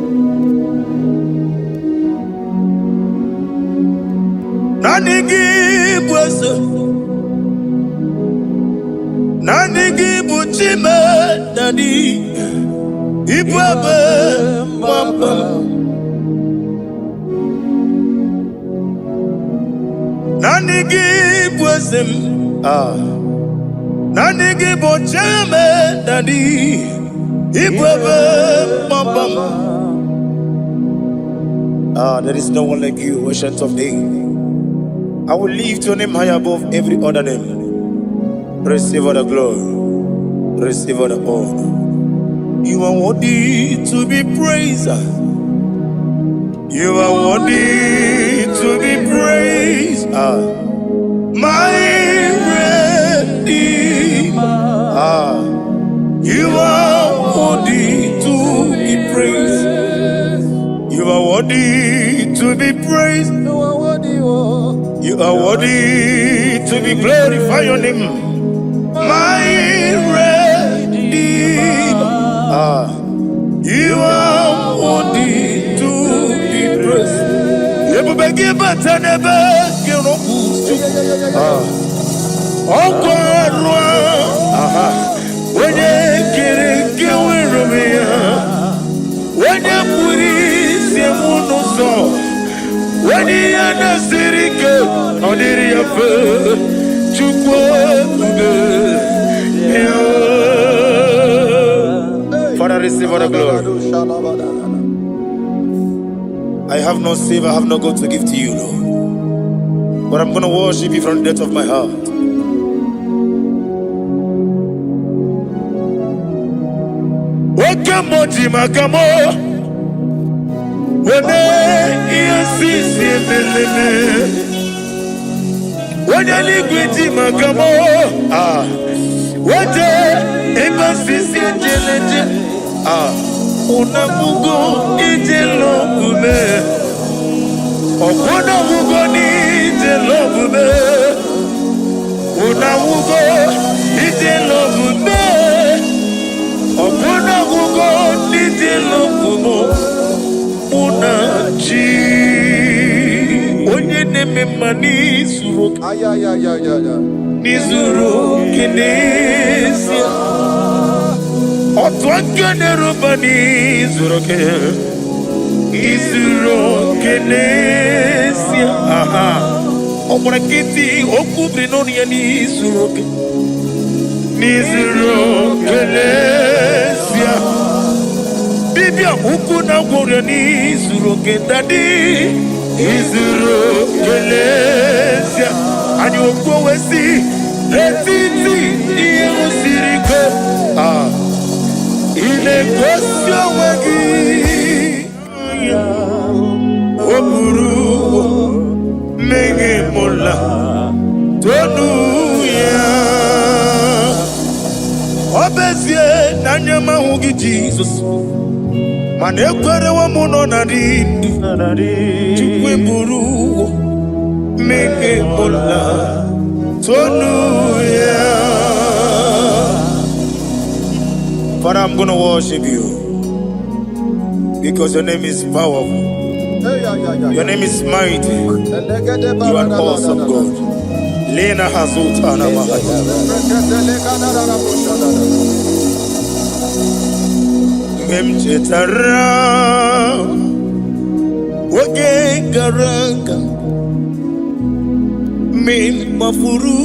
Nanigi buchime nani ibwabe mama Nanigi bwezem Nanigi buchime nani ibwabe mama There is no one like you, ancient of days. I will lift your name high above every other name. Receive all the glory, receive all the honor. You are worthy to be praised. You are worthy to be praised. My Redeemer. You are worthy to be praised. You are worthy to be praised. You are worthy to be glorified your name. My Redeemer, you are worthy to be praised. You begin but never get up. Oh God, when you get with me, when you put it, you won't know. When you are the city girl, on the river. Father, receive all the glory. I have no save, I have no God to give to you, Lord. But I'm going to worship you from the depth of my heart. Welcome, Makamo. When you see when you liquid Makamo, what a embassy Unamugo Ijelobume, Okonamugo Ijelobume, Unamugo Ijelobume, Okonamugo Ijelobume, Unachi. Onye neme mani suru Nizuru kinesia Otwakane rubani zuroke Izuru kinesia Omurakiti okubri noni ya nizuroke Nizuru kinesia Bibia ukuna wore nizuroke Daddy Izuru kelesia Anyoko wesi Letiti Iyo siriko Ile kosyo wagi Oburu Menge mola Tonu ya Obezie Nanyama hugi Jesus Manekwere wa muno narindu Chukwe buru Menge mola Tonu ya Father, I'm going to worship you because your name is powerful. Your name is mighty. You are awesome God. Lena Hazutana Mahaya. Memchetara Wage Garanga mafuru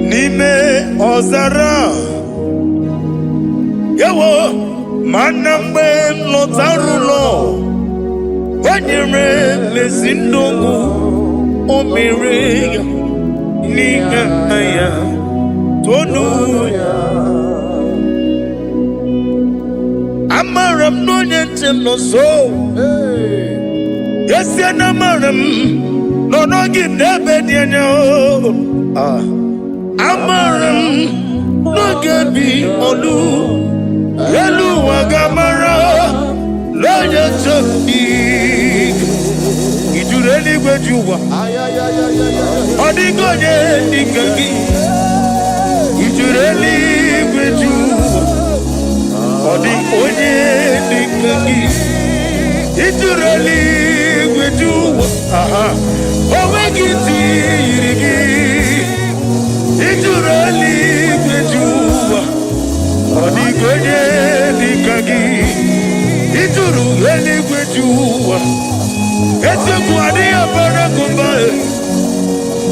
n'ime ọzara yawo mana mgbe lọtara ụlọ o nyere mezi ndụmụ o mere ya n'ihe ya tonu ya amara m n'onye nche m nọ so esie na amara m nọ n'oge n'ebe dị anya amara m n'oge bi ọlụ elu ụwa ga-amara n'onye nche m dị ijuru eluigwe ji ụwa ọ dịghị onye dị ka gị ijuru eluigwe ji ụwa ọ dị onye dị ka gị ijuru eluigwe ji ụwa o nweghị ntị yiri gị ijuru eluigwe ji ụwa ọ dịghị onye dị ka gị ijuru eluigwe ji ụwa eziokwu adịghị abara gụba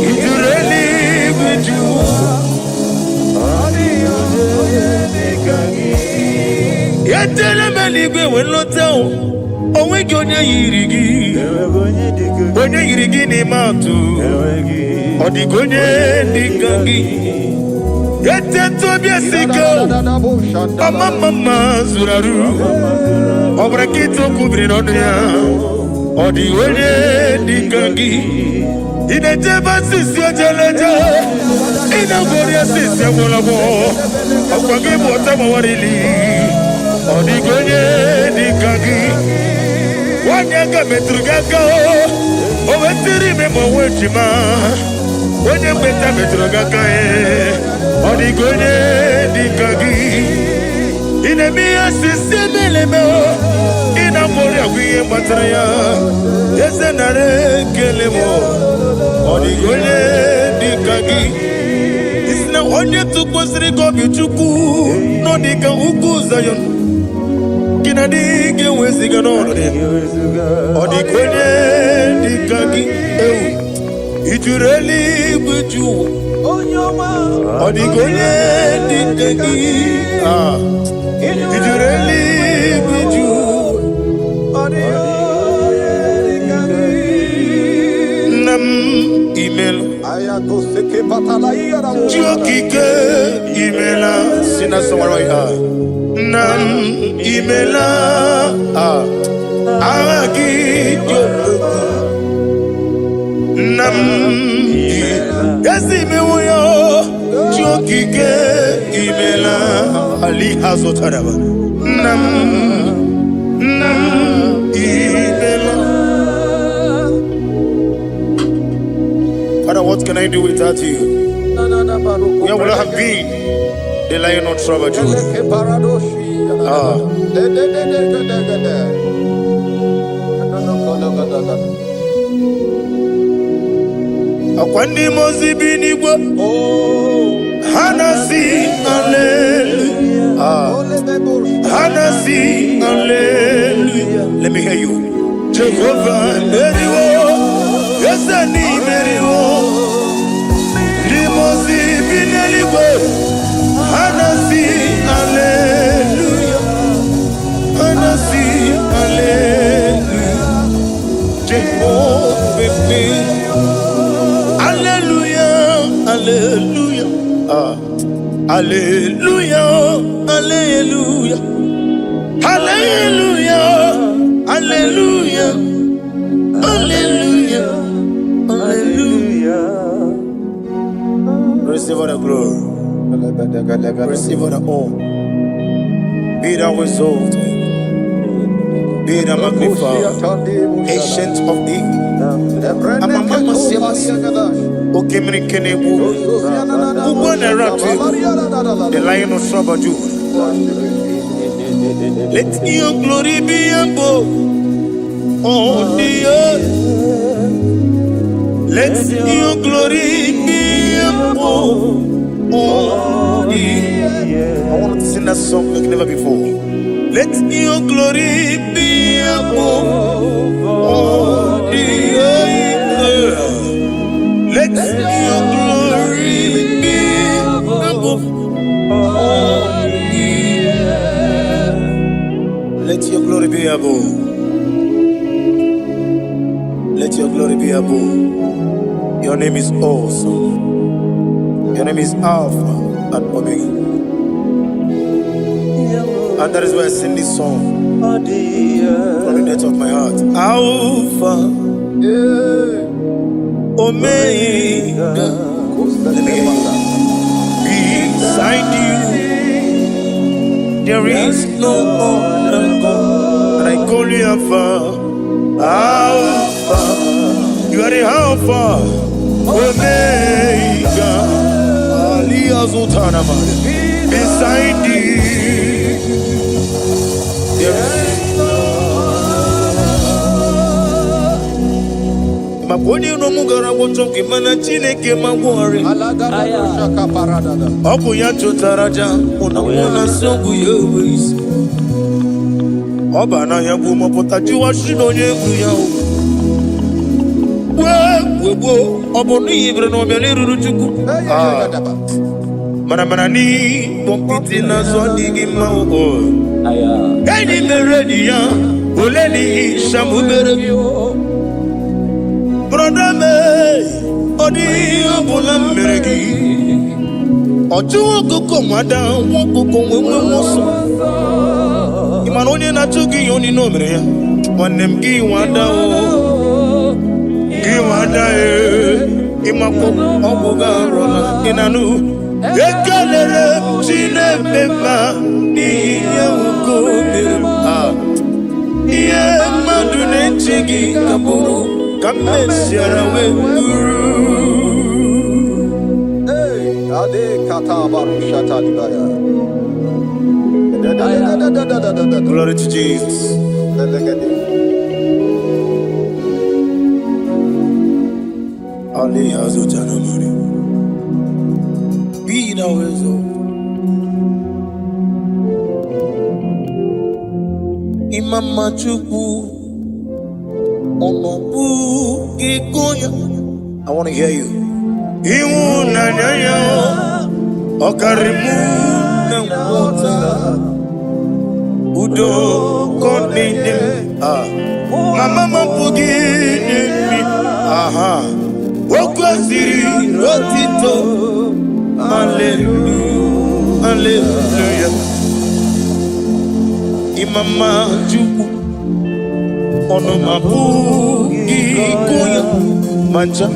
ijuru eluigwe ji ụwa etele m eluigwe wee lọta onweghị onye yiri gị onye yiri gị n'ime atụ ọ dịghị onye dị ka gị etete obi esike ọmamama zuru arụ ọ bụrụ ka ite okwu biri n'ọnụ ya ọ dịghị onye dị ka gị ị na-eje ebe asịsị ojeleje ị na-agwọrọ ya asịsị agwọrọgwọ ọkwa gị bụ ọta mawarili ọ dịghị onye dị ka gị nwanyị aka metụrụ gị aka o wetiri ime ma onwe ejima onye mgbeta metụrụ gị aka ọ dịghị onye dị ka gị ị na-eme ihe asịsị emeleme ị na-amụrị agwa ihe gbatara ya eze nara ekele m ọ dịghị onye dị ka gị isi na onye tụkwasịrị gị obi Chukwu nọ dịka ugwu Zayọn gị na dị ga-eweziga n'ọnọdụ ọ dịghị onye dị ka gị ijuru eluigwe ji ụwa ọ dịghị onye dị ka gị ijuru eluigwe ji ụwa nna m imela ji okike imela si na sọmara ya nna m imela agha gị dị nna m ezi imewo ya ji okike imela ali ha zụtara nna m imela. Father, what can I do without you? Where would I have been? The Lion of Trouble. Akwandi mozi binigwa Hanasi hallelujah Hanasi hallelujah. Let me hear you. Jehovah Meriwo Yesani Meriwo Limozi binigwa Hanasi hallelujah Hanasi hallelujah Jehovah Meriwo Hallelujah, hallelujah, hallelujah, hallelujah, hallelujah, hallelujah, hallelujah. Receive all the glory, receive all the honor. Be thou exalted, be thou magnified, ancient of days. The Lion of Trouble. Let your glory be above on the earth. Let your glory be above on the earth. I want to sing that song like never before. Let your glory be above on the earth. Let your glory be above all the earth. Let your glory be above. Let your glory be above. Your name is awesome. Your name is Alpha and Omega. And that is why I sing this song from the depth of my heart. Alpha, Omega. Let me hear you. Beside you, there is no other God. And I call you Alpha. Alpha. You are the Alpha, Omega. Beside you, there is Maponi no mugara wotoke mana chineke magwari. Obu ya chotaraja una sogu yewis. Oba na ya bu mopota jiwa shino yebu ya. Webo obo ni ibre no bele ruruchuku. Mana ni kompiti na so digi ma o. Eni meredi ya oleni shamu beregi. Brother me, odi abula meregi. Oju okoko mada, okoko wewe moso. Imanonye na chuki yoni no mere ya. Wanem gi wada o, gi wada imako obuga rola inanu. Ekalere chine beba ni ya uko beba. Iye madune chigi kaburu. Come away, hey, Ade Katabaru Shatalibaya. Glory to Jesus. Ali Hazutanamari. Be thou exalted. Imam Chuku. I want to hear you. Udo Mama Pugi. Aha. Rotito. Hallelujah. Hallelujah. Imama Juku. Ono mapu ikuya mancha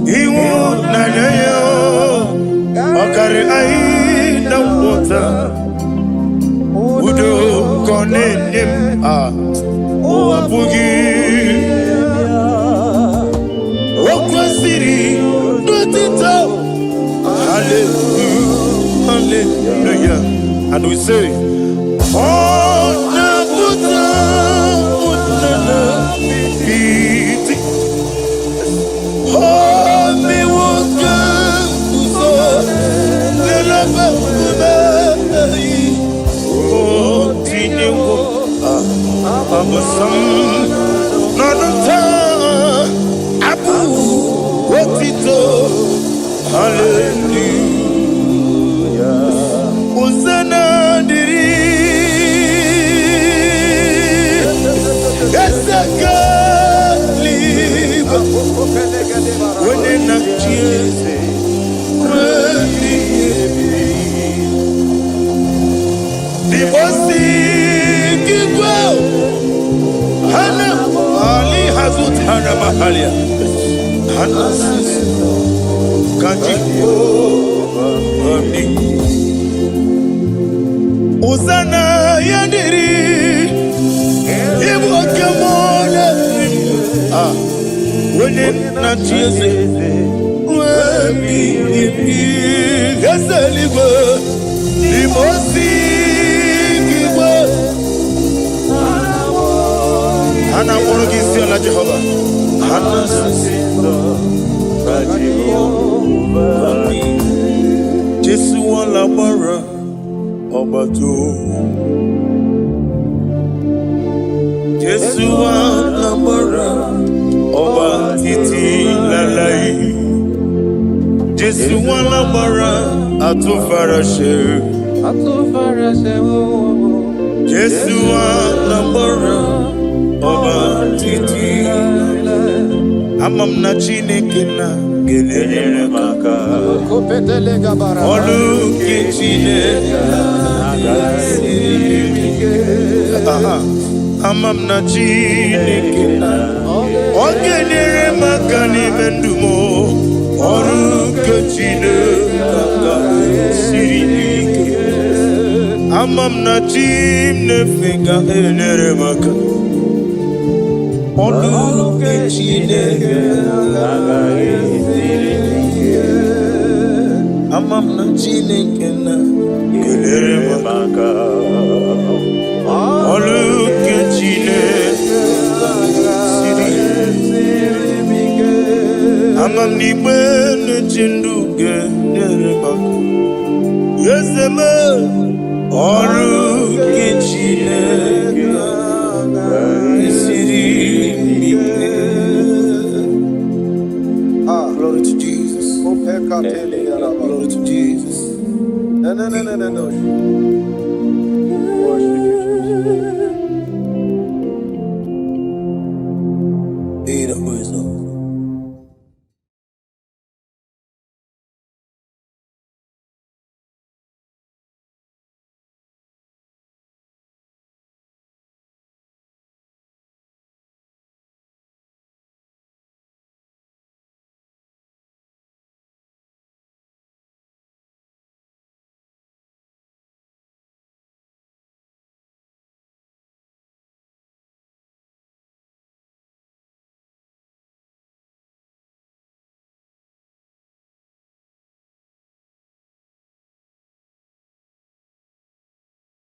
iwo nanayo okare ai na wota udo konenim o apugi okwasiri dotito hallelujah hallelujah and we say oh na buta Uzana yandiri ibu kemona wene na chiese webi gasaligo limosi kibo ana morogisi ala Jehova ana sisindo Jehova Jesu wala bara Obato Jesu anamara Oba titi lalai Jesu wala bara atufarashe. Jesu wala bara oba titi. Amam na Chineke na gelele maka. Olu ke Chineke amam na Chineke na ogelele maka ni mendumo. Olu ke Chineke sirike. Amam na Chineke gelele maka. Olu ke Chineke amam na Chineke na gelele maka. Olu ke Chineke sirike. Amam ni bene chindu gelele maka. Yeseme olu ke Chineke glory to Jesus. Glory to Jesus. No.